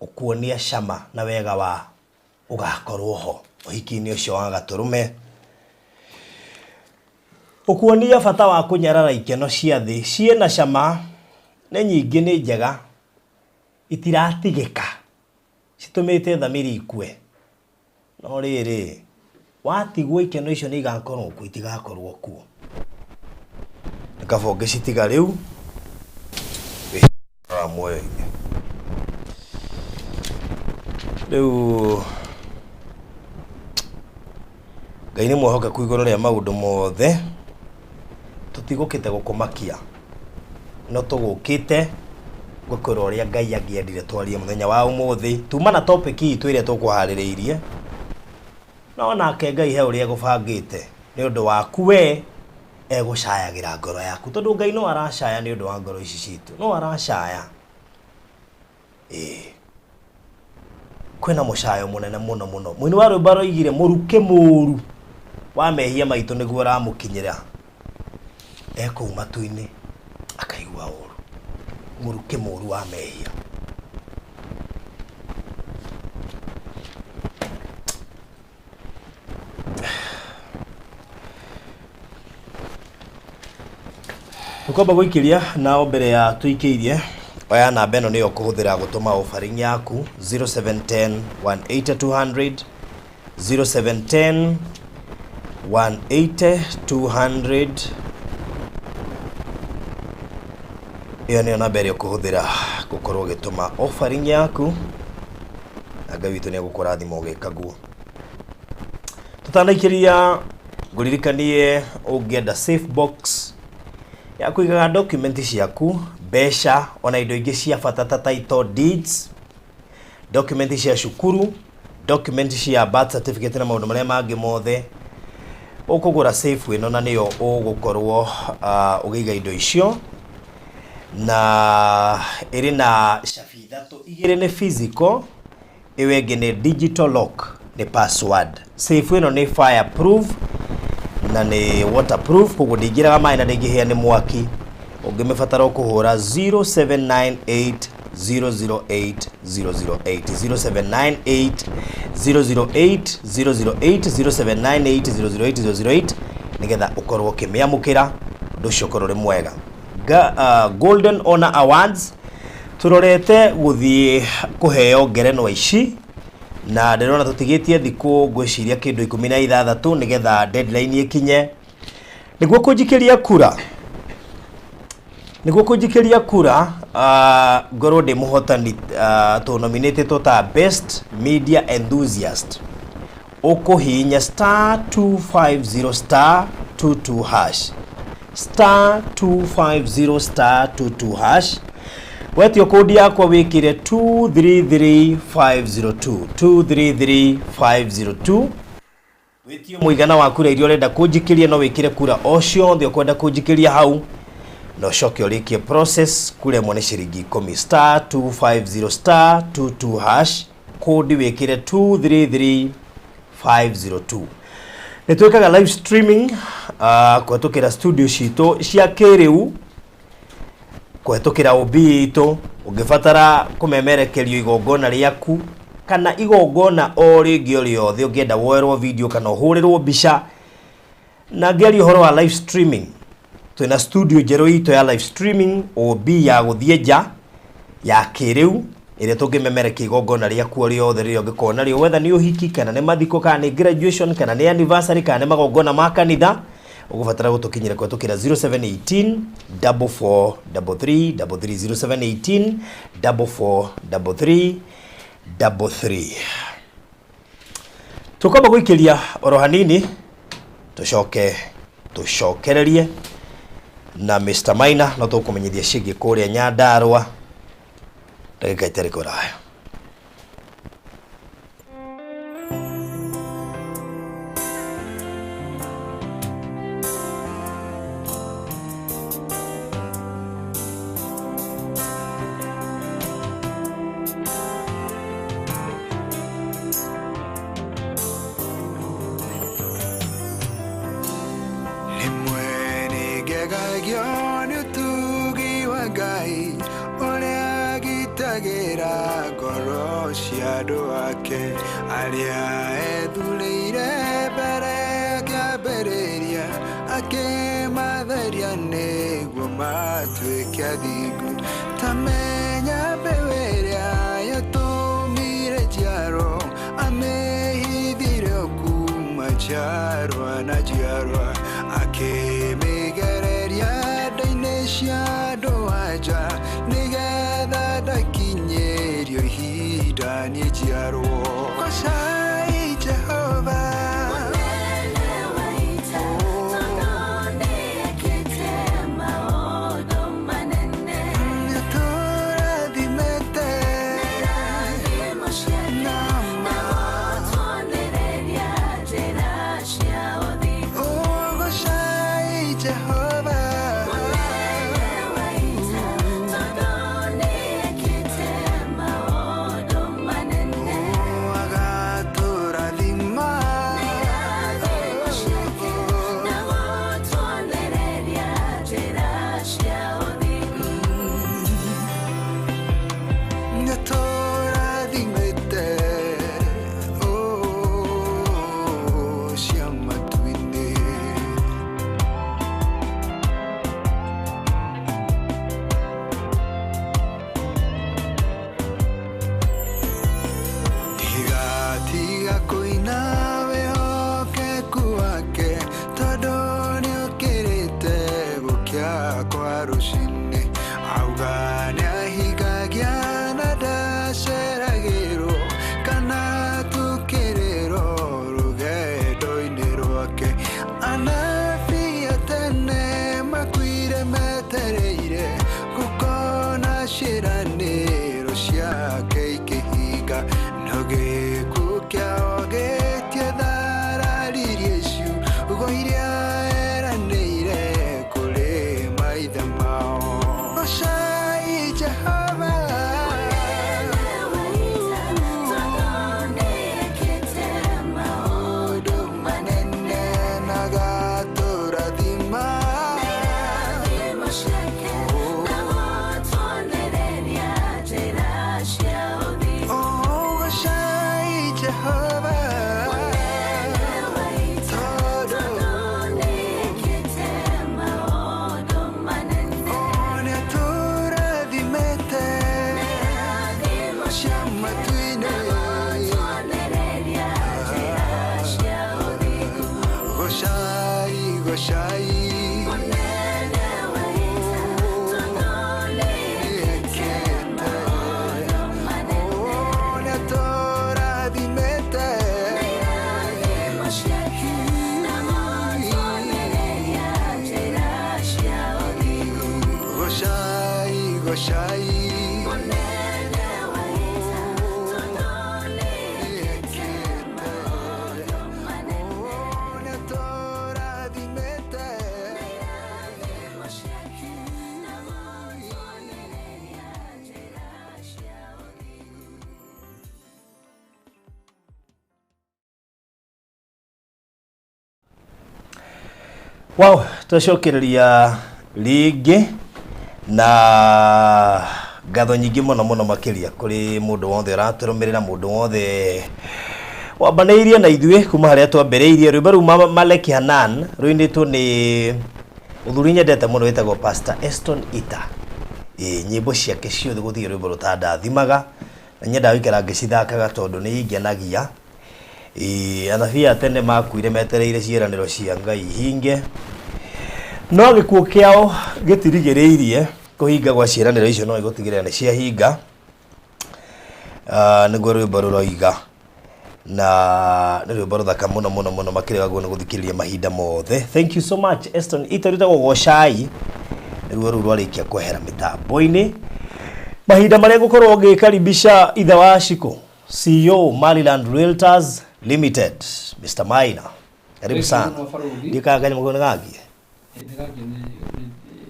ukuonia cama na wega wa ugakorwo ho uhiki-ini ucio wa gaturume ukuonia bata wa kunyarara ikeno cia thi ciena cama ne nyingi ni njega itiratigika citumite thamiri ikue no riri watigwo ikeno icio ni igakorwo ku itigakorwo ku nikabonge citiga riu ramwe riu Ngai ni mwohoka kuigoro ria maundu mothe tutigukite gukumakia no tugukite gukora uria Ngai angiendire twarie muthenya wa umuthi tuma na topic hii twire tukuhaririirie no nake Ngai he uria gubangite ni undu waku we egucayagira ngoro yaku tondu Ngai no aracaya ni undu wa ngoro ici citu no aracaya kwena mucayo munene muno muno mwini wa rwimbo roigire muruke muru wa mehia maitu niguo ramukinyira eko matu-ini akaigua uru muruke muru wa mehia ukomba guikiria nao mbere ya tuikiirie oya namba eno niyo kuhuthira gutuma offering yaku 0710 180 200 0710 180 200. Iyo niyo namba ĩrĩa ũkũhũthĩra gũkorwo ũgĩtũma offering yaku, na Ngai witũ nĩegũkũrathima ũgĩkaguo. Tũtanaikĩria ngũririkanie ũngĩenda safe box ya kũigaga document ciaku, mbeca, ona indo ingĩ cia bata ta title deeds, document cia cukuru, document cia birth certificate na maũndũ marĩa mangĩ mothe. Ũkũgũra safe ĩno na nĩyo ũgũkorwo ũgĩiga indo icio, na ĩrĩ na cabi ithatũ, igĩrĩ nĩ physical, ĩyo ĩngĩ nĩ digital lock, nĩ password. Safe ĩno nĩ fireproof na nĩ waterproof, koguo ndĩingĩraga maĩ na ndĩngĩhĩa nĩ mwaki. Ũngĩmĩbatara ũkũhũra 0798 008 008 0798 008 008 0798 008 008 nigetha ũkorwo ũkĩmĩamũkĩra, ũndũ ũcio ũkorwo ũrĩ mwega. Golden Honor Awards turorete guthii kuheo ngerenwa ici, na ndirona tutigĩtie thikũ ngwĩciria kĩndũ 16 nigetha deadline ikinye niguo kũnjikĩria kura ngorwo ndĩ mũhotani tu nominated ta best media enthusiast. Ũkũhihinya *250 *22 hash *250 *22 wetio kodi yakwa wikire 233502 233502 wetio muigana wa kura iria urenda kunjikiria, no wikire kura o ciothe ukwenda kunjikiria hau, no coke urikie process kure mone ciringi 10 *250 *22 hash kodi wikire 233502. Nitwekaga live streaming kuhetũkĩra studio citũ cia kĩrĩu, kuhetũkĩra OB itũ. Ũngĩbatara kũmemerekerio igongona rĩaku kana igongona o rĩngĩ o rĩothe ũngĩenda woerwo video kana ũhũrĩrwo mbica na ngĩaria ũhoro wa live streaming, twĩna studio njerũ itũ ya live streaming OB ya gũthiĩ nja ya kĩrĩu ĩrĩa tũngĩmemerekia igongona rĩaku o rĩothe rĩrĩa ũngĩkorwo narĩo, whether nĩ ũhiki kana nĩ mathiko kana nĩ graduation kana nĩ anniversary kana nĩ magongona ma kanitha. Ũgũbatara gũtũkinyĩra kũhetũkĩra 0718 4433 0718 4433 33. Tũkamba gũikĩria oro hanini tũcokererie na Mr. Maina, no tũkũmenyithia ciĩgiĩ kũrĩa Nyandarua ndagĩka itarĩ kũraya. Tiga koina Wow, tũcokereria rĩngĩ na ngatho nyingĩ mũno makĩria kũrĩ mũndũ wothe ũratũrũmĩrĩra, mũndũ wothe wambanĩirie na ithuĩ kuma harĩa twambĩrĩirie. Rwĩmbo rũu Maleki Hanan rũinĩtwo nĩ mũthuri nyendete mũno wĩtagwo Pastor Eston Ita. Nyĩmbo ciake ciothe gũthiĩ rwĩmbo rũtandathimaga na nyendaga gũikara ngĩcithakaga tondũ nĩ ingenagia. Anabii a tene makuire metereire ciĩranĩro cia Ngai hinge, no gĩkuũ kĩao gĩtirigĩrĩirie kũhinga gwa ciĩranĩro icio, no igũtigĩrĩra nĩ ciahinga. Nĩguo rwĩmbo rũroiga, na nĩ rwĩmbo rũthaka mũno makĩria waguo nĩ gũthikĩrĩria mahinda mothe. Thank you so much Eston Ita, rutagwo gocai nĩruo rũu rwarĩkia kwehera mĩtambo-inĩ. Mahinda marĩa ngũkorwo ngĩkaribisha ithe wa Shiko, CEO Maryland Realtors Limited, Mr. Maina. Karibu sana. Ndikaganya mkono gaki.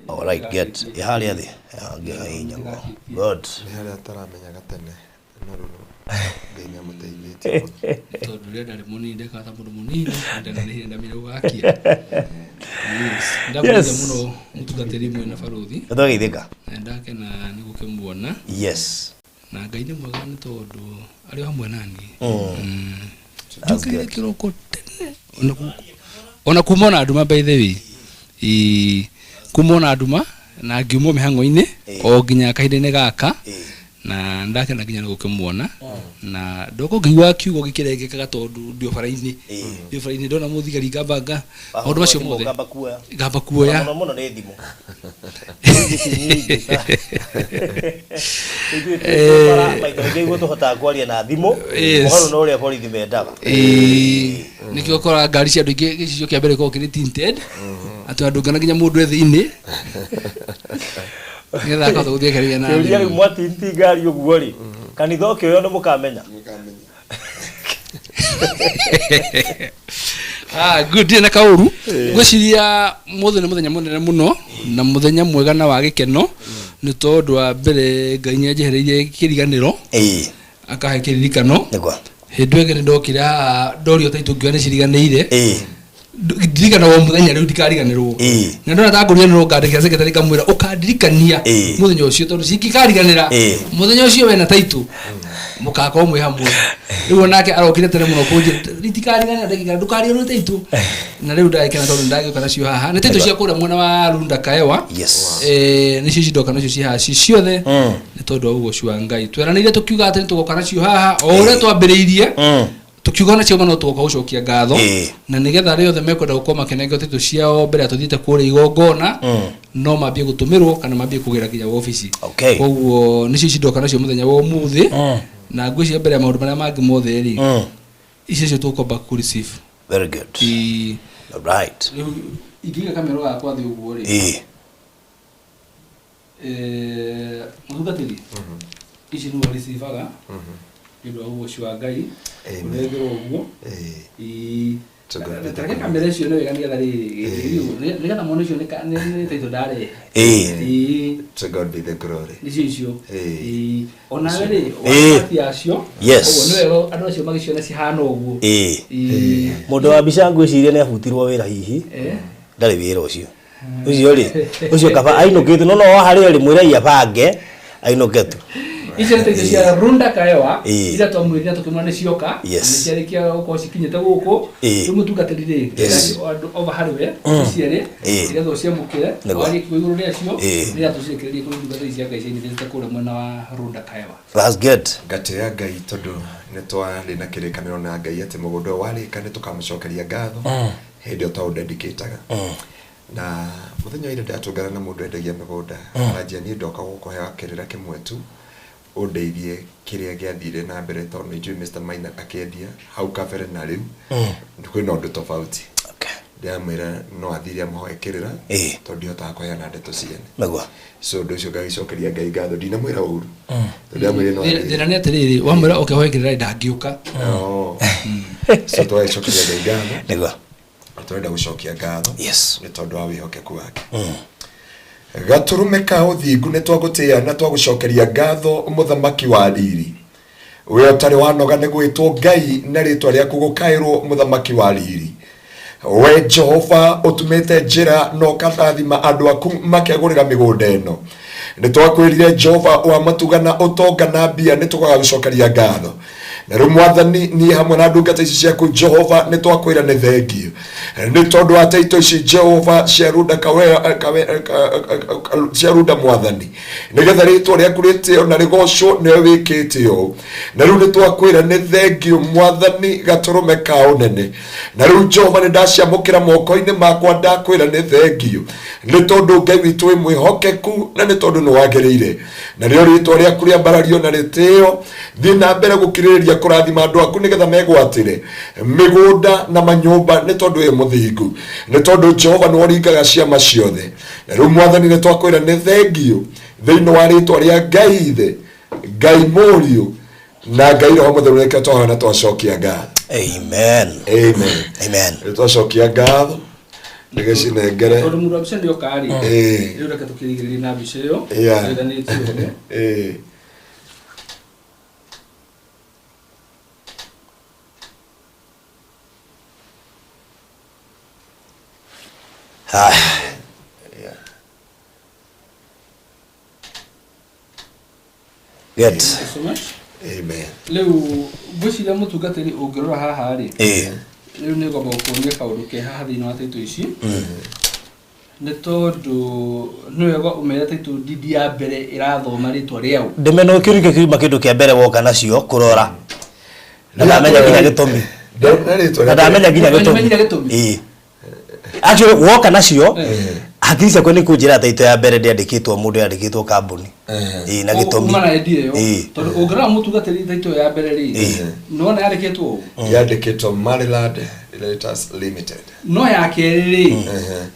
All right, get. Ihali yathi. Nginya. Good. Ihali ataramenya gatene. Nororo. Nginya muteithĩtie. Tondũ rĩrĩa ndarĩ mũnini ndekata mũndũ mũnini ndananĩhĩra mĩrũ gakia. Ndamuga mũno mũtungatĩri mwena baruthi. Ndageithĩka. Ndakena nĩ gũkĩmuona. Yes. Na Ngai nĩ mwega nĩ tondũ arĩ hamwe nani. Njũkĩrĩre kĩroko tene. Ona kumona nduma by the way. Kumona nduma na ngiumo mĩhang'o-inĩ o nginya kahinda-inĩ gaka. Na ndakena nginya nĩ gũkĩmuona na ndoko ngĩigua kiugo gĩkĩrengekaga tondũ ndio bara-inĩ ndona mũthigari ngambanga maũndũ macio mothe ngamba kuoya mũno nĩ thimũ. Maitho tũhotaga kwaria na thimũ ũhoro na ũrĩa borithi mendaga. Nĩkĩo ũkora ngari cia andũ ingĩ gĩcicio kĩa mbere gĩkoragwo kĩrĩ tinted, atĩ andũ ngana nginya mũndũ thĩinĩ ngetha akahota gũthiĩ kĩrĩa na thimũ. Rĩu mwatinti ngari ũguo rĩ, kanitha ũkĩoyo nĩ mũkamenya. Good na kauru gwĩciria mũthenya mũthenya mũnene mũno na mũthenya mwega na wa gĩkeno nĩ tondũ wa mbere Ngai nĩanjehereirie kĩriganĩro akahe kĩririkano hĩndĩ ĩngĩ ndokĩra ndorio taitũ ngĩona ciriganĩire ndirikana wa mũthenya rĩu ndikariganĩrwo na ndona ta ngũriganĩrwo ngandĩkĩra secretary kamwĩra ũkandirikania mũthenya ũcio tondũ cingĩkariganĩra mũthenya ũcio wena taitũ mũkakorwo mwĩ hamwe. Rĩu nake arokire tene mũno kũnjĩra ritikarigana ndagĩka ndũkariganĩrwo taitũ, na rĩu ndagĩkena tondũ ndagĩũka nacio haha nĩ taitũ cia kũrĩa mwena wa Runda Kaewa. Nĩcio cindoka nacio ci haha ci ciothe nĩ tondũ wa ũguo cia Ngai tweranĩire tũkiuga atĩ nĩtũgoka nacio haha o ũrĩa twambĩrĩirie tukiuga nacio no tũgoka gũcokia ngatho na nĩgetha arĩa othe mekwenda gũkorwo makĩnengerwo taitũ ciao mbere atũthiĩte kũrĩa igongona no mambie gũtũmĩrwo kana mambie kũgĩra nginya wobici. Koguo nĩcio cindoka nacio mũthenya wa ũmũthĩ na ngwĩciria mbere ya maũndũ marĩa mangĩ mothe rĩ icio tũkwamba kũ receive. Very good. All right. Ingĩiga kamera yakwa thĩ ũguo rĩ mũtungatĩri ici nĩwe receivaga nĩũndũ wa ũguo cia Ngai ũnengerwo ũguo Tũreke kamera icio nĩ wega nĩgetha nĩgetha mwana ũcio nĩ taitũ ndarehe. To God be the glory. Icio ona rĩ wakati yacio ũguo nĩ wega andũ acio magĩciona cihana ũguo. Mũndũ wa mbica ngwĩciria nĩ abutirwo wĩra hihi ndarĩ wĩra ũcio rĩ ũcio kaba ainũkĩte no harĩa rĩ mwĩra iabange ainũketu. Icio nĩ taitũ cia Runda Kaewa iria twamwĩrire tũkĩmwona nĩ cioka nĩciarĩkia gũkorwo cikinyĩte gũkũ rĩu mũtungatĩri rĩ andũ over harĩwe cierĩ nĩgetha ũciamũkĩre warĩkia igũrũ rĩacio nĩgetha tũciĩkĩrĩrie kũrĩ mũtungatĩri cia Ngai ciĩnyitĩte kũrĩa mwena wa Runda Kaewa. That's good. Ngatĩĩa Ngai tondũ nĩ twarĩ na kĩrĩkanĩro na Ngai atĩ mũgũnda warĩka nĩ tũkamũcokeria ngatho hĩndĩ ĩyo twaũndedicataga na mũthenya ĩrĩa ndatũngana na mũndũ endagia mĩgũnda aranjia niĩ ndoka gũkũhea kĩrĩra kĩmwe tu ũndeithie kĩrĩa gĩathire na mbere tondũ nĩnjũĩ Mr. Maina akĩendia hau kabere na rĩu kwĩna ũndũ tofauti. Ndiamwĩra no athire amũhoe kĩrĩra tondũ ndihotaga kũheana ndeto ciene. So ũndũ ũcio ngagĩcokeria Ngai ngatho ndinamwĩra ũru. Thĩna nĩ atĩrĩrĩ wamwĩra ũkĩhoe kĩrĩra ndangĩũka. So twagĩcokeria Ngai ngatho tũrenda gũcokia ngatho nĩ tondũ wa wĩhokeku wake. Gaturume ka ũthingu nĩ twagũtĩĩa na twagũcokeria ngatho mũthamaki wa riri. We ũtarĩ wanoga nĩ gwĩtwo Ngai na rĩtwa rĩaku gũkaĩrwo mũthamaki wa riri. we Jehova utumite njira no kathathima andu aku makegurira migunda eno nitwakwirire Jehova wa matugana utongana mbia nitugagucokeria ngatho na rĩu mwathani ni hamwe na ndungata ici ciaku Jehova nitwakwira ni thengio ni tondu wa taito ici Jehova ciarunda ciarunda mwathani nigetha ritwa riaku ritio na rigocwo niwe wikite yo na rĩu nitwakwira ni thengio mwathani gaturume ka unene na rĩu Jehova nindacamukira moko-ini makwa ndakwira ni thengio ni tondu Ngai witu mwihokeku na ni tondu ni wagiriire na rĩo ritwa riaku ria mbarario na ritio thi na mbere gukiriria kurathima andu aku nigetha megwatire migunda na manyumba ni tondu ye muthingu ni tondu Jehova ni waringaga ciama ciothe na rĩu mwathani ni twakwira ni thengio thiini wa ritwa ria Ngai ithe Ngai Mũriũ na Ngai Roho Mũtheru reke twahana twacokia ngatho. Amen. Amen. Amen. Twacokia ngatho nigeci nengere tondu mundu abica ndio kari riu reke tukirigiriria na bica iyo Good. Amen. Leu gwiciria mutungatiri ungirora haha ri riu ni ngomba kuonia kaundu ke haha thiini wa taito ici ni tondu ni wega umenya taito ndidi ya mbere irathoma ritwa riau ndimeno ukirike kiuma kindu kia mbere woka nacio kurora na ndamenya kinya gitumi na ndamenya kinya gitumi actually woka nacio hakirisa kwani kunjira taito ya mbere ndiandikitwo mundu yandikitwo kambuni na gitumi umana idea yo tondu ungirora mutungatiri taito ya mbere ri nona yandikitwo Maryland Letters Limited no ya keriri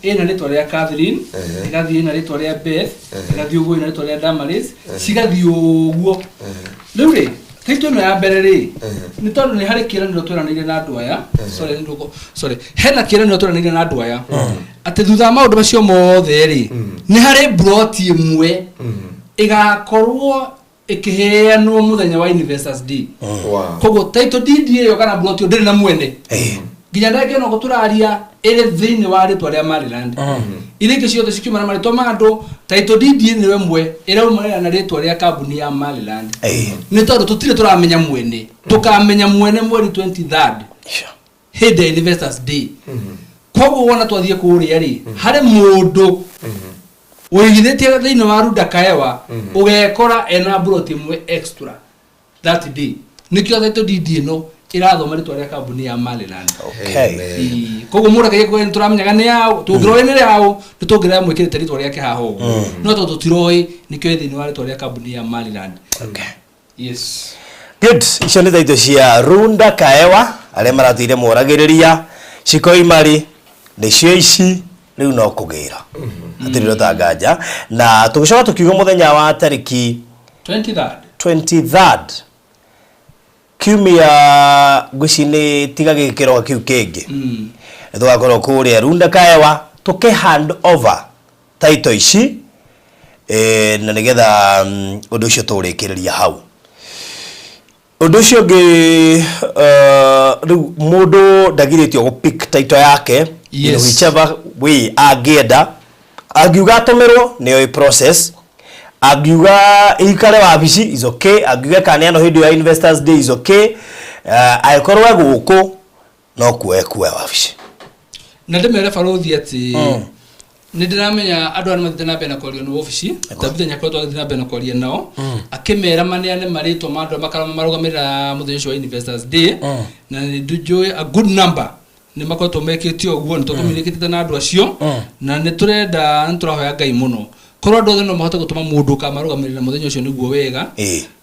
ina ritwa ria Catherine igathii ina ritwa ria Beth igathii uguo ina ritwa ria Damaris cigathii uguo riu ri taito no ya mbere ri ni tondu ni hari kiraniro tweranire na andu aya sorry hena kiraniro tweranire na andu aya ati thutha maundu macio mothe ri ni hari broti imwe igakorwo ikiheanwo muthenya wa Investors Day koguo taito deed iyo kana broti ndiri na mwene ginya ndage no guturaria iri thiini wa ritwa ria Maryland irike ciothe cikiumana maritwa ma andu taito deed ni wemwe iraumana na ritwa ria kambuni ya Maryland ni tondu tutire turamenya mwene tukamenya mwene mweri 23rd hede Investors Day koguo wona twathie kuria ri hari mundu uigithitie thiini wa runda kaewa ugekora ena broti mwe extra that day nikio taito deed no irathoma ritwa ria kambuni ya Maryland koguo mura kaya ko nturamenyaga ni yao tungiroi ni yao tutungira mwikirite ritwa ria kihaho no to tutiroi nikio thiini wa ritwa ria kambuni ya Maryland yes good icio ni taito cia runda kaewa aria maratire moragiriria cikoimari nicio ici riu no kugira atiriro tangaja na tugicoka tukiuga muthenya wa tariki 23rd kiumia gwicini tiga gikiro kiu kingi tugakorwo kuria runda kaewa tuke hand over taito ici na nigetha undu ucio turikiriria hau undu ucio ngi riu mundu ndagiritio gu pick taito yake whichever way agienda agiuga atumirwo ni process agiuga ikare wabici is okay agiuga kana no hindi ya Investors Day is okay aikorwa guku no kuwe wabici na ndemere farothi ati ni ndiramenya andu arĩa mathite na mbere na kwaria no ofici tabithenya kwa twathite na mbere na kwaria nao akimera maneane maritwa mandu makarama marugamirira muthenya ũcio wa Investors Day na ndujui a good number ni makoto mekitio uguo ni tukuminikite na andu acio na ni turenda nturahoya Ngai muno korwo andu othe no mahote gutuma mundu kamarugamirira muthenya ũcio niguo wega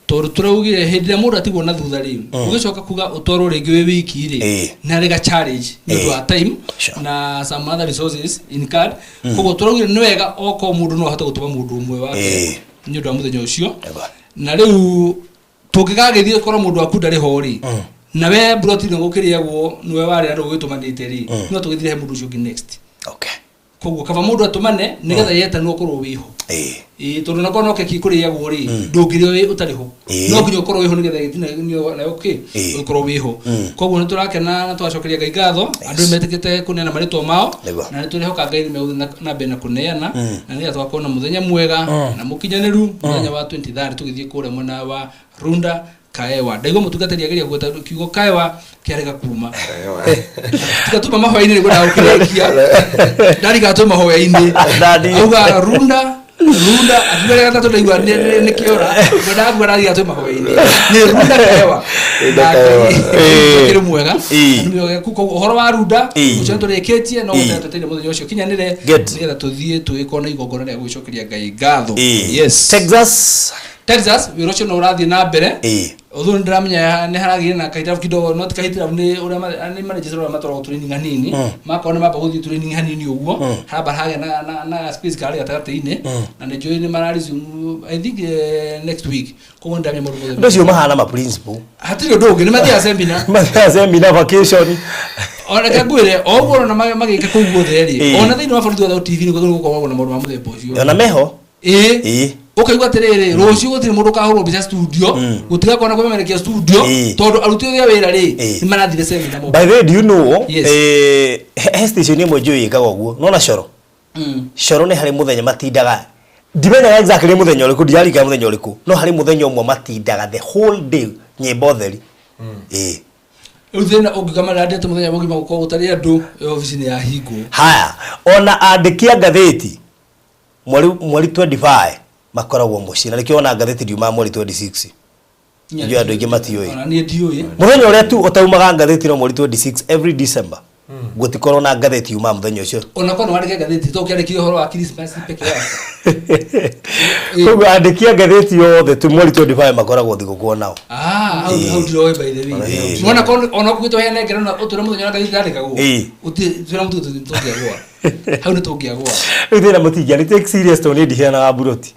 tondu turaugire hindi ya mundu atigwo na thutha riu ugicoka kuga utwarwo ringi wi wiki ri na riga challenge ni wa time na some other resources in card koguo turaugire ni wega oko mundu no ahote gutuma mundu umwe wake ni undu wa muthenya ũcio na riu tungigagithie korwo mundu aku ndari ho ri na we broti no gukiriagwo niwe wari andu gwitumanite ri no tugithire mundu ũcio next okay koguo kaba mundu atumane nigetha yetanwo korwo wiho tondu nakona okeki kuri yagwo ri ndungire we utariho no nginya korwo wiho nigetha gitina na okay korwo wiho koguo ni turakena na twacokeria Ngai ngatho andu metikite kunena maritwa mao na ni turihoka Ngai ni na bena kuneana na nigetha twakona muthenya mwega na mukinyaniru muthenya wa 23 tugithie kure mwena wa Runda Kaewa ndaigo mutungatari ageria gweta kiugo Kaewa kiarega kuma tukatuma mahoya-ini ni gwenda gukirekia ndari gatuma mahoya-ini auga Runda atugere gatatu ndaigua ni kiora gwenda gatuma mahoya-ini ni Runda Kaewa kiri mwega ndio kuko horo wa Runda ucio turikitie no gwenda tuteire muthenya ucio kinyanire nigetha tuthie tuikona igongona ria gwicokeria Ngai ngatho yes Texas wirocho no urathie na mbere uthu ndiramenya ni haragire na kaitabu kidogo not kaitabu ni uria ni managers ura matoro training hanini makona maba guthie training hanini uguo haba hage na space kali atagati-ini na ni join mararizu I think next week ko ndamenya murugo ndio mahana ma principal hatiri ndoge ni mathia seminar vacation ona kagwire oguo na magika kuguo theri ona thiini wa borithi wa TV ni gukorwo na maundu ma muthemba ucio ona meho ukaigwa atiriri rucio gutiri mundu kahurwo mbica studio gutiga kona kumemerekia studio tondu aruti othe wira ri ni marathire seminar by the way do you know station imwe njui ikaga uguo no na coro coro ni hari muthenya matindaga ndimenya exactly muthenya uriku ndiarika muthenya uriku no hari muthenya umwe matindaga the whole day nyimbo theri uthena ungigama radio muthenya bugima gukorwo gutari andu office ni ya hingo haya ona andikia ngatheti mweri 25 makoragwo mucii na nikiona ngatheti ndiuma mweri 26 ndio andu ingi matioi ona ni ndioi muthenya uria tu utaumaga ngatheti no mweri 26 every December gutikorwo na ngatheti uma muthenya ucio ona kono wandike ngatheti to kiariki horo wa Christmas peke yake koguo andikia ngatheti yothe tu mweri 25 makoragwo thigukuo nao how do you by the way mwana kono ona kwito hene ngero na utura muthenya na ngatheti andikago uti tuna mutu tugiagwa hau ni tugiagwa uthira mutingia ni take serious to ni ndihena buroti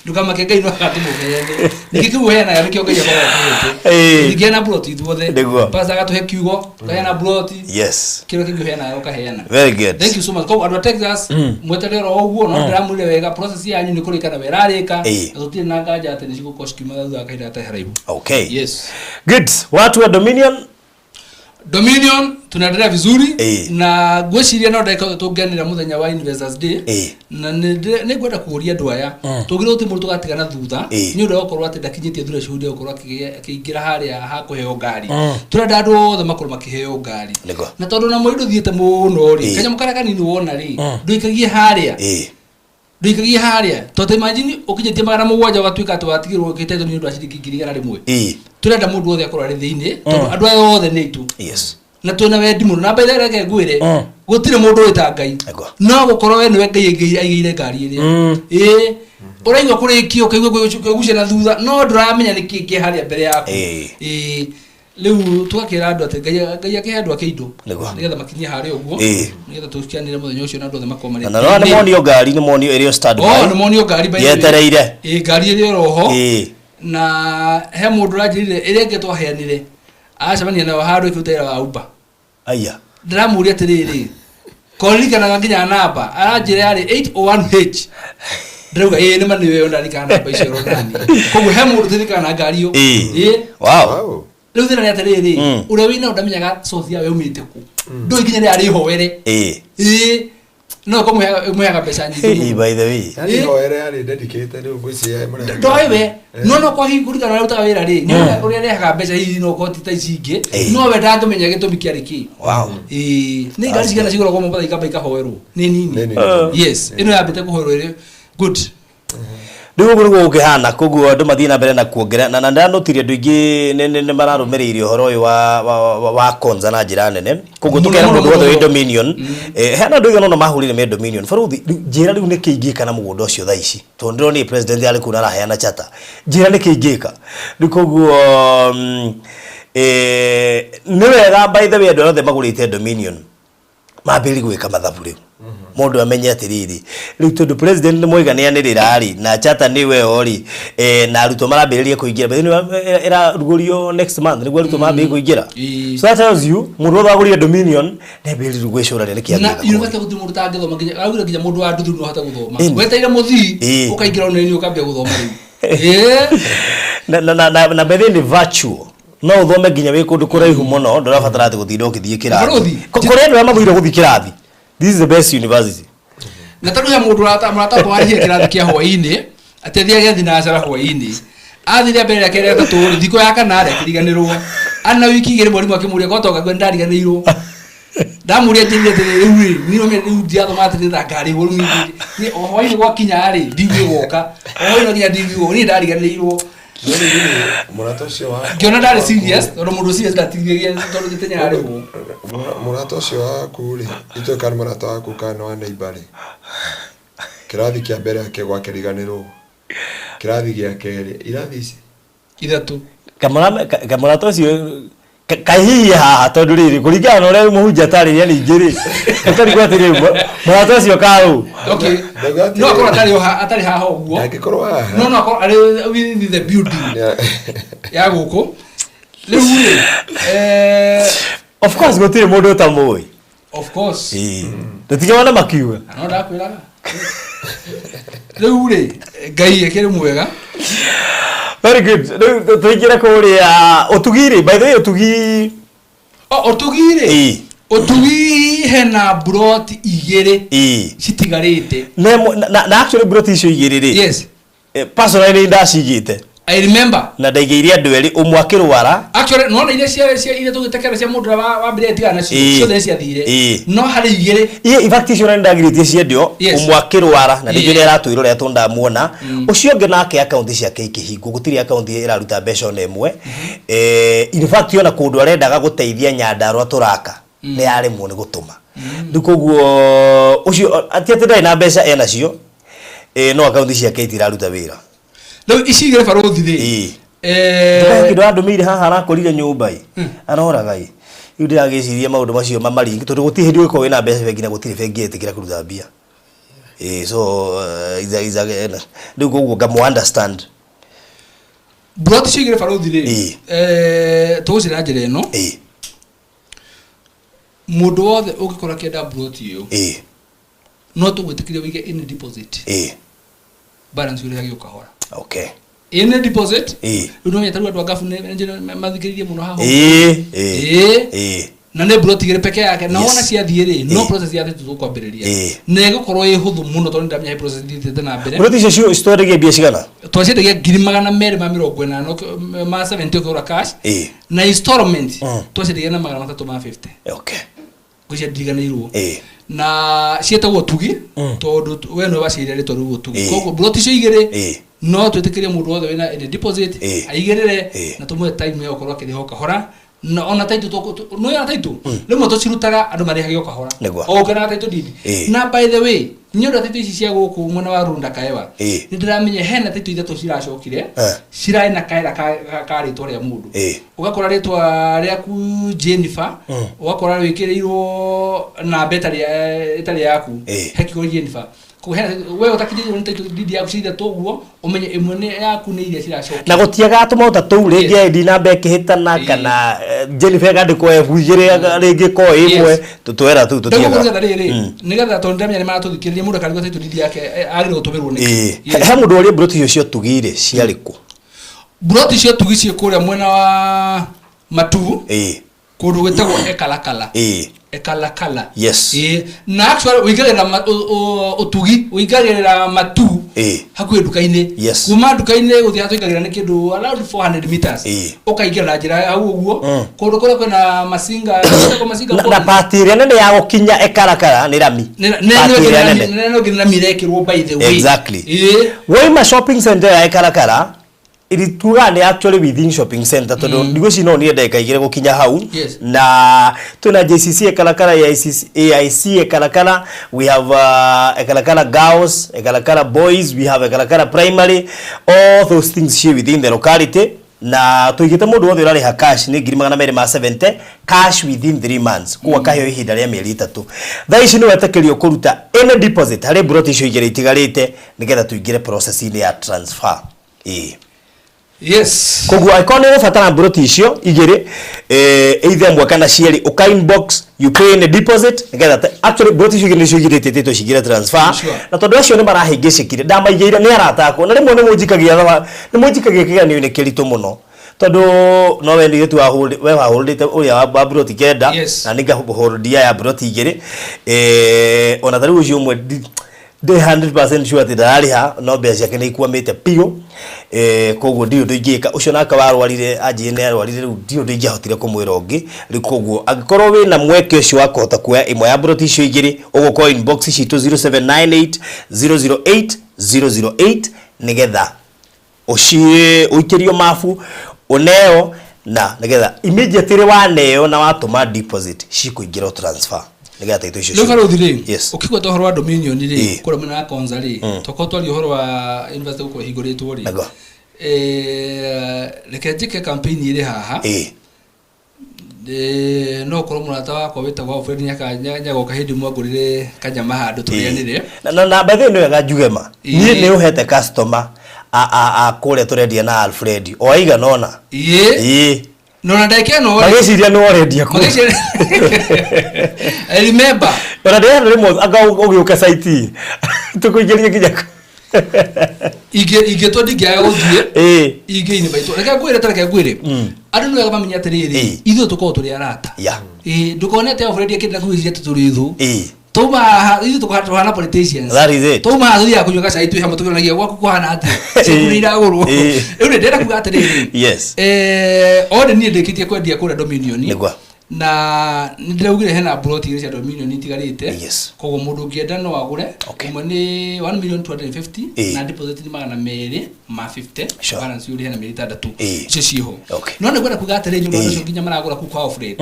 duka makega ino akatumo kende nikikuhena ya nikio ngai kwa nigena buroti tuothe pasa gatu he kiugo kayana buroti yes kiro kiguhena ukahena very good thank you so much ko adwa Texas mweterero oguo no ndiramure wega process yanyu ni kurikana werarika tutire na ngaja ate nicigo koshkima thutha kaida ate haraibu okay yes good watu wa Dominion tunaendelea vizuri na gweciria no ndeka tugenera muthenya wa Investors Day na ni gwenda kuuria andu aya tugire uti murtu gatigana thutha ni undu okorwo ati ndakinyitie thura shuhudia okorwo akiingira haria ha kuheo ngari turenda andu othe makorwo makiheo ngari na tondu na mwindo thiete muno ri kanya mukara kanini wona ri nduikagie haria to imagine ukinyitie magana mugwanja watuika ati watigirwo kiteto ni undu wa ciringi 1,000 turenda mundu othe akorwo ari thiini tondu andu aya othe ni itu yes na tuna wendi muno na mbere reke ngwire gutire mundu wita Ngai no gukorwo we niwe Ngai aigire ngari iri uraigwa kurikio kaigwa kugucia na thutha no nduramenya niki kiharia mbere yaku riu twakira andu ati Ngai akihandwa kiindo nigetha makinyia haria uguo nigetha tukianire muthenya ucio na andu othe makomane na no ni monio ngari ni monio area stand by ni monio ngari by yetereire ngari iri roho na he mundu rajirire ire ngetwa heanire acemania nayo handu ikutera wa Uber aya ndiramuria atiriri koririkana nginya namba aranjira yari 801H ndauga ni mani wewe ndarikana namba icio ronani koguo he mundu tirikana ngari yo wow riu thina ni atiriri uria wina ndamenyaga source yawe umite ku ndu nginya ri ari hoere no ko muyaga pesa nyingi by the way yani hoere yari dedicated ubuci ya mure ndoiwe no kwa hingurika na utaga wira ri ni uria rehaga mbeca hihi no ko tita icingi no we ndangimenya gitumi kiari ki wow ni ngari cigana cigoro kwa mbatha ikamba ikahoerwo ni nini yes ino yambite kuhoerwo iri good ndigo gurugo ukihana koguo andu mathina mbere na kuongera na ndanotirie andu ingi ne mararumiririre horo uyu wa konza na njira nene koguo tukera mundu wothe wi Dominion hena andu igana no mahurire me Dominion faruthi njira riu nikiingika na mugundo ucio tha ici to ndiro ni president ari kuna raheana chata njira nikiingika koguo ni wega by the way andu othe magurite Dominion mabiri gwika mathabu riu mundu amenye atiriri riu tondu president ni mwiganianirira ri na chata niwe ori na aruto marambiririe kuingira bethini era rugurio next month niguo aruto mambiririe kuingira so that tells you mundu thagurire dominion ne biriru gwicurania ni kiagira na university guti mundu tangithoma nginya augire nginya mundu wa nduthu no hata guthoma weteire muthii ukaingira oneni ukambia guthoma riu na bethini virtual no uthome nginya wi kundu kuraihu muno ndurabatara ati guthinda ukithie kirathi kuria ndu amathire guthi kirathi. This is the best university. Na tanu ya mundu murata twarihe kirathi kia hwaini atethia gethi na acara hwaini athire mbere yake reta turi thiko ya kanare kiriganirwo ana wiki igire mwarimu akimuria gotoka gwe ndariganirwo ndamuria njire tere ni no me ndiatho matire ngari woru ni hwaini gwakinya ari ndiwe goka hwaini nginya ndiwe ni ndariganirwo murato cio wa kiona ndari serious ndo mundu serious ndatigiria tondu gitenya ari ho murato cio waku ri ito kan murato waku kana wa neighbor kirathi kia mbere yake gwa kiriganirwo kirathi gia keri irathi ici ithatu kamurato cio kahihi haha tondu riri kuringana na uria muhunjia tariria ningi ri atari gwatiri murato cio karu okay no akora atari haha uguo angikorwo haha no akora ari with the building ya guku riu of course gutiri mundu tamui of course tutikiona makiuga no ndakwiraga riu ngai ekere mwega very good tuingira kuria utugiri by the way utugi otugire otugi hena brot igere citigarite na actually brot icio igere ri yes personally ndacigite I remember na ndaigeire andu eri umwakirwara actually no na ile cia tugitekera cia mundu wa mbere tigana cio these cia thire no hari igere in fact icio ndagiritie cia ndio umwakirwara na ndio era tuiro ria tunda muona ucio nge nake account ciake ikihingo gutiri account iraruta mbeca na imwe in fact yona kundu arendaga guteithia Nyandarua turaka ni yari mu ni gutuma ndikuguo ucio atiate na mbeca ena cio no account ciake itiraruta wira no isigire farothi ri kido andumire haha arakorire nyumba anoraga iu ndiragiciria maundu macio mamaringi tondu guti hindi uko wina mbeca bengi na gutiri bengi etikira kuruta mbia so iza ndugu guo ngamu understand brot isigire farothi ri tucira njire no mundu wothe ukikora kienda brot iyo no tugwitikiria wige in deposit balance yule yagio kahora okay in deposit uno yataru andu agafu mathikiririe muno haho na ne brot igire peke yake na ona cia thiire no process ya thitu kwambiriria ne gukorwo ihuthu muno tondu ndamenya process thithite na mbere brot icio story ge bia cigana twacite ge 240 ma 70 okora cash na installment twacite ge na 350 okay kucia ndiganirwo na cietagwo tugi tondu we no bacire ri tondu tugi koguo brot icio igire no twitikirie mundu wothe wina deposit aigirire na tumwe time yo korwa kiriho kahora na ona taitu no ya taitu rimwe tucirutaga andu marihagio kahora o kana taitu didi na by the way nyoda taitu ici cia guku mwana wa runda kaewa ni ndiramenya hena taitu ithatu ciracokire cirai na kaira ka ritwa ria mundu ugakora ritwa riaku Jennifer ugakora wikirirwo na betari itari yaku hekiko Jennifer wewe utakijije unita didi yaku cida toguo umenye imwe ne yaku ne iria ciracoka na gutiaga atuma utatu ringi ID namba ikihitana kana Jennifer gandiko ebujire ringi ko imwe tutwera tu tutiaga nigetha tondemya ni maratuthikiria mundu karigo taitu didi yake agire gutumirwo ni he mundu uri brot icio tugire ciariko brot icio tugicie kuria mwena wa matu kundu gwetagwo ekalakala yes na actually uigarira utugi uigarira matu hakuhe dukaine kuma dukaine guthia tuigarira ni kindu around 400 meters ukaigira njira au uguo kundu kore kwena masinga na patire nene ya gukinya ekalakala ni rami no gina mirekirwo by the way exactly we shopping center ya ekalakala irituga ni actually within shopping center tondu ndigoci no ni ndeka igire gukinya hau na tuna JCC ekalakala ya AIC ekalakala we have ekalakala girls ekalakala boys we have ekalakala primary all those things here within the locality na tuigite mundu wothe urariha cash ni 270 cash within 3 months kwa kahyo ihinda ria mieri 3 thaici ni wetekerio kuruta any deposit hari broti icio igire itigarite nigetha tuingire process ini ya transfer yes kogwa ikone fatana broti icio igire either mwaka na cieri uka inbox you pay in a deposit nigetha actually broti icio igire igirite tito cigire transfer na tondu acio ni marahingicikire ndamaigeire ni aratako na rimwe ni munjikagia kiganio ni kirito muno tondu no we ndiye tu we wa holdite uria wa broti kenda na ninga holdia ya broti igire ona tari ucio umwe de 100% sure ati ndariha no mbeca yake ni ikwamite pio koguo ndio ndingika ucio naka warwarire ajine arwarire ndio ndingihotire kumwira ungi rikoguo agikorwo we na mweke ucio wakota kuya imwe ya broti icio igiri uguko inbox citu 0798008008 nigetha ucie uikirio mafu uneo na nigetha immediately waneo na watuma deposit cikuingira transfer nigetha ito icio lokaro thire yes ukigwa to horo wa dominion ri kura mena na konza ri toko twali horo wa university uko higoretwo ri reke njike campaign iri haha no koro murata wako wetagwa ofredi nyagoka hindi mwagurire kanyama handu turianire na by the way wega njugema ni uhete customer a kore turendia na Alfred oiga nona nona ndake no magiciria no already ako I remember but they have remote aga ugiuka site tukuigeria kijako ige to digia guthie ige ni baito reka gwire tareke gwire andu no wega bamenya atiriri ithu tuko turi arata ndukonete Alfred akenda kuiria tuturi ithu toma ithu tukuhana politicians that is it toma thuri ya kunyuka sai tu hamo tukanagia gwaku kuhana ati sekurira gurwo uri ndera kuga atiriri yes ode ni ndekitie kwendia kura dominion nigwa na ndiraugire hena broti cia dominion itigarite yes kogo mundu ngienda no agure umwe ni 1,250,000 na deposit ni 250 balance yuri hena meri 3 icio ciho no negwenda kuga atiriri nyumba icio nginya maragura ku kwa Alfred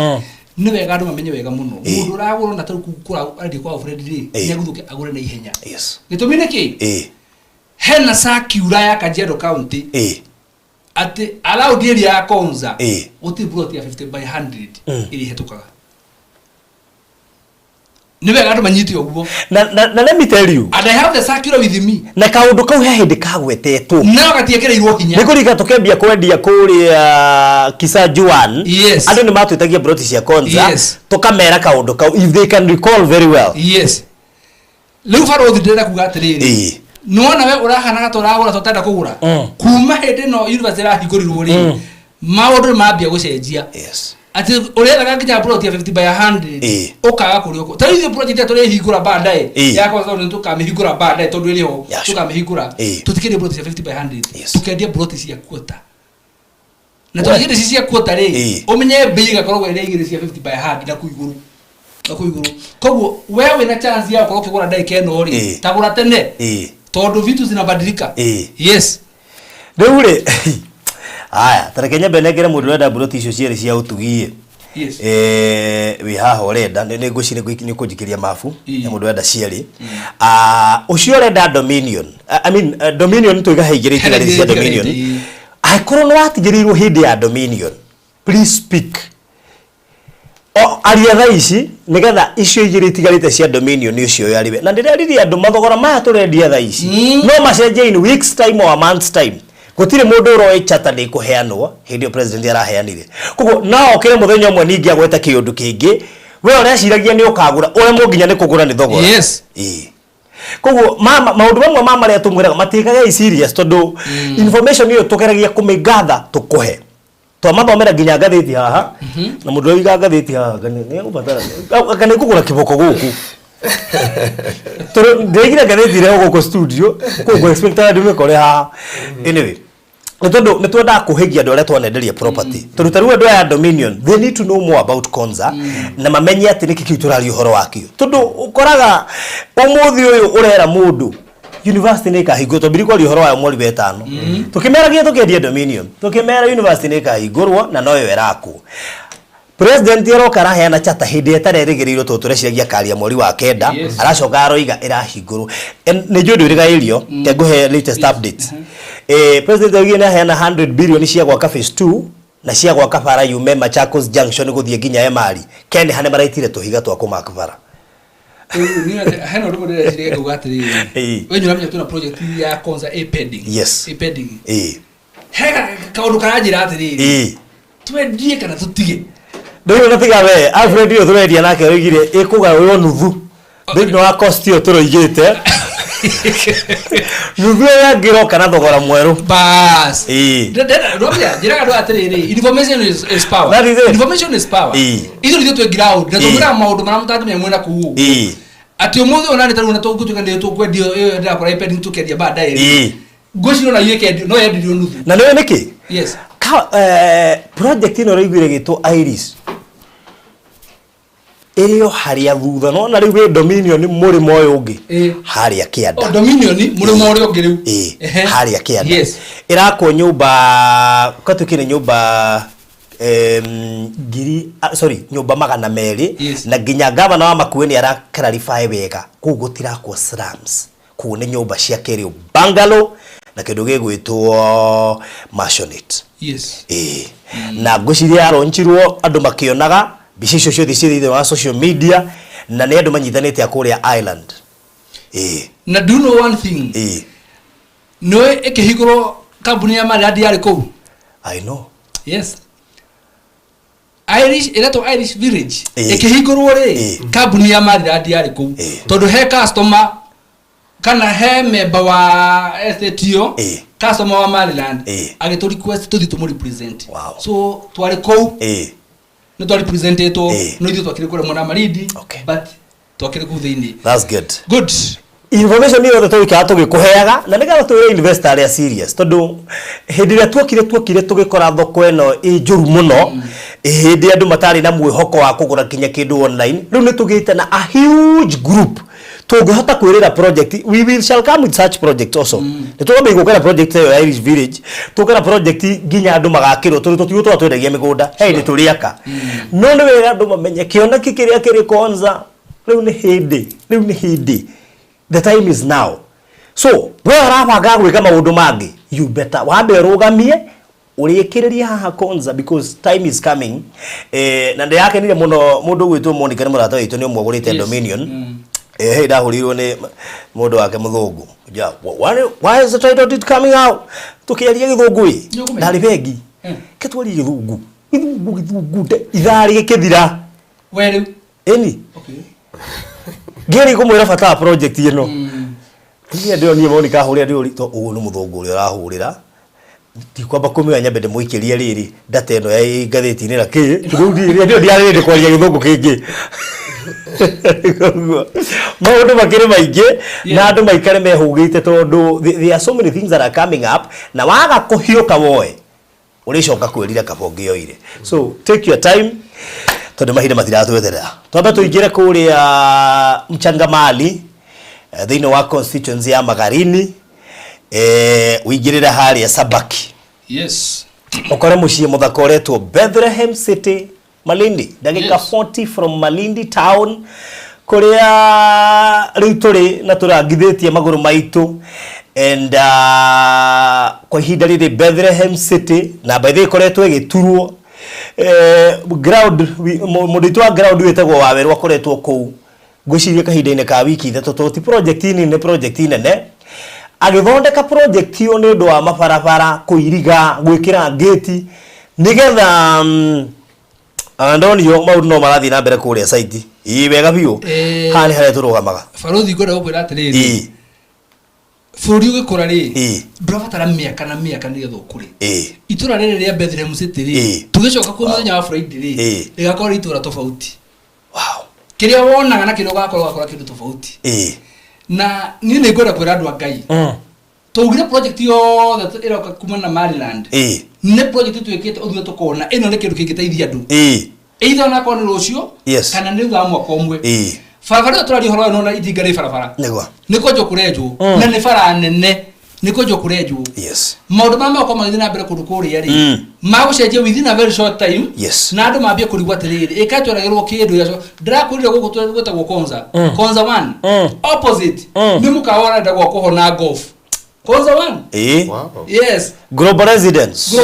ni wega andu mamenye wega muno mundu uragura na taru kukura ari kwa Alfred ri ni aguthuke agure na ihenya yes gitumine ki hena sakiura ya Kajiado County ati allowed area ya konza uti broti ya 50 by 100 ili hetukaga ni wega andu manyiti oguo na let me tell you and I have the circular with me na kaundu kau he hindi kagwetetwo na gatiekereirwo hinya ni kurika tukembia kwendia kuria Kisajuan andu ni matwitagia broti cia konza tukamera kaundu kau if they can recall very well leo faro ndira kuga atiriri nuona we urahana gatoragura totenda kugura kuma hende no university ra higurirwo ri maundu mambia gucenjia ati urethaga nginya broti ya 50 by 100 ukaga kurio tari the project tore higura baadaye yako sasa ni tukamihigura baadaye tondu iliho tukamihigura tutikire broti ya 50 by 100 tukendia broti cia quota na tuigire cia quota ri umenye bei gakorwo ile igire cia 50 by 100 na kuiguru koguo wewe na chance yako kwa kugura ndai keno ri tagura tene tondu vitu zinabadilika yes ndeure aya tarekenya benegere mundu renda broti icio cieri cia utugie we haha urenda ni ngucire ni kunjikiria mafu ya mundu renda cieri ucio renda dominion I mean dominion tuiga haigirite na cia dominion aikorwo no atigirirwo hindi ya dominion please speak aria thaici nigetha icio igiri itigarite cia dominion ni ucio yariwe na ndireriria andu mathogora maya turendia thaici no macenje in weeks time or months time gutire mundu roi chata ni kuheanwo hindi president araheanire koguo nao kire muthenya umwe ningi agweta kiundu kingi we uraciragia ni ukagura ure munginya ni kugura ni thogora koguo maundu mamwe mama ria tumwiraga matikage serious tondu information iyo tukeragia kumigatha tukuhe twamathomera nginya ngathiti haha na mundu wiga ngathiti haha ni ubatara kana kugura kiboko guku ndegira ngathiti leo guku studio kugo expected ndume kore haha anyway tondu nitwenda kuhigia andu aria twanenderia property turutaru andu ya dominion they need to know more about konza na mamenye ati niki turari uhoro wakio tondu ukoraga umuthi uyu urera mundu university ni kahigo to biriko ri uhoro wa mwori betano tukimeragia tukendia dominion tukimera university ni kahigorwo na noyo weraku president yero karaheana chata hindi etarerigiririo tutureciagia karia mwori wa kenda aracoka aroiga irahigorwo ni jundu iriga irio nguhe latest updates President Ugina hena 100 billion cia gwaka phase 2 na cia gwaka bara yume Machakos Junction guthie nginya Emali kene hane maraitire tuhiga twa kumakbara hena rugo de sire kugatiri wenyu namnya tuna project ya konza pending yes pending hega kaundu karajira atiri twendie kana tutige ndio natiga we Alfred yo thurendia nake oigire ikuga uyo nuthu thĩinĩ wa cost yo turoigite nuthu ya ngiro kana thogora mweru bas robia jira ndo atiriri information is power information is power izo ndio tu ground na tugira maundu mara mutatu mwena ku ati umuthi onani taru na tugutuka ndio tukwendio iyo ndio akora ipendi tukendia baadaye goshiro na yeke no yendio nuthu na ndio niki yes project ino roigire gitu Iris Erio haria thutha no na riu Dominion muri moyo ungi haria kianda Dominion muri moyo ungi riu haria kianda yes irako nyumba katukine nyumba nyumba magana meri na ginya gavana wa Makueni ara clarify wega kugutirako slums kuone nyumba cia kerio bungalow na kindu gigwitwo Maisonette yes na ngociria aronchirwo andu makionaga bishisho cio thiciri wa social media na ne andu manyithanite akuria island na do you know one thing no ekihiguro kambuni ya maradi yari ko I know yes Irish Irish village ekihiguro ri kambuni ya maradi yari ko tondu he customer kana he member wa STO customer wa Maryland ageto request to mu represent so twari ko no to represent eto no dio twakire kure mona maridi but twakire ku thini that's good information ni othe twika tugikuheaga na niga twire investor area serious tondu hindi ria twokire tugikora thoko eno njuru muno hindi andu matari na mwihoko wa kugura kinya kindu online riu ni tugite na a huge group tugihota kwirira project we will shall come with such project also nitugombe gukora project ya Irish village tukora project ginya andu magakirwo tutigo twatwendagia migunda hey ni turiaka no ni wega andu mamenye kiona kikiria kiri konza riu ni hindi the time is now so we arabanga gwika maundu mangi you better wambe rugamie urikiriria haha konza because time is coming na ndi yake nile muno mundu gwitwo Monica ni murata witu ni umwagurite Dominion hey ndahurirwo ni mundu wake muthungu ja why is the title did coming out tukiaria githungu ri ndari bengi ketwari githungu ithari gikithira weru eni geri kumwira fata project ino ni ndio ni Monica huria ndio rito ugu ni muthungu uri arahurira ti kwamba kumenya nyambe ndimwikirie riri data ino ya gatheti ni raki ndio ndiarende kwaria githungu kingi maundu makire maingi na andu maikare mehugite tondu there are so many things that are coming up na waga kuhiuka woe urishoka kwirira kabonge oire so take your time tondu mahinda matiratwetherera twamba tuingire kuria Mchangamali thini wa constituency ya Magarini uingirira hari ya Sabaki yes ukore mucie muthaka uretwo Bethlehem City Malindi dagika 40 from Malindi town kuria rituri na turangithetie maguru maitu and kwa ihinda riri Bethlehem City na by the koretwo igiturwo ground muditwa ground wetagwo wawerwa koretwo ku gucirie kahinda-ini ka wiki ithatu toti project ni project nene agithondeka project yo ni undu wa mabarabara kuiriga gwikira gate nigetha andonio maundu no marathi na mbere kuria site wega biu hani hare turugamaga faruthi ngora gukwira atiriri fururi ugikura ri ndurabatara miaka nigetha ukuri itura riri ria Bethlehem City ri tugicoka ku muthenya wa Friday ri rigakora itura tofauti wow kiria wonaga na kindu gakora kindu tofauti na ni ngora kwira andu Ngai tugire project yo that iroka kuma na Maryland ne project twikite uthio tukona ino ne kindu kingiteithia andu either na kone rucio kana ni thwa mwaka umwe farafara turari horo no na itingari farafara negwa niko jokurejo na ni fara nene niko jokurejo yes maundu mama kwa magithina na mbere kundu kuri yari magucenjia within a very short time na andu mambia kurigwa tiriri ikatwaragirwo kindu yaco ndirakurire guku twetagwo konza 1 opposite ni mukawara ndagwa kuhona golf Konza 1 Wow. yes Global Residence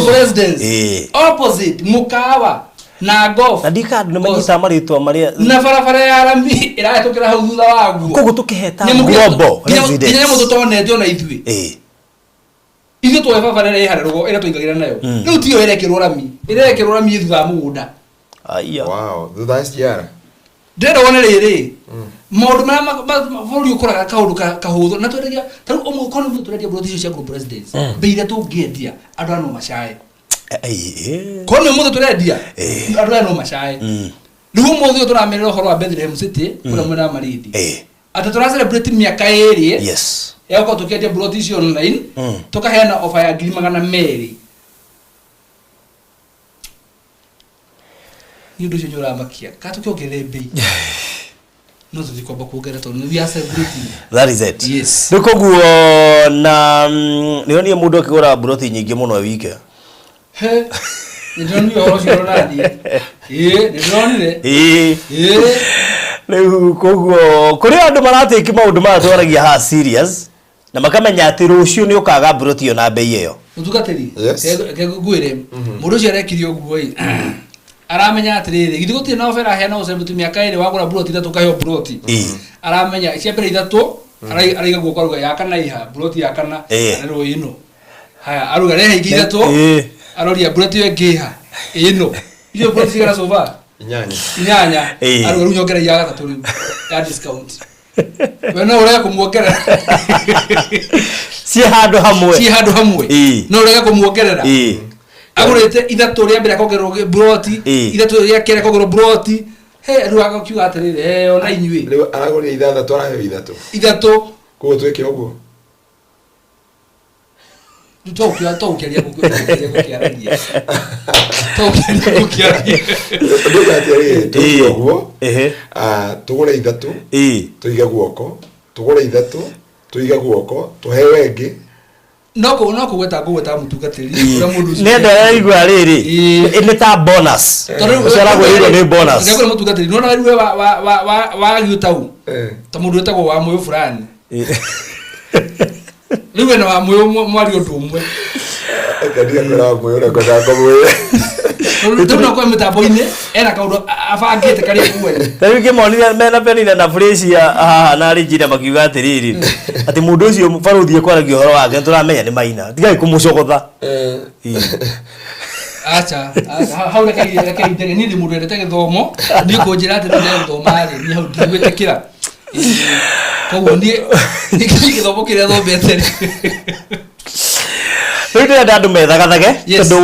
opposite mukawa na golf na dikadu nä manyita marĩtwa marĩa na barabara ya rami ĩrahetũkĩra hau thutha waguo koguo tũkĩheta Global Residence nginya mũndũ tonete ona ithuĩ ithuĩ tũwe barabara ĩrĩa ĩharĩrwo ĩrĩa tũingagĩra nayo rĩu tiyo ĩrekĩrwo rami thutha wa mũgũnda aya Wow, thutha ciara ndĩrenda wone rĩrĩ maũndũ marĩa bũrũri ũkoraga kaũndũ kahũthũ na twendagia tarĩu ũmwe kono nĩ twendagia mbũrũti icio cia Global Residence mbei iria tũngĩendia andũ aya no macae kono mũndũ tũrendia andũ aya no macae rĩu ũmũthĩ ũyũ tũramerera ũhoro wa Bethlehem City kũrĩa mwena wa Marindi atĩ tũracelebrate mĩaka ĩrĩ ya gũkorwo tũkĩendia mbũrũti icio online tũkaheana ofa ya 200,000 ni ũndũ ũcio nĩ ũramakia kana tũkĩongerere mbei no tũtikwamba kuongerera tondũ we are celebrating. That is it. Yes. Koguo na nĩonire mũndũ akĩgũra mbũrũti nyingĩ mũno wike nĩndĩronire ũhoro ũcio Ronaldi nĩndĩronire rĩu koguo kũrĩ andũ maratĩki maũndũ maya twaragia haha serious na makamenya atĩ rũciũ nĩ ũkaga mbũrũti ĩyo na mbei ĩyo ũtungatĩri ngwĩre mũndũ ũcio arekire ũguo aramenya atiriri githĩ gũtirĩ na ofera hena ũcembuti mĩaka ĩrĩ wagũra buroti ithatũ kaheo buroti aramenya cia mbere ithatũ araiga guoko aruga ya kana iha buroti ya kana rero ino haya aruga rehe ingĩ ithatũ aroria buroti yo ĩngĩha ino iyo buroti cigana sofa inyanya aruga rĩu nyongera ya gatatu rĩu ya discount we no ũrega kũmuongerera si handũ hamwe no ũrega kũmuongerera agurite ithatũ rĩa mbere akongerwo buroti ithatũ rĩa kerĩ akongerwo buroti rĩu agakiuga atĩrĩrĩ ona inyuĩ rĩu aragũrire ithathatũ araheo ithatũ koguo twĩke ũguo tũkĩaria tũgũre ũguo tũgũre ithatũ tũige guoko tũgũre ithatũ tũige guoko tũheo ĩngĩ no kugweta mutungatĩri ũrĩa mũndũ ũcio nenda yaigua rĩrĩ nĩ ta bonus ũceragwo ĩyo nĩ bonus nĩgũo mutungatĩri nona rĩu wa giutau ta mũndũ wetagwo wa moyo fulani rĩu na wa moyo mwari ũndũ ũmwe akadia kora moyo na kora komwe tuna kwa mitambo-inĩ ena kaũndũ abangĩte karĩa kuwe rĩu kĩmonire mena penile na Felicia haha na Regina makiuga atĩrĩrĩ atĩ mũndũ ũcio baruthi kwaragia ũhoro wake tũramenya nĩ Maina tigai kũmũcogotha acha hau reke niĩ ndĩ mũndũ wendete gĩthomo niĩ kũnjĩra atĩ ndĩ gũthoma-rĩ niĩ hau ndigwĩtĩkĩra koguo niĩ gĩthomo kĩrĩa thomete rĩu ndĩrenda andũ methagathage tondũ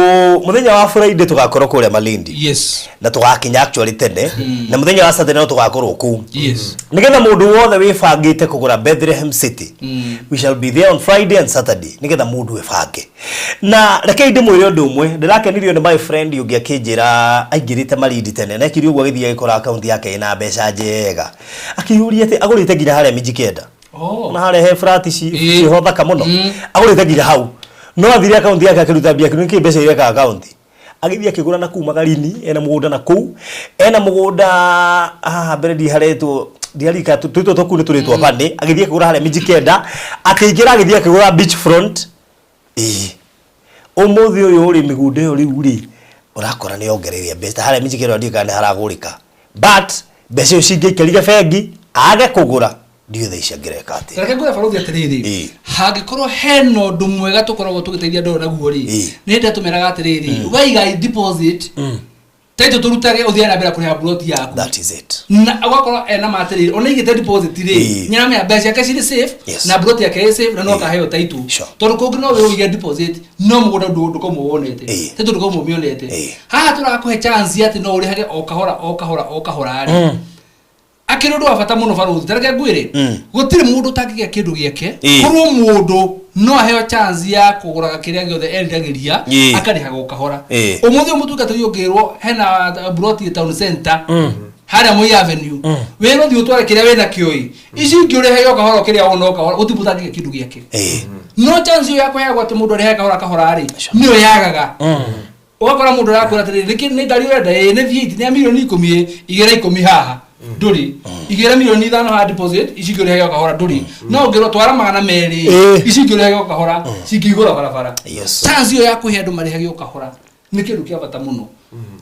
mũthenya wa Friday tũgakorwo kũrĩa Malindi na tũgakinya actually tene na mũthenya wa Saturday no tũgakorwo kũu nĩgetha mũndũ wothe wĩbangĩte kũgũra Bethlehem City we shall be there on Friday and Saturday nĩgetha mũndũ wĩbange na reke ndĩmwĩre ũndũ ũmwe ndĩrakenirio nĩ my friend ũngĩ akĩnjĩra aingĩrĩte Malindi tene na ekire ũguo agĩthiĩ agĩkora account yake ĩna mbeca njega akĩyũria atĩ agũrĩte nginya harĩa Mijikenda na harĩa he flat ciho thaka mũno agũrĩte nginya hau no athire account yake akiruta mbia kinu kĩmbeca iria ka account agithia akigura na kuma Garini ena mũgũnda na kuu ena mũgũnda mbere diharetwo diarika twito tokune turitwa bande agithia akigura harĩa Mijikenda akĩingĩra agithia akigura beach front ũmũthĩ ũyũ ũrĩ mĩgũnda ĩyo rĩu rĩ ũrakora nĩ ongereire mbeca harĩa Mijikenda ndika nĩ haragũrĩka but mbeca icio cingĩikarire bengi age kũgũra ndiyo thaisha ngereka ati reke ngũra baruthi atĩrĩrĩ hangĩkorwo hena ũndũ mwega tũkoragwo tũgĩteithia andũ naguo rĩ nĩndĩ tũmeraga atĩrĩrĩ waiga deposit taito turutage uthia na mbere kũrĩha buroti yaku that is it na wakorwo ena matĩrĩrĩ ona igĩte deposit rĩ nyamea mbeca yake cirĩ safe na buroti yake ĩ safe na no kaheo taito tondũ kũngĩ no wĩ ũige deposit no mũgũnda ndũkomwo wonete taito ndũkomwo mĩonete haha tũrakũhe chance atĩ no ũrĩhage o kahora rĩ akĩrũndũ wa bata mũno baruthi tareke ngwĩre gũtirĩ mũndũ tangĩgĩa kĩndũ gĩake kũrwo mũndũ no aheo chance ya kũgũra kĩrĩa gĩothe endagĩria akarĩhaga o kahora ũmũthĩ mũtungatĩri ũngĩrwo hena buroti town center harĩa Moi Avenue wĩrwo thiĩ ũtware kĩrĩa wĩna kĩoi ici ingĩũrĩhage o kahora kĩrĩa wona o kahora gũtirĩ mũndũ tangĩgĩa kĩndũ gĩake no chance ĩyo ya kũheagwo atĩ mũndũ arĩhaga kahora rĩ nĩyo yagaga ũgakora mũndũ arakwĩra atĩrĩrĩ nĩ ngari ũrenda nĩ V8 nĩ ya milioni 10 igĩra 10 haha nduri igera milioni 5 ha deposit icigure hega kahora nduri no ngero twara magana meri icigure hega kahora cingigura barabara chance yo yaku hendu mari hega kahora ni kindu kia bata muno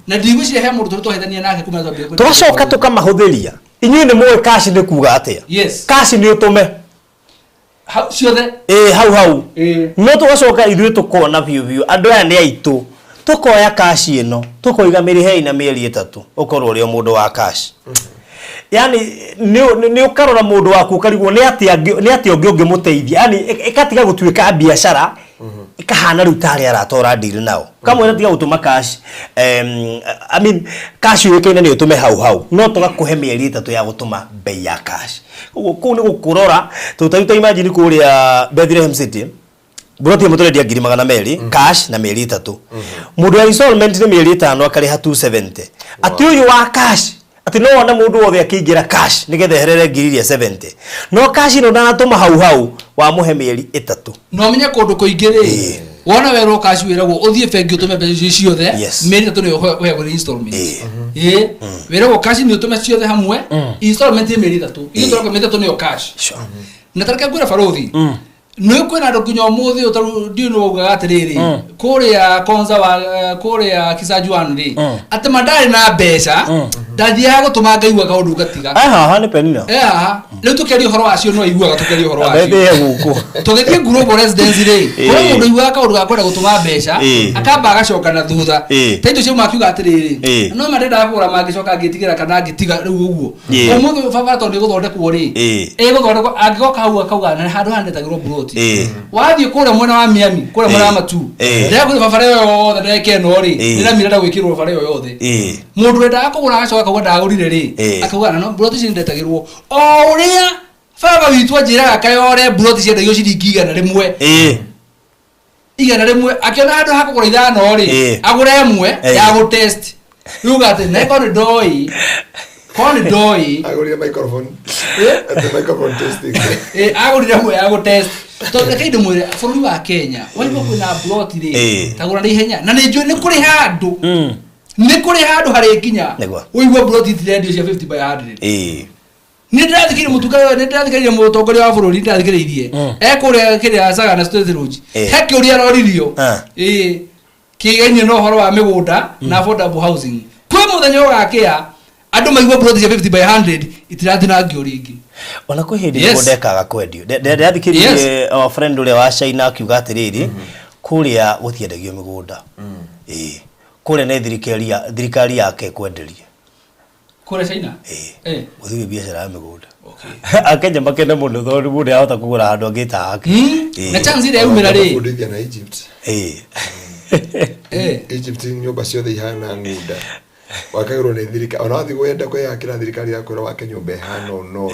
na ndigwiciria he mundu twahithania nake kuma twambie twacoka tukamahuthiria inyuĩ nĩ mũĩ cash nĩ kuga atĩa cash nĩ ũtũme ciothe hau no tũgacoka ithuĩ tũkona biũ andũ aya nĩ aitũ tukoya cash ino tukoiga mĩrĩhe na mĩeri 3 ukorwo uri mundu wa cash yani ni ukarora mundu waku ukarigwo ni atia ungimuteithia yani ikatiga gutuika biashara ikahana riu tari aratora deal nao kamwe tiga gutuma cash I mean cash yikaine ni utume hau no tugakuhe mĩeri 3 ya gutuma bei ya cash uguo ni gukurora tutaita imagine kuria Bethlehem City Broti mutore dia 200 cash na mĩeri 3 mundu wa installment ni mĩeri 5 akariha 270 ati uyu wa cash ati no wona mundu wothe akiingira cash nigetha herere 70 no cash no ndanatuma hau wa muhe mĩeri 3 no menya kundu kuingire wona wero cash wiragwo uthie bengi utume mbeca ciothe mĩeri 3 ni wego installment wiragwo cash ni utume ciothe hamwe installment ni mĩeri 3 iyo toroka mĩeri 3 ni cash na tarika gwira farothi no kwena ndokinya umuthi utaru ndino ugaga atiriri kuria konza wa kuria kisajuanu ri ati mandari na mbeca ndathia gutuma ngaigua kaundu gatiga haha ni penina riu tukeri horo wacio no iguaga tukeri horo wacio bebe guku tugetie global residence ri ko mundu igua kaundu gakwenda gutuma mbeca akamba agacoka na thutha taito cio makiuga atiriri no marenda kugura magicoka ngitigira kana ngitiga riu uguo umuthi baba to ndi guthondekwo ri guthondekwo angigoka hau akauga na handu handetagirwo broti wathie kure mwena wa Miami kure mwena wa Matu ndia kuri baba reo yothe ndeke no ri nira mirenda gwikirwo baba reo yothe mundu renda akugura agacoka akauga ndagurire ri akauga no broti cindetagirwo o uria baba witu ajiraga kayore broti ciendagio ciringi 100 igana rimwe akiona handu hakugura 5 ri agure ĩmwe ya go test yuga ati neko ni doi koni doi agurire microphone the microphone testing agurire ĩmwe ya go test to reke indo mwire bũrũri wa Kenya waibo kwina broti ri tagura ni ihenya na ni njui ni kuri handu ni kuri handu hari kinya uigwa broti tirendio cia 50 by 100 ni ndathikire mutuka ni ndathikire mutongoria wa bũrũri ndathikiririe ekuria kiria saga na state road heke uria roririo kigenye no horo wa migunda na affordable housing kwa muthenya ugakia andu maigwa broti cia 50 by 100 itirathi na ngioringi ona kwi hindi ndekaga kwendio ndathikiririe our friend uria wa China akiuga atiriri kuria gutiendagio migunda kuria ne thirikari yake kwenderia kuria China uthige biashara ya migunda akenya makene mundu thori mundu ahota kugura handu angita hake na chance ile umira ri kudithia na Egypt Egypt nyumba ciothe ihana ngunda wakagirwo ni thirikari ona wathi gwenda kwiyakira thirikari ya kwira wake nyumba ihana no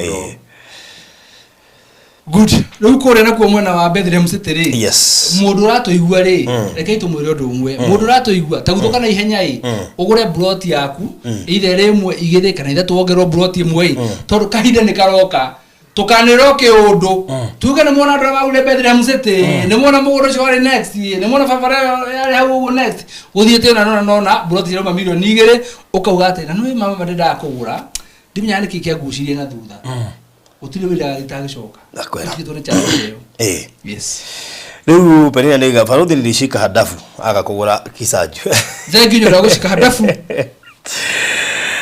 good riu kore na kwa mwena wa Bethlehem City ri yes mundu ratuigua ri rekei tumwire undu umwe mundu ratuigua taguthuka na ihenya i ugure broti yaku either rimwe igire kana ithatu wongerwo broti imwe tondu kahinda ni karoka tukaniroke undu tuge ni mwana ndra wa Bethlehem City ni mwana muguro cio ari next ni mwana fafara ari hau next uthiete na nona broti cio milioni 2 ukauga ati na no mama madenda kugura ndimenya niki kia gucirie na thutha utile wila itagishoka nakwera kitone cha leo yes riu penina niga faruthi nilishika hadafu akakugura kisaju zenginyo ra gushika hadafu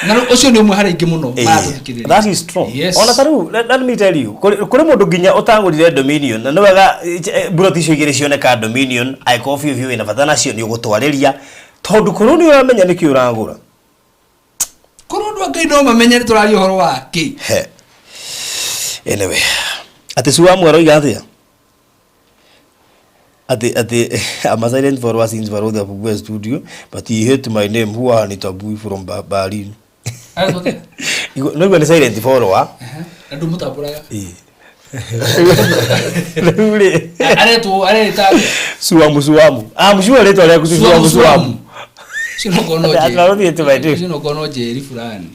na ucio ni umwe hari ingi muno matuthikirira that is strong ona taru let me tell you kuri mundu ginya utangurire dominion na niwega broti cio igire cioneka dominion I coffee view ina fatana cio ni ugutwariria tondu kuru ni uramenya niki uragura kuru ndu ngai no mamenye ni turari horo wake anyway ati suwa mwaro igathia ati I'm silent for was in for the Bubu studio but he hate my name who are Nitabu from Berlin no when silent for wa ndu mutaburaga are ta suwamu mshua leto ale kusuwamu Sino kono Atarudi yetu baitu. Sino kono jeri fulani.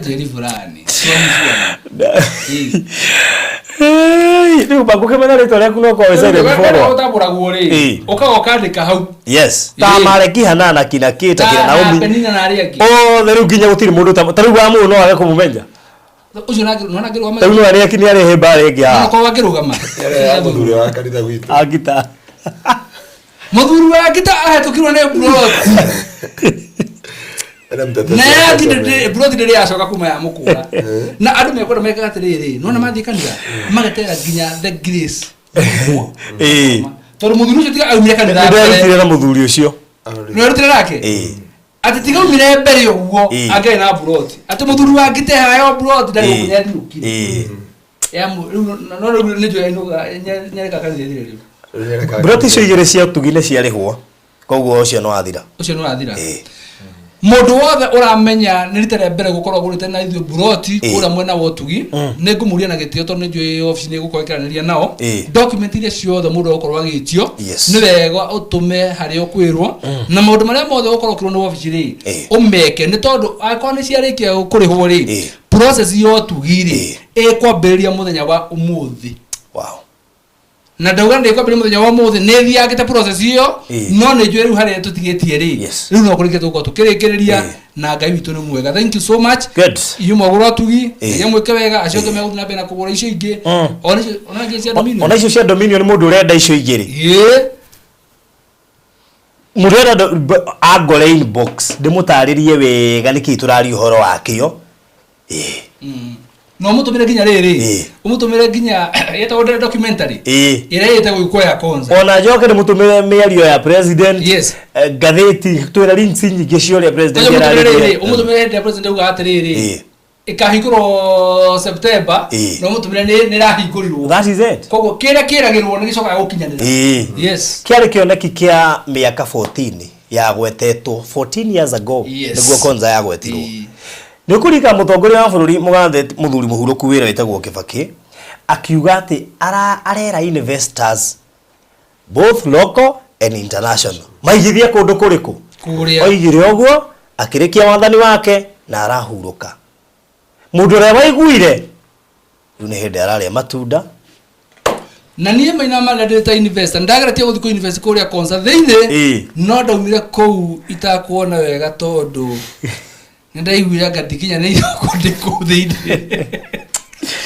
Jeri fulani. Ni ubaguke mana leto lako no kwa wesa ile before. Utabura guore. Ukandika hau. Yes. Tamare kihana na kina kita kina Naomi. Penina na aria ki. Oh, theru ginya gutiri mundu taru wa mu no age kumumenya. Ucio nona ngiru wa Taru aria kini ari hebare ngia. Ko wakirugama. Muthuri wa kanitha witu. Agita. Muthuri wa kita ahetukirwo ne brot. Na ndinde brot ndire acoka kuma ya mukura. Na andu mekwenda mekaga atiriri nona mathikanira magatera ginya the grace. Tondu muthuri ucio tiga aumire kanitha. Ndirutire na muthuri ucio. Ndirutire nake. Ati tiga umire mbere uguo angai na brot. Ati muthuri wa ngite hayo brot ndari kunya ndukire. Ya no ne jo inoga nyareka kanitha riu. Broti cio igire cia tugine ciarihwo koguo ucio no athira mundu wothe uramenya ni ritere mbere gukorwo gurite na ithu broti kura mwena wa tugi ne ngumuria na gitio tondu njui office ni gukorekeraniria nao document ile ciothe mundu ukorwo agitio ni wega utume hari okwirwo na mundu maria mothe ukorwo kirwo ni office ri umeke ni tondu akwa ni ciarikia kurihwo ri process yo tugiri kwambiria muthenya wa umuthi. Wow. Na ndauga ndikwa mbere muthenya wa mothe ne thiagite process iyo no ne jwe riu hare tutigetie ri riu no kurike tuko tukirikiriria na Ngai witu ni mwega. Thank you so much. Good. Iyo magura tugi ya mweke wega acio tume guthina bena kugura icio ingi ona cia dominion ona icio cia dominion mundu urenda icio igiri murenda agore inbox ndimutaririe wega niki turari uhoro wakio no mutumire ginya riri umutumire ginya yeta order documentary ira yeta guikoya konza ona joke ni mutumire miario ya president gatheti twira links nyingi cio ya president umutumire ya president uga atiriri ikahingurwo September no mutumire ni rahingurirwo. That is it. Kogo kiragirwo ni gicoka gukinyanira. Yes. Kiari kioneki kia miaka 14 ya gwetetwo 14 years ago niguo konza ya gwetirwo. Ni kurika mutongoria wa bururi mugathe muthuri muhuruku wira wetagwo Kibaki akiuga ati arera investors both local and international maigithia kundu kuriku kuria oigire oguo akirikia wathani wake na arahuruka mundu ria waiguire ni hindi araria matunda na nie maina maladeta investor ndagaratia guthiko invest kuria konza thiini no ndaumire kou itakuona wega tondu ndaiguira ngatikinya ni kundiku thiini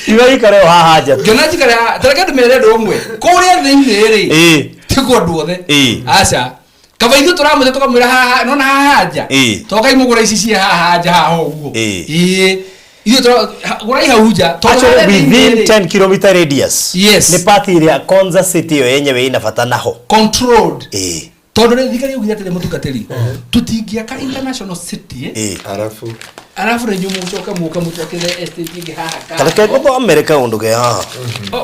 iwe ikare haha nja ngena jikare tareka ndumere ndumwe kuria thiini ri tiko nduothe acha kaba ithu turamuthe tukamwira haha nona haha nja toka imugura ici cie haha nja haha uguo ithu gura iha uja within 10 km radius ni party ria Konza city yo yenyewe ina bata naho controlled tondu ni thikari ugira tele mutukateri tutingia ka international city arafu renyo muka mutukire estate ingi haha tareke ko America undu ke haha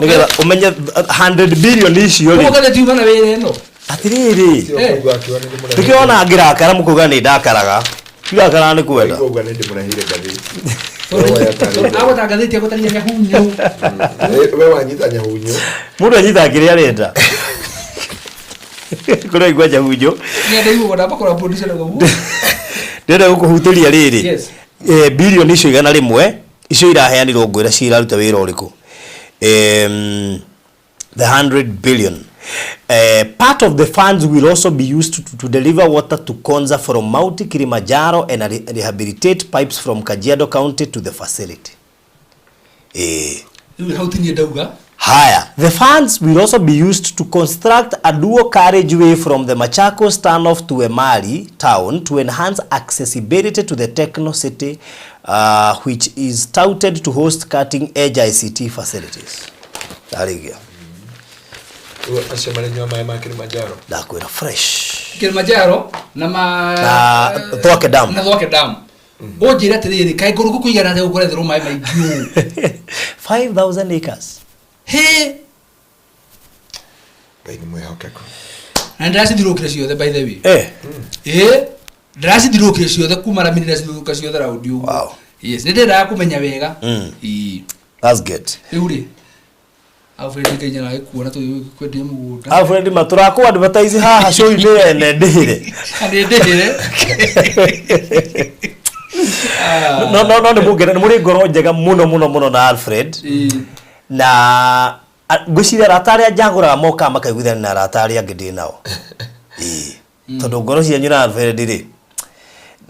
nigetha umenye 100 billion icio ri uga tiuma na wire no atiriri tukiona ngira kara mukuga ni ndakaraga tiga kara ni kwenda uga ni ndimurahire gathi awo ta gathi tiako tanya hunyo we wanyita nyahunyo mundu anyita kiri arenda kuri igwa nyahunyo ni ndaigu goda bakora producer na gubu ndenda gukuhuturia riri billion icio igana rimwe icio iraheanirwo ngwira ciraruta wira uriku the 100 billion part of the funds will also be used to deliver water to Konza from Mount Kilimanjaro and rehabilitate pipes from Kajiado County to the facility. Higher. The funds will also be used to construct a dual carriageway from the Machakos turnoff to Emali town to enhance accessibility to the Techno City, which is touted to host cutting-edge ICT facilities. There Asemalenyo ma Kilimanjaro. Dakwira fresh. Kilimanjaro na Thoke Dam. Na Thoke Dam. Ojira tiriri kai guruku kuigana te gukorethero mai maigio. 5,000 acres. He. Gai ni mwehokeko. Na ndasi dirokire ciothe by the way. Ndasi dirokire ciothe kumara mini ndasi dirokire ciothe audio. Wow. Yes, ndenda kumenya wega. That's good. Euri. Alfred Kenya kuona tu kwendia mugunda. Alfred maturako advertise haha show ile ene ndire. Ndire. No ndimugera muri ngoro njega muno na Alfred. Na gucira ratari ajagura moka makaiguithana na ratari angidi nao. Tondu ngoro cia nyuna Alfred ri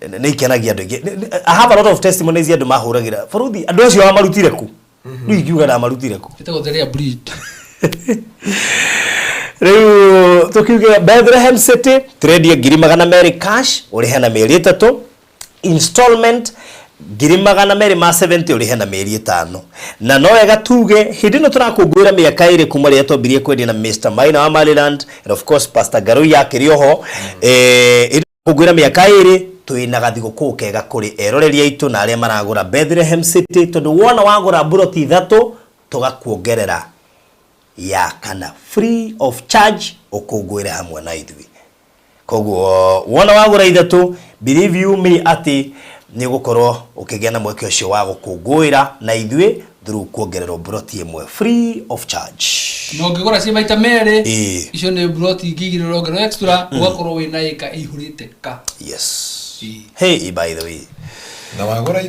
nä ikenagia andå ingä. I have a lot of testimonies andå mahåragira baruthi andå acio amarutire ku rä u ingiuga ndamarutire ku rä u tå kiuge Bethlehem City tũrendia 200,000 cash å rä hena mĩeri 3 installment 270 ũrĩ hena mĩeri 5 na no wega tuge hĩndĩ ĩno tũrakũngũĩra mĩaka 2 kuma rĩrĩa twambirie kwendia na Mr. Mahinda wa Maryland and of course Pastor Ngaruiya akĩrĩ oho kũngũĩra mĩaka 2 twĩna gathigũkũ kega kũrĩ eroreria aitũ na arĩa maragũra Bethlehem City tondũ wona wagũra buroti 3 tũgakuongerera ya kana free of charge ũkũngũĩre hamwe na ithuĩ koguo wona wagũra 3 believe you me ati ni gukorwo ukigea na mweke ucio wa gukungũĩra na ithuĩ through kuongererwo buroti imwe free of charge no ngigora cia maita mere icio ni buroti ngigirĩrwo ngero extra ugakorwo wina ĩka ihurĩte ka yes hey by the way na wagũra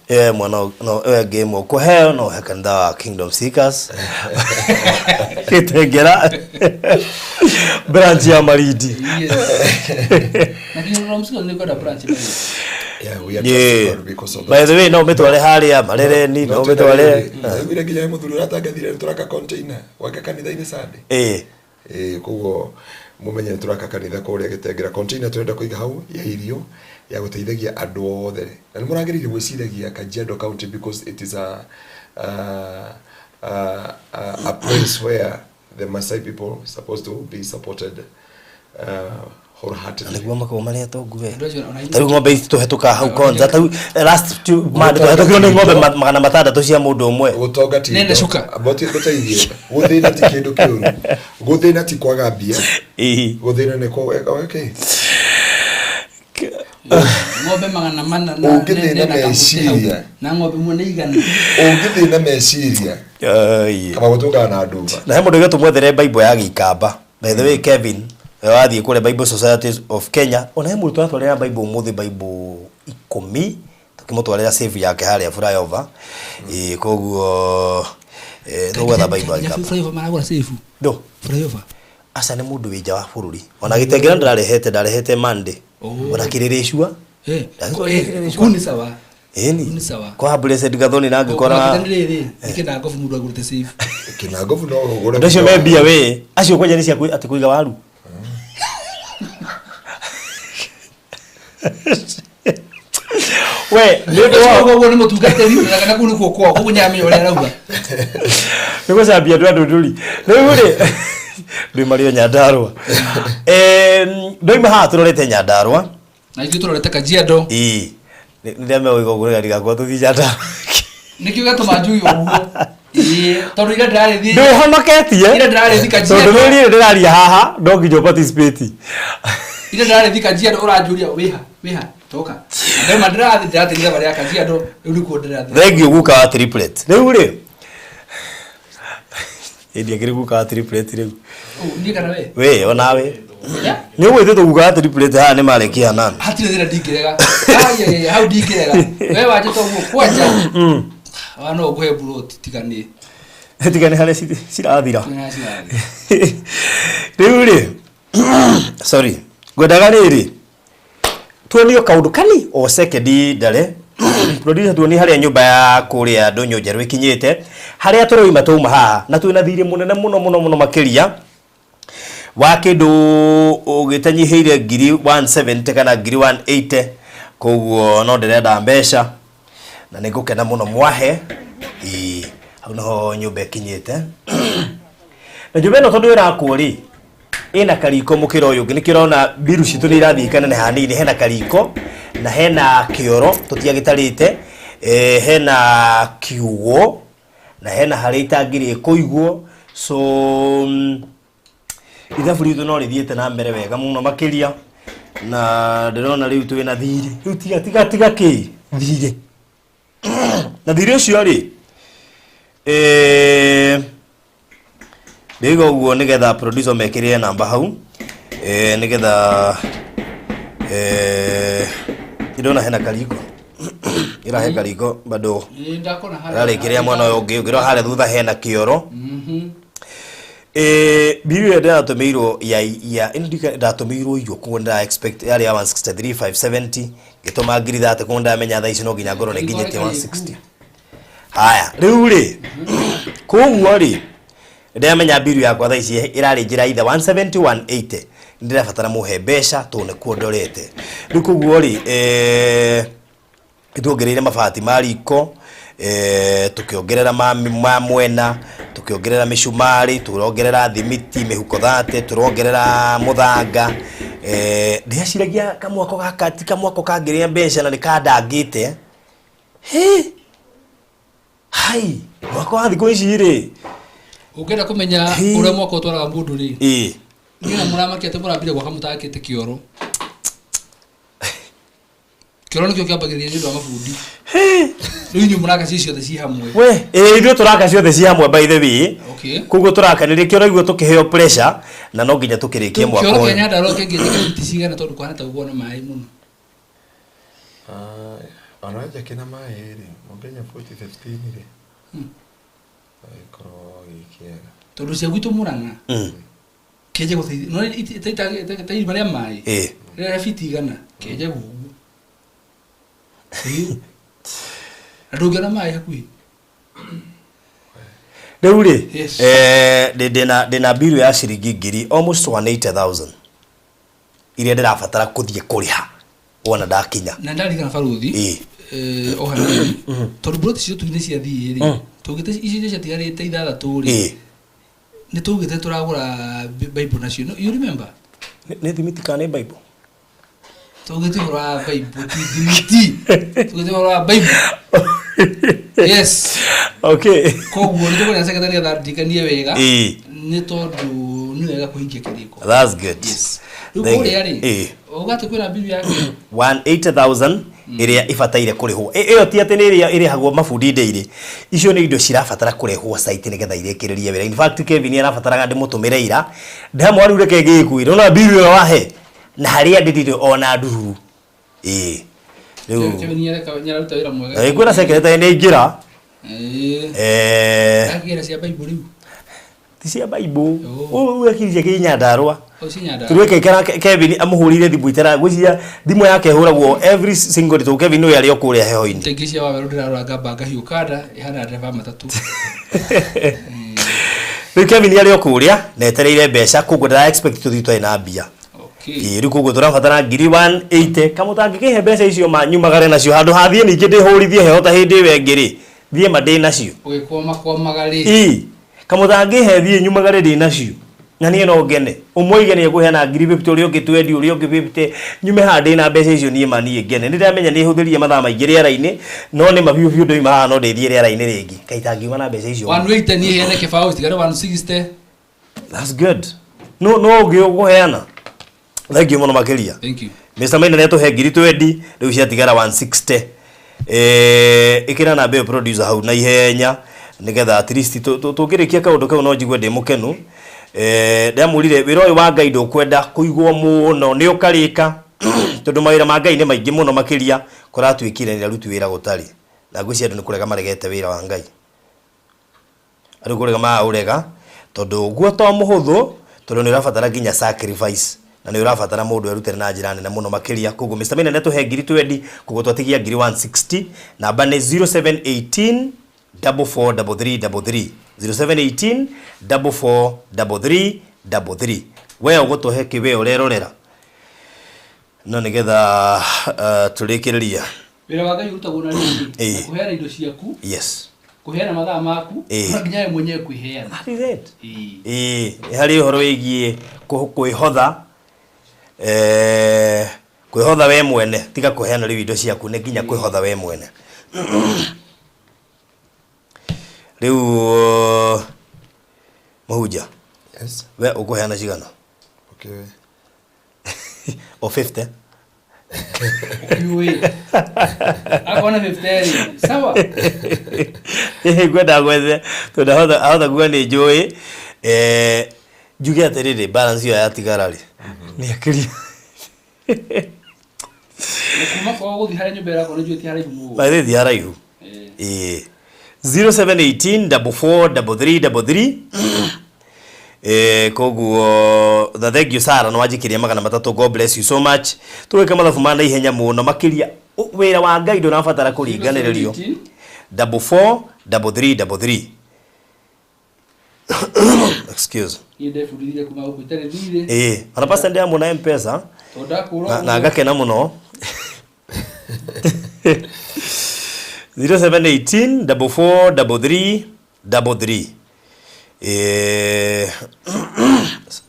3 mwana no game of kuheo no hekanda Kingdom Seekers kitengera branch ya Maridi na Kingdom Seekers ni kwa branch we are just because of by the way no metware haria marereni no metware wira nginya muthuri ratangathire turaka container waka kanitha-inĩ Sunday koguo mumenye turaka kanitha kũrĩa gĩtengera container twenda kũiga hau ya irio ya guteithagia andũ othe na nĩmũragĩrĩire gwĩciragia Kajiado County because it is a place where the Maasai people supposed to be supported wholeheartedly. Nĩguo makao marĩa tongue tarĩu ng'ombe ici tũhetũka hau konza tarĩu last month tũhetũkirwo nĩ ng'ombe 600 cia mũndũ ũmwe gũtonga nene cuka aboti gũteithie gũthĩna ti kĩndũ kĩũru gũthĩna ti kwaga mbia gũthĩna nĩ okay ng'ombe 400 meciria na ng'ombe mwe igana ũngĩthĩna meciria kama gũtũngana na ndumba na he mũndũ gĩtũmwethere Bible ya gĩkamba by the way Kevin wathie kule Bible Society of Kenya ona he mũrutwo atwarĩra Bible mũthĩ Bible 10 tukimutwarĩra save yake harĩa flyover koguo tũgwetha Bible ya gĩkamba flyover maragũra save ndo flyover asa nĩ mũndũ wĩ nja wa bũrũri ona gĩtengera ndarehete Monday ona kĩrĩrĩcua kuni sawa ni sawa kwa blessed gathoni na ngikora ikenda ngofu mundu agurite save kina ngofu no gure ndocio membia we acio kwanja ni cia ati kuiga waru we ndio ni mutungateri na kuni kuokoa kunyamia ule arauga niko sabia nduri nuri ndi Mario Nyandarua ndoi maha turorete Nyandarua na ithu turorete Kajiado ndeme wigo gure riga kwa tuthi Nyandarua nikiuga tumanjui uguo tondu ira ndirarethi ndo honoketie ira ndirarethi Kajiado tondu nuri ndiraria haha ndo nginya participate ira ndirarethi Kajiado uranjuria wiha toka ndio madrathi ndirathirira bari ya Kajiado uri ku ndirathi thank you guka triplet riu ri Edia kiri guka triplet riu ni kana we onawe ni gwithe tuguka triplet ha ni marekia nani hatire thira ndikirega ya how ndikirega we waje to guo kwanja wano gwe buroti tigani hale cirathira riu ri sorry gwendaga riri tuonio kaundu kani o second ndare producer tuoni haria nyumba ya kuria ndonyo njeru ikinyite haria turoima tuma haha na twina thiri munene muno makiria wa kindu ugitanyihiire 170 kana 180 koguo no ndirenda mbeca na nigukena muno mwahe hau no nyumba ikinyite na nyumba no tondu irakuri ina kariko mukiro uyu nikirona biru citu ni irathi kana hanini hena kariko na hena kioro tutiagitarite hena kiugo na hena hari itangiri kuigwo so ithabu ritu no rithiete na mbere wega muno makiria na ndirona riu twina thiri riu tiga ki thiri na thiri ucio ri Ndigo guo nigetha producer mekirire namba hau nigetha ndona hena kariko irahe kariko bado ndakona rale kiria mwana uyu ungi ngiro hale thutha hena kioro biru ndatumirwo ya indika ndatumirwo iyo kunda expect yari ya 163,570 gituma ngiri thate kunda menya thaa ici no nginya ngoro nginyite 160 haya riu ri koguo ri ndamenya biru yakwa thaa ici irari njira either 170 180 ndirabatara muhe mbeca tone kuondorete riu koguo ri ituongereire mabati mariko tukiongerera ma mwena tukiongerera mishumari turongerera thimiti mihuko thate turongerera muthanga ndiaciragia kamwako gakati kamwako kangiria mbeca na nikandangite hai mwako wa thiko ici ri ukenda kumenya uria mwako utwaraga mundu ri nina muramakia te murambire gwaka mutakite kioro kioro nikio kiambagiria ndu wa mabundi riu nyu muraka ciothe ci hamwe we ithuĩ turaka ciothe ci hamwe by the way okay koguo turakanirie kioro iguo tukiheo pressure na no nginya tukirikie mwako kioro kenya ndaro kengithika itigana tondu kwana ta uguo na mai muno anaja kina mai ri mugenya 40-15 ri koro ikiega tondu cia gwitu muranga keje guthi no tai maria mai rira fitigana keje gugu adogana mai hakui riu ri ndina biru ya ciringi ngiri almost 180,000 iria ndirabatara kuthie kuriha wona ndakinya na ndarigana baruthi ohana tondu broti cio tuine cia thii ri tugite ici cia tigarite ithathatu ri ni tugite turagura bible nacio you remember ni thimiti kana bible tugite gura bible thimiti tugite gura bible yes okay koguo ndio kuna secretary ya ndikanie wega ni tondu ni wega kuhingia kiriko that's good yes ukuri yari ugate kwira bibi yake 180,000 iria ifataire kurihwo iyo ti ati ni iria irihagwo mabundi ndeire icio ni indo cirabatara kurehwo site nigetha irekererie wira in fact Kevin arabataraga ndimutumire ira ndamwari ureke ngikuire ona bibi yo wahe na haria nditire ona nduru Kevin nyara ruta wira mwega kwina secretary ni ingira agira cia bible riu ti cia bible ukirie kinya ndarwa ocinyanda tuweke ikara Kevin amuhurire thimu itara gwiciria thimu yake huragwo every single day to Kevin no yari okuria heho-ini tegisia wa werudira ranga banga hiukada ihana driver matatu Kevin yari okuria na etereire mbeca koguo ndara expect to thitwa ina mbia okay riu koguo turabatara ngiri 180 kamutangikihe mbeca icio manyumagare nacio handu hathie ningi ndihurithie heho ta hindi wengiri thie mandi nacio ugikoma magari kamutangihe thie nyumagare ndi nacio na nie no ngene umwe igene guheana ngiri 50 uri ungi twendi uri ungi 50 nyume handi na mbeca icio nie mani ngene ndiramenya ni huthirie mathaa maingi riera-ini no ni mabiu biu ndoi maha no ndithie riera-ini ringi kaitangiuma na mbeca icio 180 ni hene kibao tigare 160 that's good no ungi uguheana thank you muno makiria thank you Mr. Mahinda neto he ngiri 20 riu cia tigara 160 ikira na be producer hau na ihenya nigetha at least tungirikia kaundu kau no njigwe ndi mukenu ndamurire wira uyu wa Ngai ndukwenda kuigwo muno ni ukarika tondu mawira ma Ngai ni maingi muno makiria kuratwikire ni aruti wira gutari na ngwiciria andu ni kurega maregete wira wa Ngai andu kurega ma urega tondu guo to muhuthu tondu ni urabatara nginya sacrifice na ni urabatara mundu erutire na njira nene muno makiria koguo Mr. Mahinda neto he ngiri 20 koguo twatigia ngiri 160 namba ni 0718 443333 0718 443333 we ugutuhe kiwe urerorera no nigetha turikiriria wira wa Ngai urutagwo na ringi kuheana indo ciaku yes kuheana mathaa maku nginya we mwenyewe kwiheana hari uhoro wigie kwihotha kwihotha we mwene tiga kuheana riu indo ciaku ni nginya kwihotha we mwene riu Mahuja yes we ukuheana cigana okay o 50 Ukiwe. Akona 50. Sawa. Gwenda gwethe tondahotha gwa nĩ njũĩ njuge atĩrĩrĩ balance ĩyo yatigara rĩ nĩ akĩria Kuma kwa gũthiĩ harĩa nyũmba yakwa nĩ njũĩ ti haraihu mũno. Baithĩ ti haraihu 0718 4433 koguo thank you Sara no wanjikiria 300. God bless you so much tuweke mathabu ma ihenya muno makiria wira wa Ngai ndũrabatara kũringanĩrĩrio 4433 excuse inde fundithia kuma huko itare thire ana pasta ndia muna M-Pesa na ngakena muno 0718 4433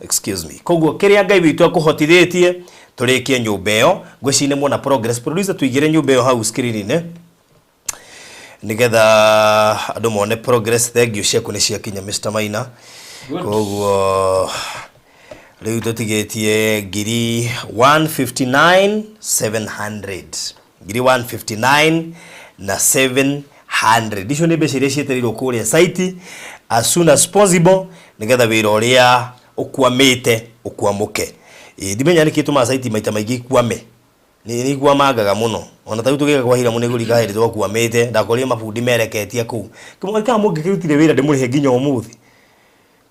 excuse me koguo kiria Ngai witu akuhotithĩtie turikie nyumba ĩyo ngwĩciria muona progress producer tuigire nyumba ĩyo hau screen-inĩ nigetha andũ mone progress thengio ciaku nĩ ciakinya Mr. Maina koguo rĩu tũtigĩtie ngiri 159,700 ngiri 159 na 700 icio nĩ mbeca iria cietereirwo kũrĩa site as soon as possible nigetha wĩra ũrĩa ũkwamĩte ũkwamũke ndimenya nĩ kĩtũma site maita maingĩ kwame ni kwamangaga muno ona tau tugeka kwa hira muneguri gahere twakwamĩte ndakorire mabundi mereketie kuu kimwe mũngĩkĩrutire wĩra ndĩmũrĩhe nginya ũmũthĩ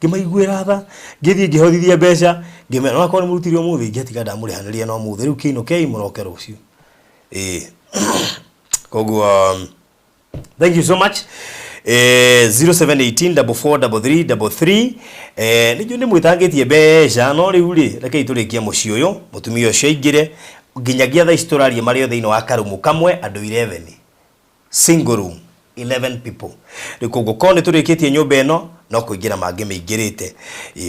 ngĩmaiguĩra tha ngĩthiĩ ngĩhothithia mbeca ngĩmera no akorwo mũrutire ũmũthĩ ngĩtiga ndamũrĩhanĩria no ũmũthĩ rĩu kĩino kei mũroke rũciũ koguo thank you so much 0718 4433 nĩnjũ nĩ mwĩtangĩtie mbeca no rĩu rĩ rekei tũrĩkie mũciĩ ũyũ mũtumia ũcio aingĩre nginyagia thaa tũraria marĩ thĩinĩ wa karumu kamwe andũ 11 single room 11 people rĩkoguo ko nĩ tũrĩkĩtie nyũmba ĩno no kũingĩra mangĩ mĩingĩrĩte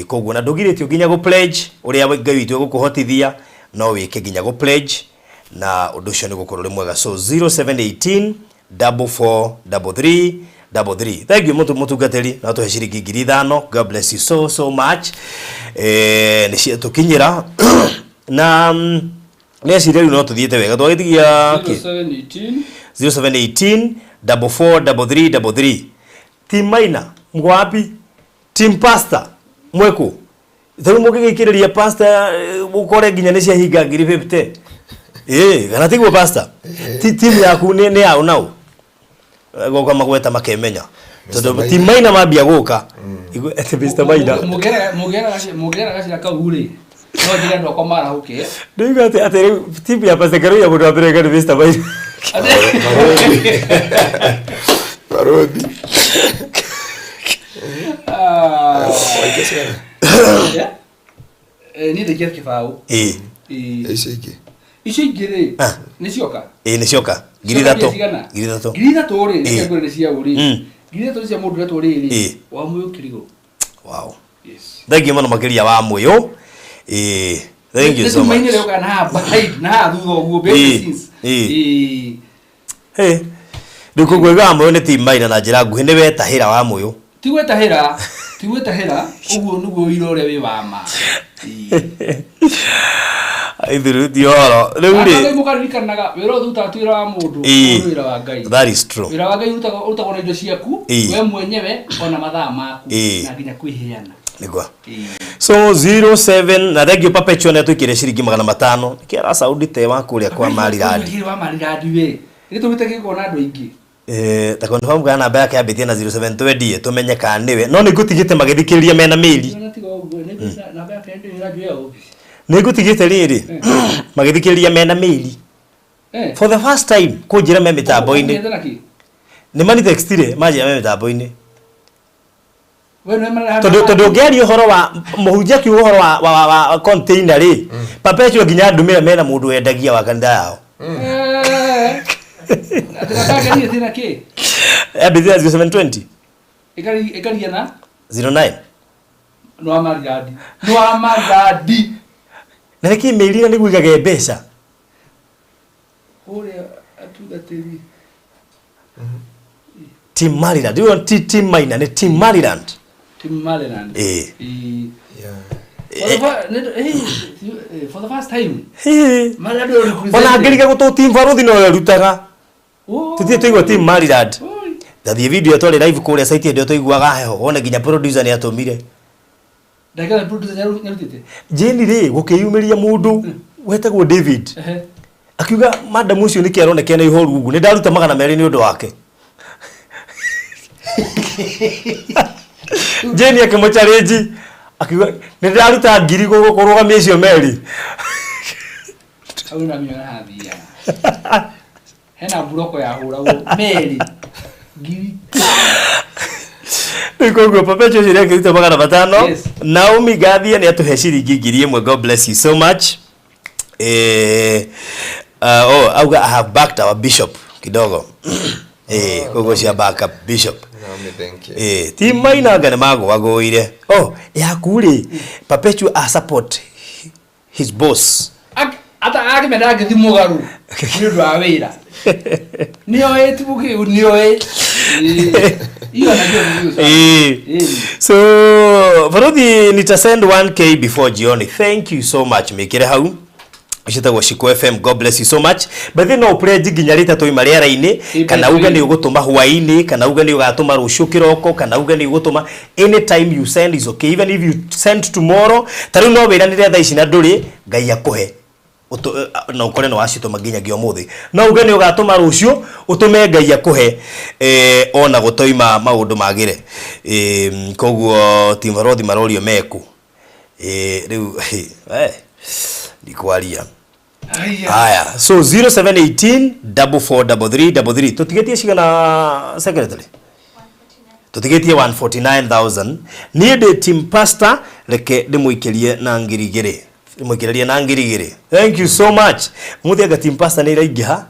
koguo na ndũgirĩtio nginya gũ pledge ũrĩa Ngai witũ egũkũhotithia no wĩke nginya gũ pledge na ũndũ ũcio nĩ gũkorwo rĩ mwega so 0718 4433 thank you mũtungatĩri na tũhe ciringi 5,000 God bless you so much nĩ cia tũkinyĩra na nĩeciria rĩu no tũthiĩte wega twagĩtigia 0718 4433 team Maina mwapi team pastor mweko thau mũgĩgĩkĩrĩria pastor ũkore nginya nĩ ciahinga ngiri 50 kana tiguo pastor team yaku nĩ yao nao goka magweta makemenya tondũ team Maina mambia gũka ete Mr. Maina mugera gacira kaugure no ndiga ndo kwa mara huke ndiga ate team ya pastor Ngaruiya mũndũ wa mbere ngari Mr. Maina Parodi. Ni de kiasi kifao. Ishigire. Ni sioka. Ni sioka. Giritato. Giritato. Giritato ore ni kagore ni cia uri. Giritato cia mundu gato uri. Wa muyo kirigo. Wow. Yes. Thank you muno makiria wa muyo. Thank you so much. Maina leo kana na thutha uguo business. Ndiko gwega muyo ni team Maina na njira nguhi ni wetahira wa muyo. Ti wetahira uguo nuguo irore wi wa ma. Aithiru dioro riu ri ngai mukaririkanaga wira thuta twira wa mundu wira wa Ngai. That is true. Wira wa Ngai utagwo na indo ciaku we mwenyewe ona mathaa maku na nginya kwiheana nigwa so 07 na thank you perpetual na twikire ciringi 500 kira Saudi te wa kuria kwa Mariradi we ito bitake kona andu aingi ta confirm kana namba yake yabitie na 0720 tumenye kana niwe no nigutigite magithikiriria mena mili namba yake ndio radio ya office nigutigite riri magithikiriria mena mili for the first time kunjira me mitambo-ini ni mani textile maji me mitambo-ini tondu ngeri uhoro wa muhunjia ki uhoro wa container ri perpetual ginya ndumira mena mundu wendagia wa kanitha yao atakaka ni tena ke abithia 0720 ikari na 09 no amaradi na reke meirira ni guigaga mbeca ore atugatiri team Maryland team Maina ni team Maryland yeah For the first time. Ona ngirige gutu team Baruthi no rutaga. Tutie tuigwa team Maryland. Ndathie video twari live kuria site ndio tuiguaga heho. Wona ginya producer ni atumire. Ndagala producer nyarutite. Jeni ri gukiyumiria mundu wetagwo David. Akiuga madam ucio niki aronekana ihoru ugu. Ni ndaruta 200 ni undu wake. Jeni akimchallenge akiuga ni ndaruta ngiri gukurugamia icio meri. Au na miona hathia. Hena buroko ya huragwo meri. Ngiri. Ikogo papecho shirika kirita 500. Yes. Naomi Gathia ni atuhe shiringi 1000. God bless you so much. I have backed our bishop kidogo. Kogo cia backup bishop. Naomi, thank you. Ti maina ngane mago agoire. Ya kuri Perpetual support his boss. Ata agimenda ngithimu garu. Ni undu wa wira. Niyo etubuki niyo iyo najua. So Baruthi nita send 1k before jioni. Thank you so much mikire hau. Shita go Shiko FM, God bless you so much. But then no pray ginya rita to imariara ini kana uga ni ugutuma huaini kana uga ni ugatuma rushu kiroko kana uga ni ugutuma anytime you send is okay. Even if you send tomorrow tari no wira ni tha ici na nduri ngai yakuhe na ukore no wacituma ginya gyo muthi no uga ni ugatuma rushu utume ngai yakuhe ona gutoima maundu magire koguo Timbarothi marorio meku riu Nikwalia. Haya. So 0718 443333. Tutigetie shigana secretary. Tutigetie 149,000. Ni de team pastor reke ndimuikirie na ngirigire. Ndimuikirie na ngirigire. Thank you so much. Muthi aga team pastor ni raigiha.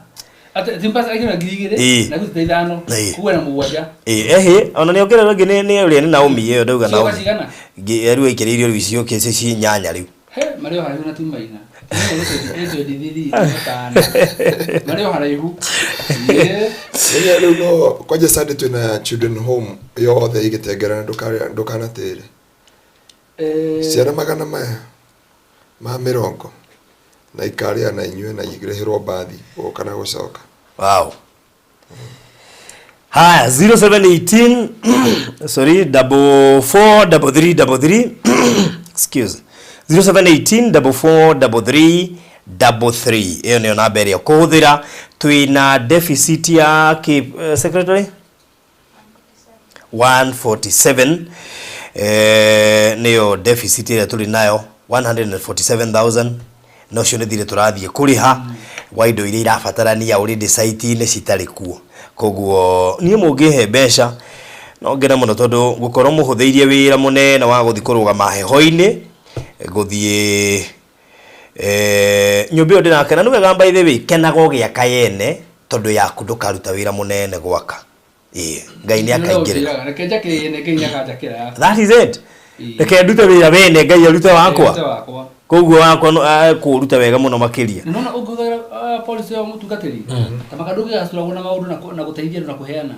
Ate team pastor agina ngirigire na gutithano kuwa na mugwaja. Ona ni okera rage ni uri ni Naomi iyo ndauga Naomi. Eru ikiririo ricio kese ci nyanya riu. Mario haraihu na timu Mahinda. Ezo dididi Mario haraihu. Leo no kwaje sade tuna children home yothe igitegera ndukana tere. Ciana magana ma mirongo na ikaria na inywe na igirehirwo bathi ukana gucoka. Wow. Haya 0718 sorry 443333 excuse 0718 iyo niyo namba ĩrĩa kuhuthira. Twina deficit ya secretary 147 niyo deficit ĩrĩa tuli nayo 147,000 no cio nĩ thire tũrathiĩ kũrĩha wa indo iria irabatarania already site-inĩ citarĩ kuo. Koguo niĩ mũngĩhe mbeca no ngena mũno tondũ gũkorwo mũhũthĩirie wĩra mũnene wa gũthiĩ kũrũgama heho-inĩ guthie nyumbi ndina kena nwe gamba ithe wi kenago gya kayene tondu yaku ndukaruta wira munene gwaka ngai ni akaingire rekeja kene kinya kajakira that is it reke ndute wira wene ngai aruta wakwa koguo wakwa kuruta wega muno makiria nona uguthira policy ya mutungatiri tamakanduge gasturagwo na maundu na guteithia na kuheana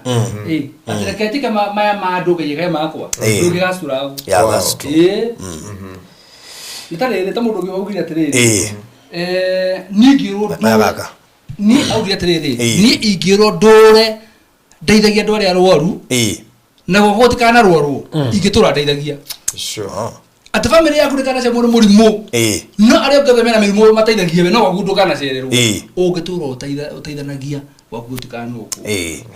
atireketika maya manduge yiga makwa nduge gasturagwo yeah that's true itare ta mundu gwaugire atiriri ningiro magaka ni augire atiriri ni ingiro ndore ndeithagia andu aria arwaru na gogotikana arwaru ingitura ndeithagia sure ati family yaku ndikana cia mundu murimu no aria ngothe mena mirimu mateithagia we no wagundu kana cererwo ungitura uteithanagia wagutikana uku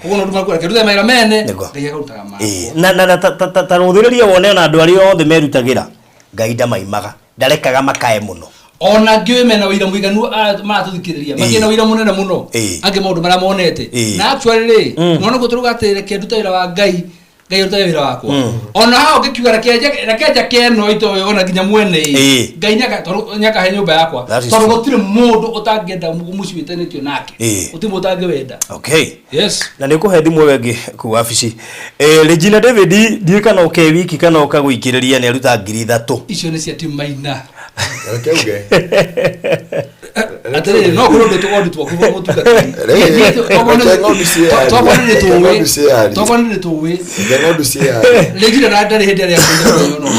ugo no nduma kwera kirutha maira mene ngai akarutaga mako na taruthiriria wone na andu aria othe merutagira ngai ndamaimaga ndarekaga makae muno ona ngiwe mena wira muiganu maratuthikiriria makina wira munene muno ange maundu mara monete na actually nona guturuga atere kendu tawira wa ngai uruta wira wakwa ona hao ngikiuga rekeja keno ito ona ginya mwene ngai nyaka he nyumba yakwa tondu gutire mundu utangienda muci witenetio nake uti mutangi wenda okay yes na nikuhe thimu wengi ku wabici Regina David ndikana uke wiki kana ukagwikiriria ni aruta 3,000 icio ni cia timu Mahinda okay Atari no kuro ndo tuko nditwa kuva mutuka. Tokone tuwe. Ngengo dusia. Legire na ndari hende ya kuyo no.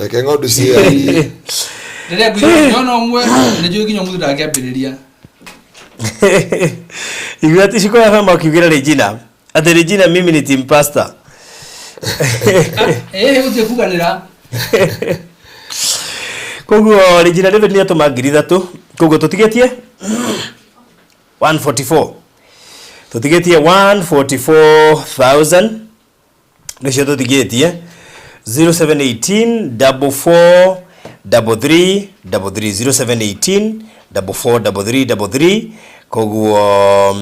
Ngengo dusia. Ndari kuyo no mwe nejo kinyo mutu ndakiambiriria. Igati shiko ya fama kigira Regina. Ate Regina mimi ni team pastor. Utie kuganira. Koguo Regina David ni atuma 3,000. Koguo tutigetie 144. Tutigetie 144,000. Nisho tutigetie 0718 44 33 0718 44 koguo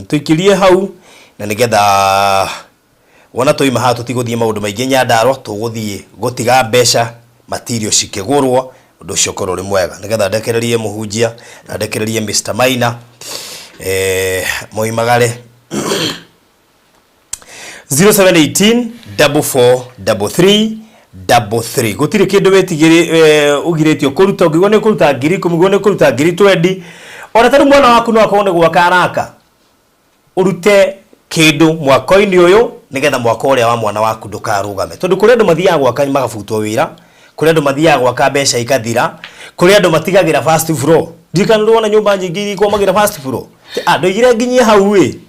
tuikirie hau na nigetha wona toima ha tutiguthie maundu maingi Nyandarua tuguthie gutiga mbeca material cikigurwo undu ucio korwo ri mwega nigetha ndekererie muhunjia na ndekererie Mr Maina moimagare 0718 44 gutire kindu wetigire ugiretio kuruta ngigwo ni kuruta ngiri kumigwo ni kuruta ngiri 20 ona tari mwana waku no akone gwaka araka urute kindu mwako-ini uyu nigetha mwako uria wa mwana waku ndukarugame tondu kuri andu mathiaga gwaka magabutwo wira kuri andu mathiaga gwaka mbeca ikathira kuri andu matigagira fast floor ndikana ndona nyumba nyingi ko magira fast floor andu igire nginyie hau wi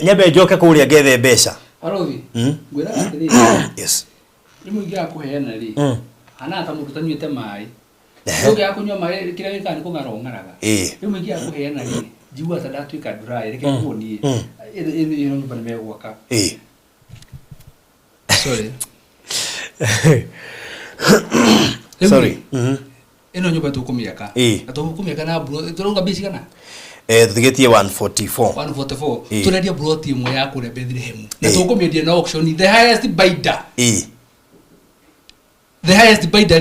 nyambe njoke kuria ngethe mbeca Arovi gwira atiri yes rimu ngia kuheana ri ana ta mundu tanyuite mai ngia kunywa mai kira gikani ko ngarongaraga rimu ngia kuheana ri jiwa tada tuika dry reke kuoni ino nyumba nimegwaka sorry ino nyumba tukumiaka atukumiaka na bro turonga bisi kana tugetie 144 tunadia broti imwe ya kule Bethlehem na tukumiendia na auction the highest bidder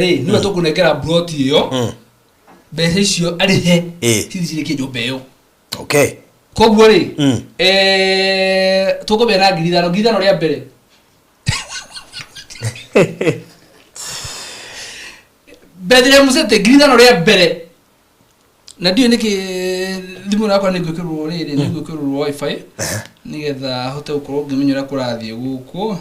ni tukunekera broti iyo mbeca icio arihe cithicirikie nyumba iyo okay koguo ri tukubera ngirithano ria mbere Bethlehem sete ngirithano ria mbere na ndio niki thimu yakwa ni gwikirwo riri ni gwikirwo wifi nigetha hote gukorwo ngimenyera kurathie guku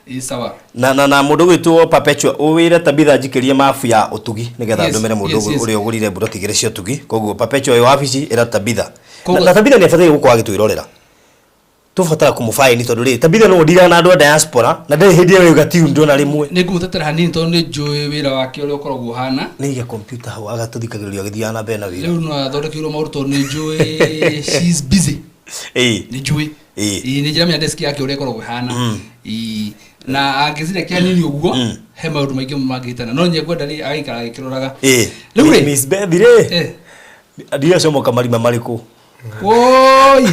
isawa na mundu gwitwo Perpetual uwire Tabitha njikirie mafu ya utugi nigetha ndumire mundu uri ugurire buroti igire cia utugi koguo Perpetual yo wabici ira Tabitha na Tabitha ni afathai gukwa agitwirorera tufatara kumufaini tondu ri Tabitha no ndira na andu diaspora na ndiri hindi we gatiu ndona rimwe ni ngumutetera hanini tondu ni njui wira wake uri ukoragwo hana ni ge computer hau agatuthikagiriria githia na bena wira riu no athondekirwo maruto ni njui she's busy ni njui ni njira mya desk yake uri ukoragwo hana na angizire kia nini uguo he maundu maingi magitana no nye kwenda ri agikara gikiroraga riu ri Miss Bethire adia somo kamarima mariku oi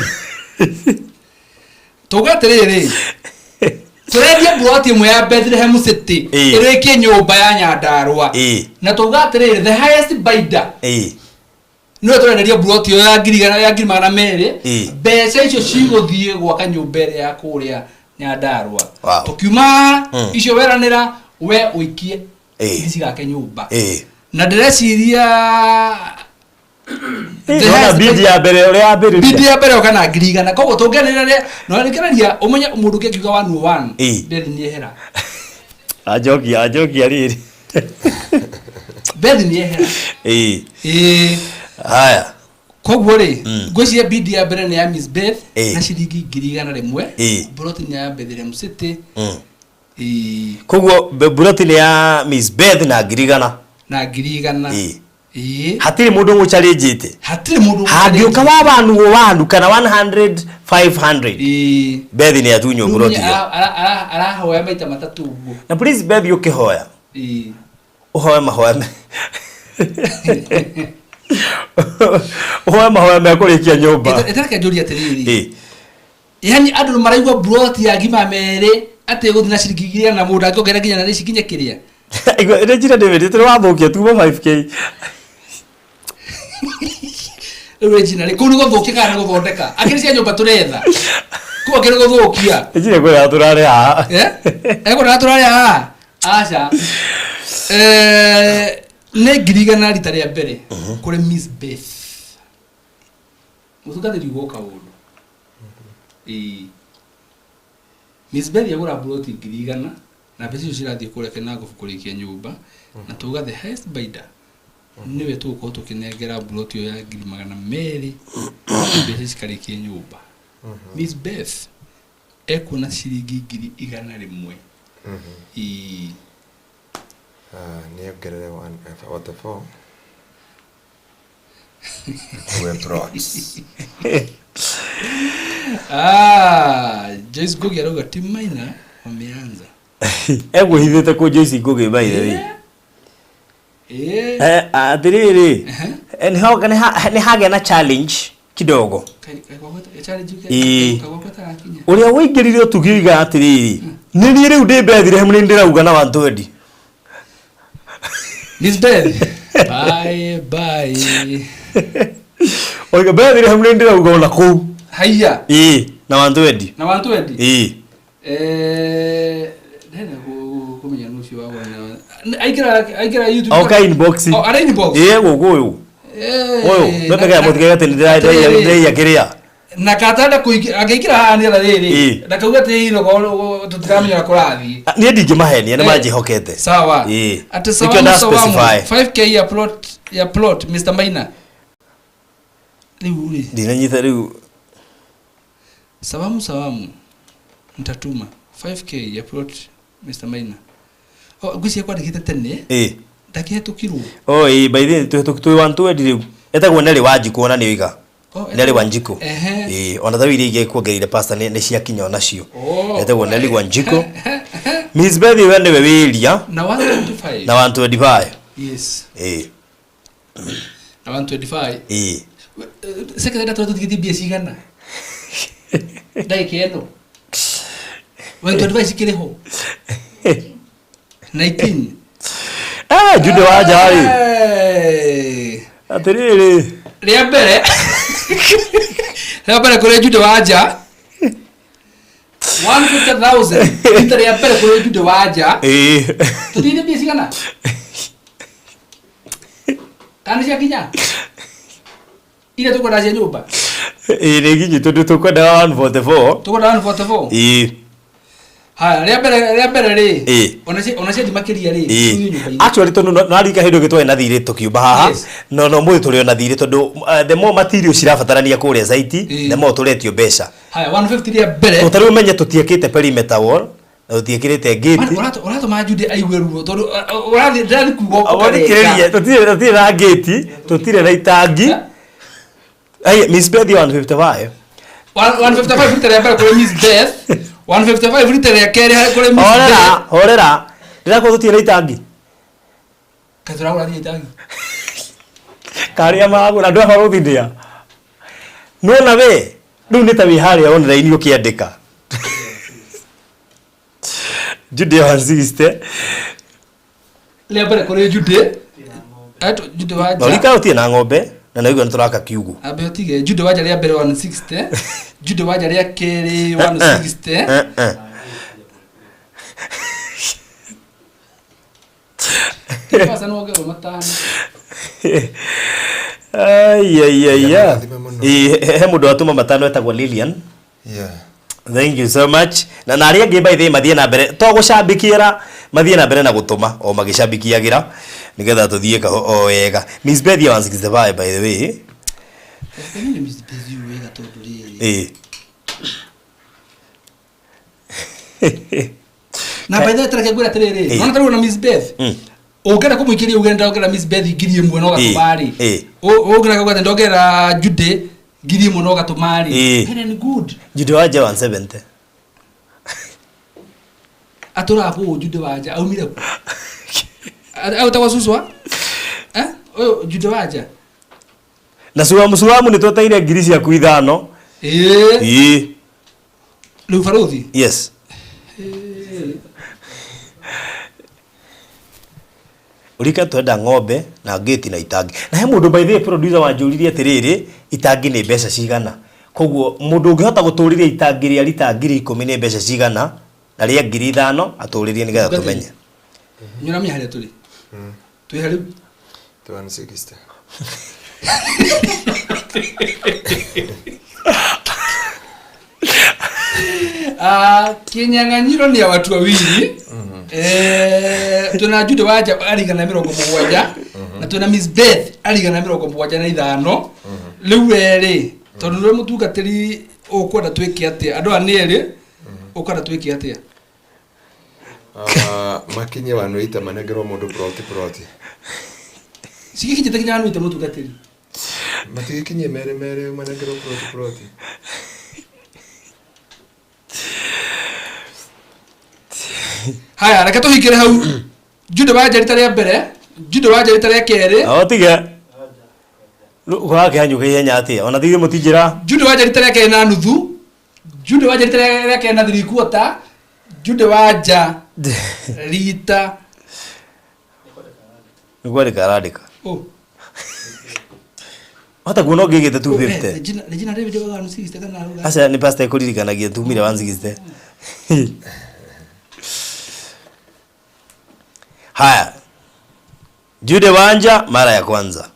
tugatiriri turendia broti imwe ya Bethlehem City irikie nyumba ya Nyandarua na tugatiriri the highest bidder no turendia broti ya ngirigana ya ngirigana mere mbeca icio ciguthie gwaka nyumba ya kuria Nyandarua tukiuma icio weranira we uikie icigake nyumba na ndireciria bidi ya mbere uri ambiriria kana ngirigana koguo tungenera no nikeraria umenye mundu kiuga 101 Beth ni ehera ajoki riri Beth ni ehera haya koguo ri ngwiciria bidi ya mbere ni ya Miss Beth na ciringi ngirigana rimwe broti ni ya Bethlehem City koguo broti ni ya Miss Beth na ngirigana hatiri mundu ngucharijite hatiri mundu hangioka wanu kana 100 500 Beth ni atunyo broti ara hoya maita matatu uguo na please Beth ukihoya uhoya mahoya mahoya me kurikia nyumba etareka njuria tiriri yani andu maraigwa broti ya gima mere ate guthina ciringi na mundu angiongerera nginya na cikinye kiria ire njira David tiri wathukia tuma 5k original kunu guthukia kana guthondeka akirisia nyumba turetha ku akiri guthukia njire kwa turare ha ego na turare ha acha ne girigana rita rĩa mbere kuri Miss Beth mutugathiri goka undu Miss Beth yagura broti girigana na pesa icio cirathie kure Kenango kurikia nyumba na tuga the highest bidder niwe tuko tukinengera broti yo ya 200 pesa cikarikia nyumba Miss Beth ekuna ciringi 100 niongerere 144 we props Joyce Ngugi aroga ti Maina wameanza ego hithite ku Joyce Ngugi by the way adiriri and how can ni hage na challenge kidogo uria wingiririo tugiga atiriri ni ni riu ndi mbethire hamwe ndirauga na wantu endi Miss Beth bye oiga mbethire hamwe ndirauga ona ku haya na wantu endi nenda kumenya nusu wao na aikira YouTube okay inbox ara inbox gogo bebe ga mutige ati ndai yakiria na katada ageikira hani ala riri na kauga te ino tutikamenya na kurathi ni ndingi maheni ni majihokete sawa ati sawa 5k ya plot Mr Maina riu dinanyitha riu sawamu ntatuma 5k ya plot Mr Maina gucia kwa dikita tene ndakihetukirwo by the tu wantu endi riu etagwo neri wanjiko na niwiga neri wanjiko ona thawiri ige kuongereire pastor ni cia kinyo nacio etagwo neri wanjiko Miss Beth wende we wiria na 125 na 125 yes na 125 sekretari tu tikiti biasi gana dai kendo 125 sikireho 19 jude waja ari atiriri ria mbere kure jude waja 150,000 ita ria mbere kure jude waja tutine biasi gana kana cia kinya ile tuko na nyumba ni ginyi tuko na 144 haya ria mbere ri onacia dimakiria ri actually tondu narika hindu gitwa na thire tukiumba haha no muthi turi na thire tondu the more material cirabatarania kuria site the more turetio mbeca haya 150 ria mbere tutari umenye tutiekite perimeter wall na tutiekirite gate orato majude aigweru tondu orathi ndari kugo abonikiria tutire na gate tutire na itangi Miss Beth 155 ria mbere kuri Miss Beth 155 ria kere kuri Miss Beth horera ndira ko tutire itangi katura ura itangi karia magura ndo haro thindia no na we ndu ni ta wi haria online ukiandika Jude wansiste ria mbere kuri Jude Jude waja Olika utie na ng'ombe na naigua nituraka kiugo abe otige Jude waja ria mbere 160 Jude waja ria kere 160 pasa no gero matano he mundu atuma matano etagwo Lilian thank you so much na naria ngi by the mathie na mbere to gucambikira mathie na mbere na gutuma o magishambikiagira nigetha tuthie ka o wega Miss Beth 165 by the way Miss Beth wega tondu riri na by the track gura tiriri ona taru na Miss Beth ugera kumuikiria ugenda ugera Miss Beth ngirie mwe no gatumari ugera kugata ndogera Jude ngirie mwe no gatumari and good Jude waja 170 atura hapo Jude waja aumire au tawasuswa Jude waja na suwamu ni totaire ngirisi ya kuithano lu faruthi yes urika twenda ng'ombe na gate na itangi na he mundu by the producer wanjuririe atiriri itangi ni mbeca cigana koguo mundu ungihota guturiria itangi ria lita 10,000 ni mbeca cigana na ria 5,000 aturirie nigetha tumenye nyura mi haria tuli Twi hari 160. Kinyang'anyiro ni ya watu wawili. Tuna Jude waja arigana 70 na tuna Miss Beth arigana 75. Riu eri tondu rwe mutungatiri ukwenda twike atia andu aneri ukwenda twike atia Makinye wanoita manegero mundu proti. Siki kijita kinyanu ite mutungatiri. Matikinye mere manegero proti. Haya, reka tuhikire hau. Jude waja rita ria mbere, Jude waja rita ria keri. Aotige. Kwa kihanyu kihenya atia. Ona thige mutijira. Jude waja rita ria keri na nuthu. Jude waja rita ria keri na 3/4. Jude waja rita Ngwari karadika. Oh. Hata kuno gigete 250. Regina David wa 160 kana ruga. Asa ni pasta kuririkanagia 160. Haya. Jude wanja mara ya kwanza.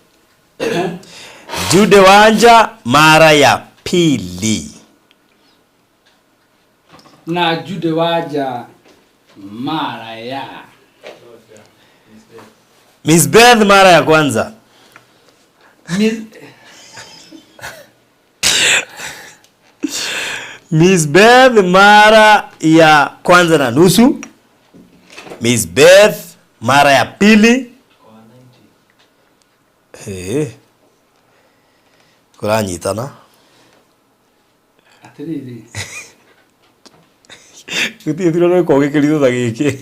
Jude wanja mara ya pili. Na Jude waja mara ya Miss Beth mara ya kwanza. Miss Beth mara ya kwanza na nusu. Miss Beth mara ya pili. Kuranyitana. Atiriri. Kutia tiro no koge kirido dagiki.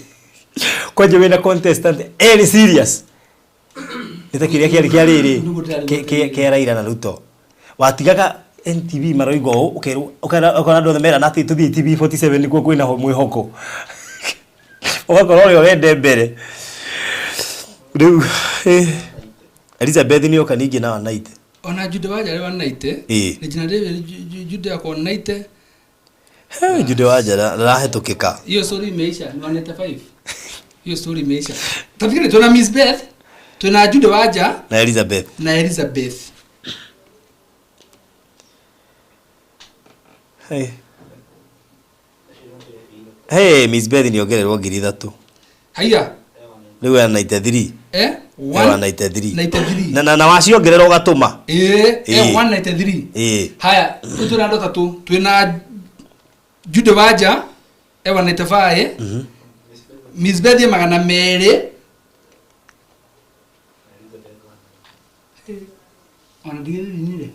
Kwa je wena contestant any serious. Nitakiria kiari ri ke raira na Ruto. Watigaga NTV maroigo ukana ndo mera na tuthi TV 47 nikuo kwina mwihoko. Okorore orende mbere. Riu Elizabeth ni okanigi na night. Ona Jude waja ri 190. Regina David Jude yako 90. Jude waja rahetukika. Hiyo story imeisha ni 195. Hiyo story imeisha. Tafikiri tuna Miss Beth, tuna Jude waja na Elizabeth. Hey, Miss Beth ni ogererwo 3,000. Haya. Riu ya 93. 193. Na waciongerera ugatuma. 193. Haya, tuna ndo tatu. Tuna Jude waja 195. Miss Beth ya 200. Wanadigiri nini?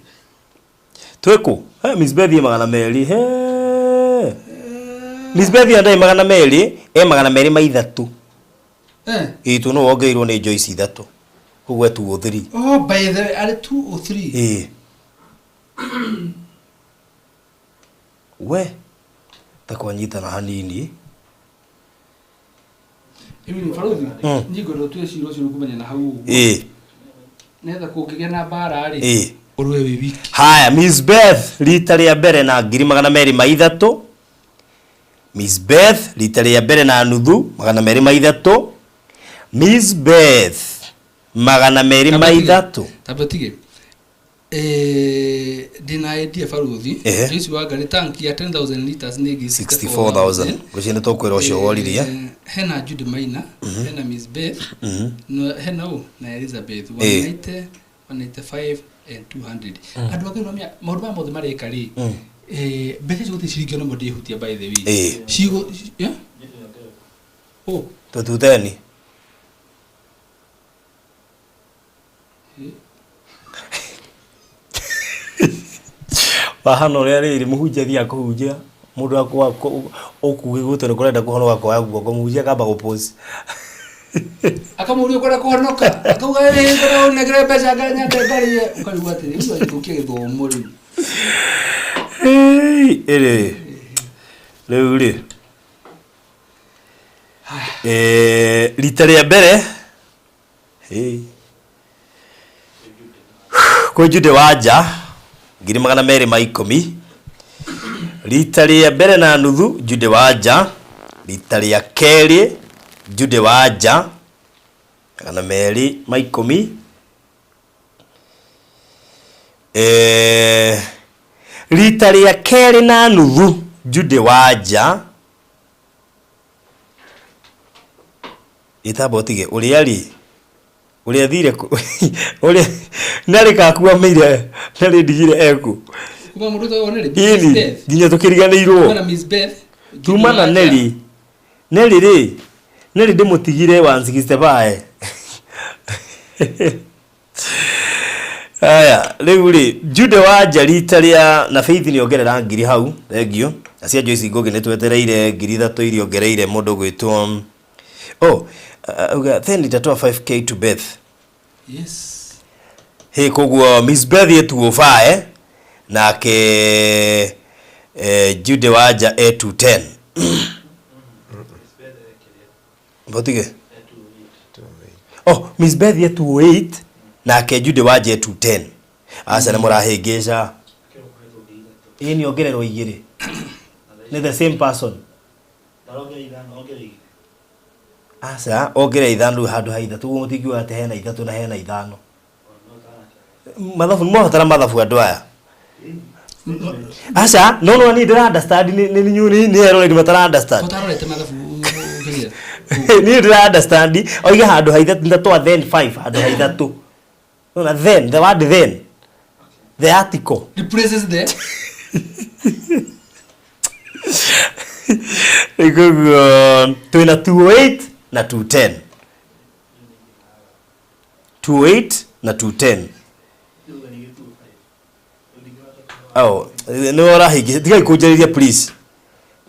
Tweko. Miss Beth ya 200. Miss Beth ya 200, 200 maithatu. Tu no ongeirwo ni Joyce ithatu. Kugwe 203. Oh, by the way, are 203. We. Takwanyita na hanini. Hivi faruthi. Njigo ndo tu eshiro shiro kumenya na hau. Nenda kukigia na bara ari. Urwe wiki. Haya, Miss Beth rita ria mbere na 200 maithatu. Miss Beth rita ria mbere na nuthu 200 maithatu. Miss Beth 200 maithatu. Tabatige. Dina idea faruthi. Joyce wa gari tanki ya 10,000 liters nigi 64,000. Gucine tokwira ucio woriria. Hena Jude Maina, hena Miss Beth, no hena na Elizabeth 190, 195 and 200. Andu akino maundu ma mothe mari kari. Beth cigo tishirikio no modi hutia by the way. Cigo yeah? Oh, to tuteni. Bahano riri muhunjia thia kuhunjia mundu akwa okuge gutone kurenda kuhonoka kwa yaguo ngomuhunjia kamba gupose akamurio kwenda kuhonoka akauga ri ngoro negere pesa nganya ndari ukarigwa ati uyo tukie githomo ri ri rita ria mbere kwa Jude waja 210. Rita ria mbere na nuthu Jude waja. Rita ria keri Jude waja kana meri maikomi rita ria keri na nuthu Jude Wanja itabotige uria thire uria nari kakua meire nari digire eku kuma mundu to onere ini nginya tukiriganirwo mana Miss Beth tuma na Neri ndimutigire 165 aya riu Jude Wanja rita ria na Faith ni ongerera ngiri hau thengio acia Joyce Ngogi ni twetereire ngiri 3 irio ongereire mundu gwitwo then itatoa 5k to Beth. Yes. Hey kogwo Miss Beth yetu 205 na ke Jude Wanja to 10. Botige. Miss Beth yetu 8 na ke Jude Wanja to 10. Asa na murahingisha. Ini ongerero igire. Ni the same person. Asa ogere ithano handu ha ithatu mutingiwa ate hena ithatu na hena ithano mathabu mohotara mathabu andu aya asa no ni ndira understand ni ero ni matara understand kotarorete mathabu ngiria ni ndira understand oiga handu ha ithatu ithatu then 5 handu ha ithatu no then the word then the article the places there twina 28 na 210 28 na 210 no rahingisha tigai kunjariria please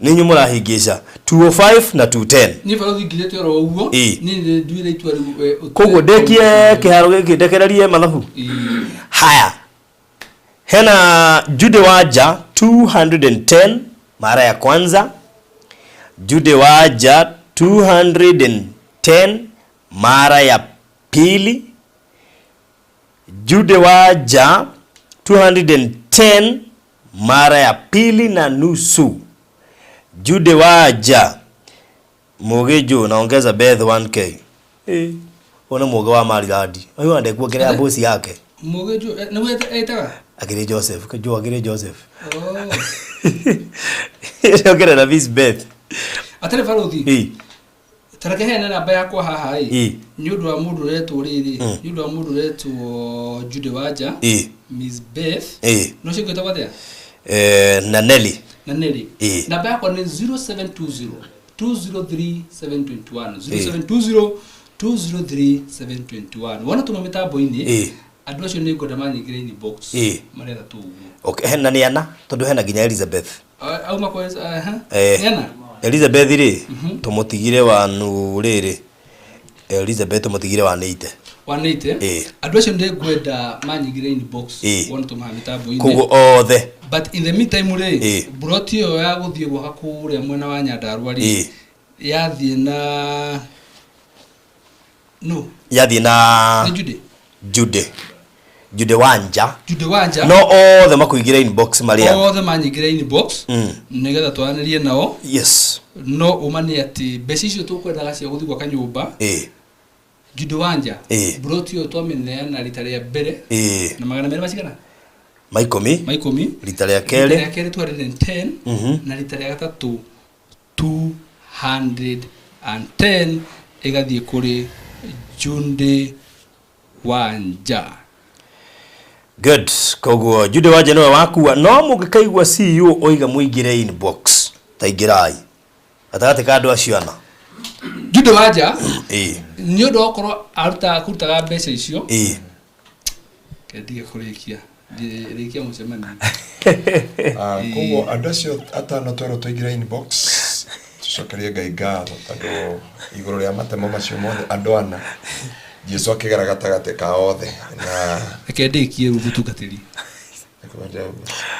ninyu murahingisha 205 na 210 ni baro thingirete oro uguo ni nduire itwa riu koguo ndekie kiharo giki ndekererie mathabu haya hena Jude Wanja 210 mara ya kwanza Jude Wanja 210 mara ya pili Jude Wanja 210 mara ya pili na nusu Jude Wanja Mugejo naongeza Beth 1k ona muge wa Marigadi ayo ande kuongelea bosi yake Mugejo na wewe aitaga agire Joseph kujua agire Joseph okere na Miss Beth atare farothi tarake hena namba yakwa haha ni undu wa mundu retwo riri ni undu wa mundu retwo Jude Wanja Miss Beth no shingo tabatia na Nelly namba yakwa ni 0720 203 721 0720 203 721 wana tuna mitambo ini andu acio ni ngoda manyingire in box maretha tu okay hena ni ana tondu hena ginya Elizabeth au makwa hena Elizabeth ri tumutigire wa nuriri Elizabeth tumutigire wa 180 andu acio ndi ngwenda manyingire in box wana tuma mitambo ini koguo othe but in the meantime ri brought yo ya guthie gwa kuria mwena wa Nyandarua ri yathie na no yathie na Jude Wanja no othe makuigire inbox maria othe manyigire inbox nigetha twanirie nao yes no umani ati beci icio tukwendaga cia guthi gwa kanyumba Jude Wanja brought yo twamenea na rita ria mbere na magana meri macigana maikomi rita ria keri 210 na rita ria gatatu 210 igathie kuri Jude Wanja. Good. Koguo Jude Wanja no wakuwa no mugikaigwa CEO oiga muigire inbox taigirai atagate kandu aciona Jude Wanja ni undu okorwo aruta kurutaga mbeca icio kendige kurikia rikia mucemani koguo andu acio atano twero tuigira inbox tucokerie Ngai ngatho tondu iguru ria matemo macio mothe andu ana Jesu akigera gatagate ka othe na akendikie rubutungatiri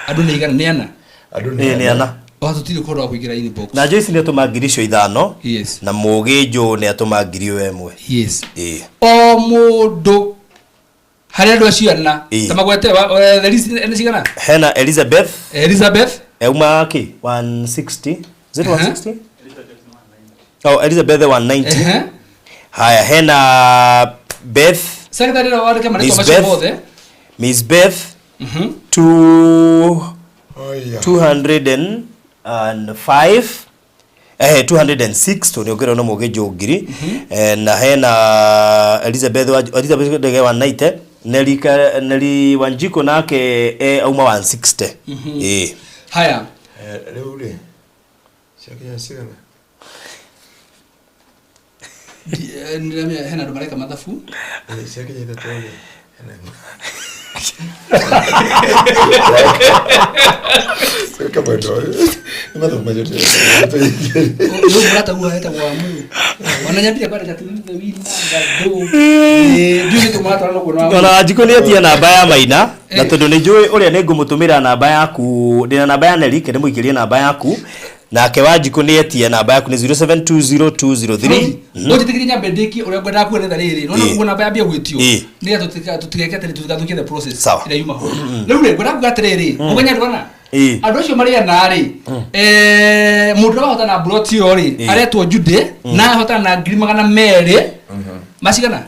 andu ni igana ni ana andu ni ana watutire korwa kuigira inbox na Joyce ni atumagirisho ithano yes na Mugijo ni atumagirio emwe yes o mundu hari andu acio ana tamagwete the list ni cigana hena Elizabeth euma ki 160 is it 160 Elizabeth 190 Haya hena Beth Secretary wa wale kama nito macho bote. Miss Beth 205 206 tuniongera no mugejo ngiri na hena Elizabeth ndege wa naite Neli Wanjiko nake auma 160 haya leo ule shaka sigana ndio hena ndo malaika madhafu shaka ya tatoe Seka bado. Ndio majote. Ndio mrata huwa hata kwa Mungu. Wananyambia kwa tatizo wina ngado. Ndio ndio mrata wano kuna. Ona Wanjiko ni atia namba ya Maina na tondu ni njui uria ni ngumutumira namba yaku ndina namba ya Neli kende muikirie namba yaku nake Wanjiko ni atia namba yaku ni 07202003 Otitikiri nyambe ndiki uria ngwenda kueretha riri nona kuona namba ya bia gwitio ni tutigeke tele tugathukie the process ira yuma ho riu ngwenda kugatiriri ugenya ndwana andu acio mari anari mundu wahota na broti yori aretwo Jude na hota na 200 masigana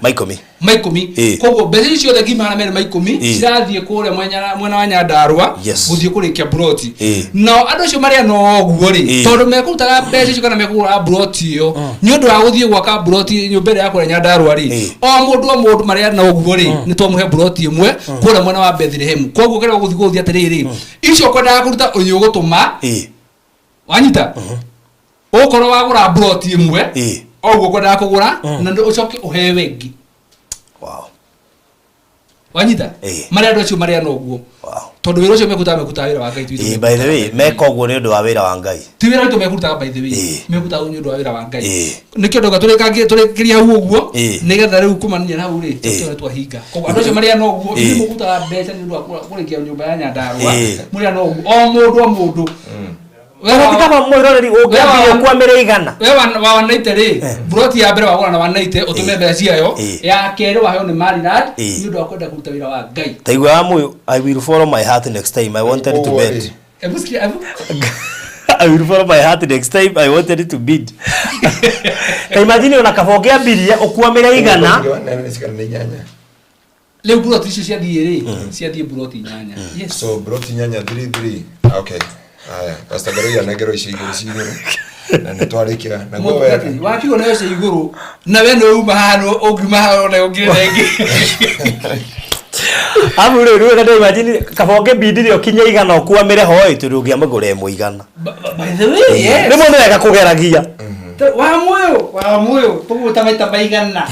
maikomi kogo bezi cio the gima na mere maikomi cirathie kure mwena wa Nyandarua guthie kurikia broti no andu acio mari no oguo ri tondu mekutaga bezi cio kana mekura broti yo ni undu wa guthie gwaka broti nyumbere ya kure Nyandarua ri o mundu mari na oguo ri ni twamuhe broti imwe kure mwena wa Bethlehem kogo kera guthie atiriri icio kwenda kuruta unyu gutuma wanyita okoro wagura broti imwe oguo kwenda kugura na ndu ucoke uhewe ngi wanyita mari andu acio mari anoguo tondu wira ucio mekuta wira wa Ngai twitu by the way meka uguo ni undu wa wira wa Ngai ti wira tu mekuta by the way mekuta ni undu wa wira wa Ngai nikio ndoga turekiria uguo nigetha riu kumania na uri tuwe twahinga koguo andu acio mari anoguo ni mekuta mbeca ni undu wa kurikia nyumba ya Nyandarua muri anoguo o mundu wewe kama mwiroreri ugambire kwa mere igana wewe wa naite ri broti ya mbere wagura na wa naite utume mbeca yo ya kere wayo ni Marinad ni undu wa kwenda kuruta wira wa Ngai taigwa amu I will follow my heart next time I wanted to bid I will follow my heart next time I wanted to bid imagine una kavogea biria ukua mere igana le broti cia thie cia thie broti nyanya yes so broti nyanya 33 okay aya Pastor Ngaruiya negero iguru na nitwarikira na gwe wewe wakigo nayo cia iguru na we no uma hano ongima hano na ongirengi amu riu kada imagine kavoge bidiri okinya igana okua mere hoi turungia magure muigana by the way yes ni mundu ega kugeragia wa moyo tuguta maita baigana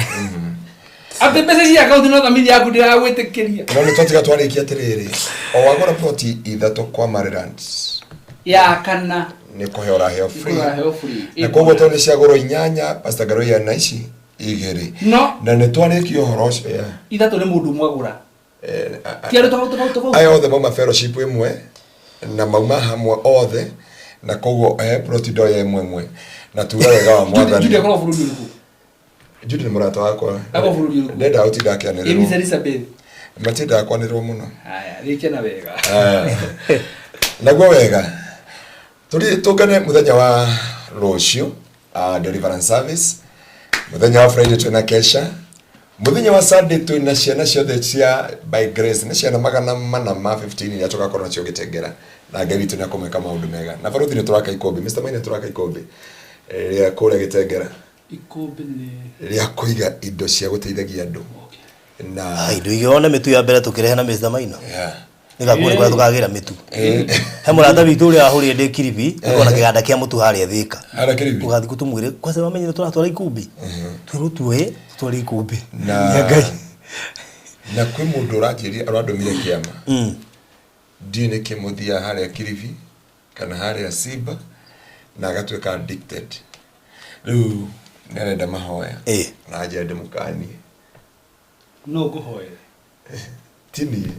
ate pesa cia account no thamiri yaku ndira gwitikiria no ni twatiga twarikia tiriri o wagora ploti ithato kwa Maryland ya kana ni kuheora heo free na kogo to ni cia goro inyanya Pastor Ngaruiya na ici igiri no na ni twarikio horo cia ithato ni mundu mwagura tiaro tofauti ayo the mama fellowship imwe na mauma hamwe othe na kogo ploti do ye mwemwe na tuwega wa mwathani Jude kwa burudi uliku Jude ni murata wakwa abo burudi uliku ndenda utindakianira Elizabeth matinda kwanirwo muno haya rikena wega nagwo wega tuli tugane muthenya wa rocio deliverance service muthenya wa Friday tuna kesha muthenya wa Sunday tuna ciana ciothe cia by grace na ciana magana mana ma 15 ya toka korona cio gitengera na Ngai witu ni akomeka maundu mega na baruthi ni turaka ikombe Mr. Maina turaka ikombe ria kule gitengera ikombe ni ria kuiga indo cia guteithagia andu na indo igiona mitu ya mbere tukirehe na Mr. Maina nikakuri kwa tukagira mitu he murata witu uri ahuri ndi kiribi akona kiganda kia mutu haria thika ara kiribi ugathi kutumwire kwa sababu amenye turatwara ikumbi turutwe twari ikumbi na Ngai na kwi mundu urajiria arandomire kiama ndine kimuthia haria kiribi kana haria Simba na agatweka addicted riu nenda mahoya na ajende mukani no guhoya tini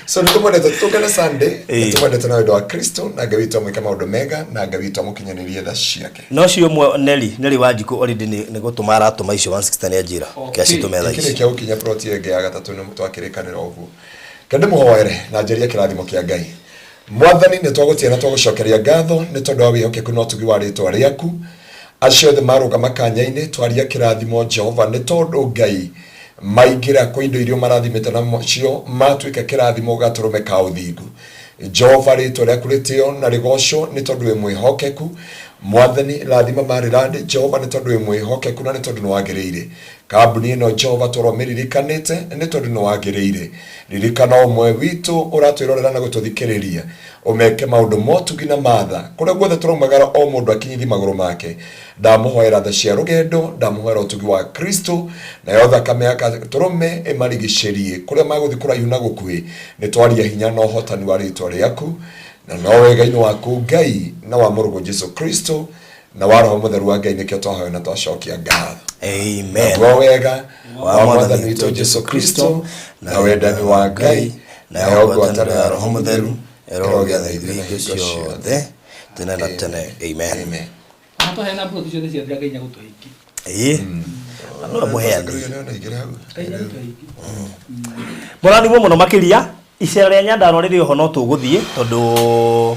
so nitumwende tukana Sunday nitumwende tuna ndo wa Kristo na Ngai witu amwika maundu mega na Ngai witu amukinyanirie tha ciake no cio mwe Neli Wanjiko already ni gutuma ratuma icio 160 ya njira kiasi tumetha ici kile ukinya proti ege ya gatatu ni twakirikanira ugu kende muhoere na njeria kirathimo kia Ngai mwathani ni twagutia na twagucokeria ngatho ni tondu wa wihokeku no tugi wa ritwa riaku acio the maruga makanya-ini twaria kirathimo Jehova ni tondu Ngai maingira kwa indo irio marathimite na mocio matuika kirathimo gaturume ka uthingu. Jehova ritwa riaku ritio na rigoco ni tondu wi mwihokeku. Mwathani rathima marirande Jehova ni tondu wi mwihokeku na ni tondu ni wagiriire. Kambuni ino Jehova tũrũmĩririkanĩte nĩ tondũ nĩ wagĩrĩire. Ririkana ũmwe witũ ũratwĩrorera na gũtũthikĩrĩria ũmeke maũndũ motugi na matha kũrĩa guothe tũraumagara o mũndũ akinyithi magũrũ make. Ndamũhoera tha cia rũgendo, ndamũhoera ũtugi wa Kristo, nayo thakame ya Gatũrũme ĩmarigicĩrie kũrĩa magũthiĩ kũraihu na gũkuhĩ. Nĩ twaria hinya na ũhotani wa rĩĩtwa rĩaku na no wega-inĩ waku Ngai na wa mũrũgũ Jesũ Kristo na wa Roho Mũtheru wa Ngai nĩkĩo twahoya na twacokia ngatho. Amen. Wa wega wa Mwathani witũ Jesũ Kristo na wendani wa Ngai na ũgwatania wa Roho Mũtheru ĩrogĩa na ithuĩ ciothe tene na tene. Amen. Hapo hena bro cio cia Ngai nya gũtũhiki. No mũheani. Mũrani mũno makĩria icera rĩa Nyandarua rĩrĩ oho no tũgũthiĩ tondũ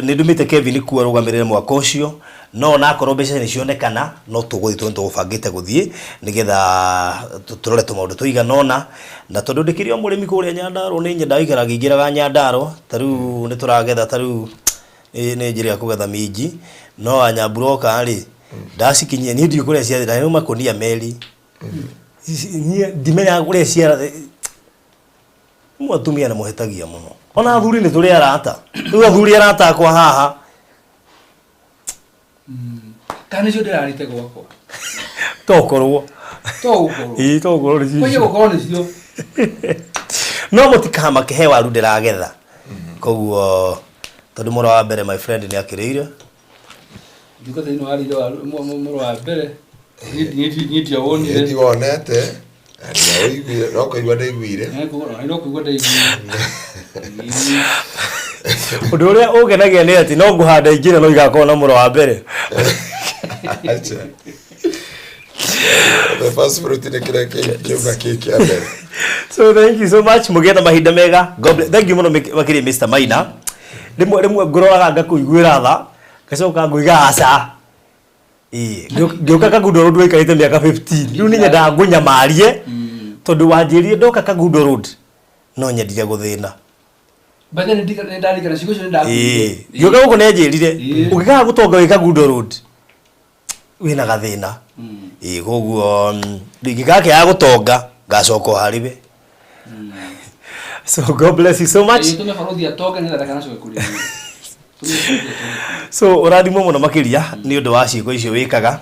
nĩ ndumĩte Kevin kuo rũgamĩrĩre mwaka ũcio no nakorwo mbeca nĩ cionekana no tũgũthiĩ tũbangĩte gũthiĩ nĩgetha tũrore tũmaũndũ tũiganona na tondũ ndĩkĩrĩ o mũrĩmi kũrĩa Nyandarua nĩ nyenda ikaraga ingĩraga Nyandarua tarĩu nĩ tũragetha tarĩu nĩ njĩra ya kũgetha minji no anyamburoka rĩ ndasikinyia nĩ ndiũ kũrĩa cia na nĩ makonia meri ndimenya kũrĩa cia mwatumia na muhetagia muno ona athuri ni turi arata tu athuri arata kwa haha kana cio ndirarite gwakwa tokorwo tokorwo ri cio gũkorwo nĩ cio no mutikama kehewa ru ndiragetha koguo tondu mũro wa mbere my friend ni akĩrĩire ndiko thĩinĩ wa rĩro mũro wa mbere ni ndiawonire ndiwonete no kũigua ndaiguire ũndũ ũrĩa ũgenagia nĩ atĩ no ngũhanda ingĩre no igakorwo na mũro wa mbere the first fruit ni kile kiuga kiki mbere. So thank you so much mugenda mahinda mega. God bless. Thank you muno makiri Mr. Maina. Rimwe ngororaga ngakuiguira tha gacoka nguiga aca ngioka Kagundo Road waikarite miaka 15 riu ninyenda ngunyamarie tondu wanjirie ndoka Kagundo Road no nyendire guthina bade ndarikana cigo cio ndakuire ngioka guko nenjirire ugikaga gutonga wi Kagundo Road wina gathina koguo ndingikake ya gutonga ngacoka haribe. So God bless you so much. So ũrathimwo mũno makĩria nĩ ũndũ wa ciĩko icio wĩkaga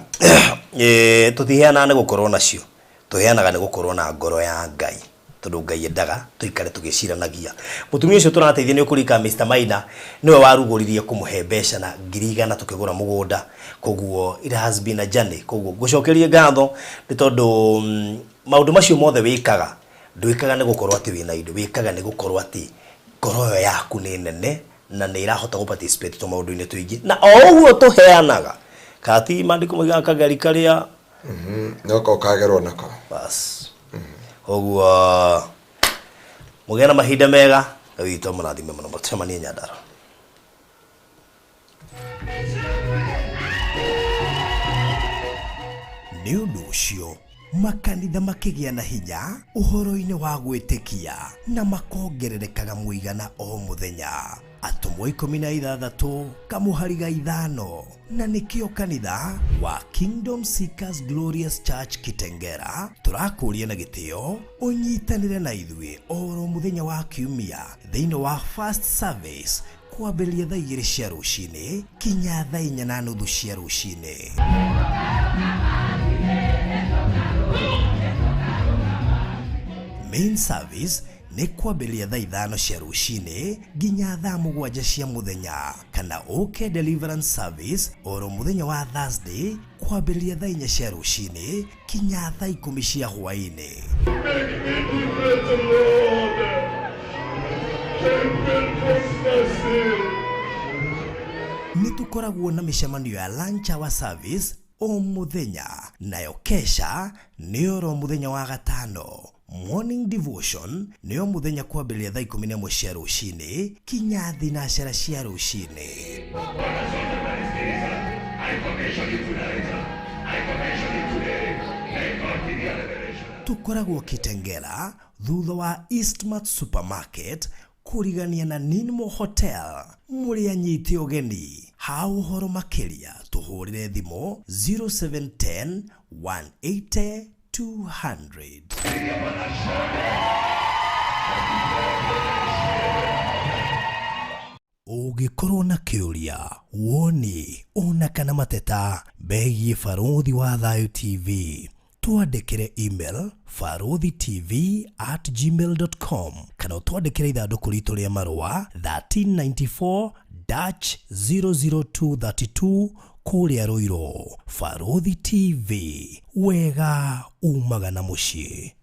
tũtiheanaga nĩ gũkorwo nacio tũheanaga nĩ gũkorwo na ngoro ya Ngai tondũ Ngai endaga tũikare tũgĩciranagia. Mũtumia ũcio tũrateithia nĩ ũkũrika Mr. Maina nĩwe warugũririe kũmũhe mbeca na 100 tũkĩgũra mũgũnda koguo it has been a journey koguo ngũcokerie ngatho nĩ tondũ maũndũ macio mothe wĩkaga ndwĩkaga nĩ gũkorwo atĩ wĩna indo wĩkaga nĩ gũkorwo atĩ ngoro yaku nĩ nene na nĩ irahota gũparticipate to maũndũ-inĩ tũingĩ na o ũguo tũheanaga kati mandĩko moigaga kagari karĩa noko kagerwo nako bas ũguo mũgĩa na mahinda mega witũ mũrathime mũno mũcemanie Nyandarua. Nĩ ũndũ ũcio makanitha makĩgĩa na hinya ũhoro-inĩ wa gwĩtĩkia na makongererekaga mũigana o mũthenya. Atumwo 16 kamũhari 5 na nĩkĩo kanitha wa Kingdom Seekers Glorious Church Kitengera tũrakũria na gĩtĩo ũnyitanĩre na ithuĩ oro mũthenya wa kiumia thĩinĩ wa first service kwambĩrĩria thaa 2 cia rũcinĩ kinya thaa 4:30 cia rũcinĩ. Main service nĩ kwambĩrĩria thaa 5 cia rũcinĩ nginya thaa 7 cia mũthenya kana OK deliverance service oro mũthenya wa Thursday kwambĩrĩria thaa 4 cia rũcinĩ kinya thaa 10 cia hwaĩ-inĩ. Nĩtũkoragwo na mĩcemanio ya lunch hour service o mũthenya nayo kesha nĩ oro mũthenya wa gatano. Morning devotion nĩyo mũthenya kwambĩrĩria thaa 11 cia rũcinĩ kinya thinacara cia rũcinĩ. tukoragwo Kitengela thutha wa Eastmart Supermarket kurigania na Ninmo Hotel muri anyite ogeni ha uhoro makiria tuhurire thimo 0710 180 200. Ugikorwo na kiuria woni ona kana mateta begie Baruthi wa Thayu TV twandikire email faruthitv@gmail.com kana twandikire ithanduku ritu ria marua 1394-00232 kuria Ruiru. Baruthi TV, wega umaga na mucii.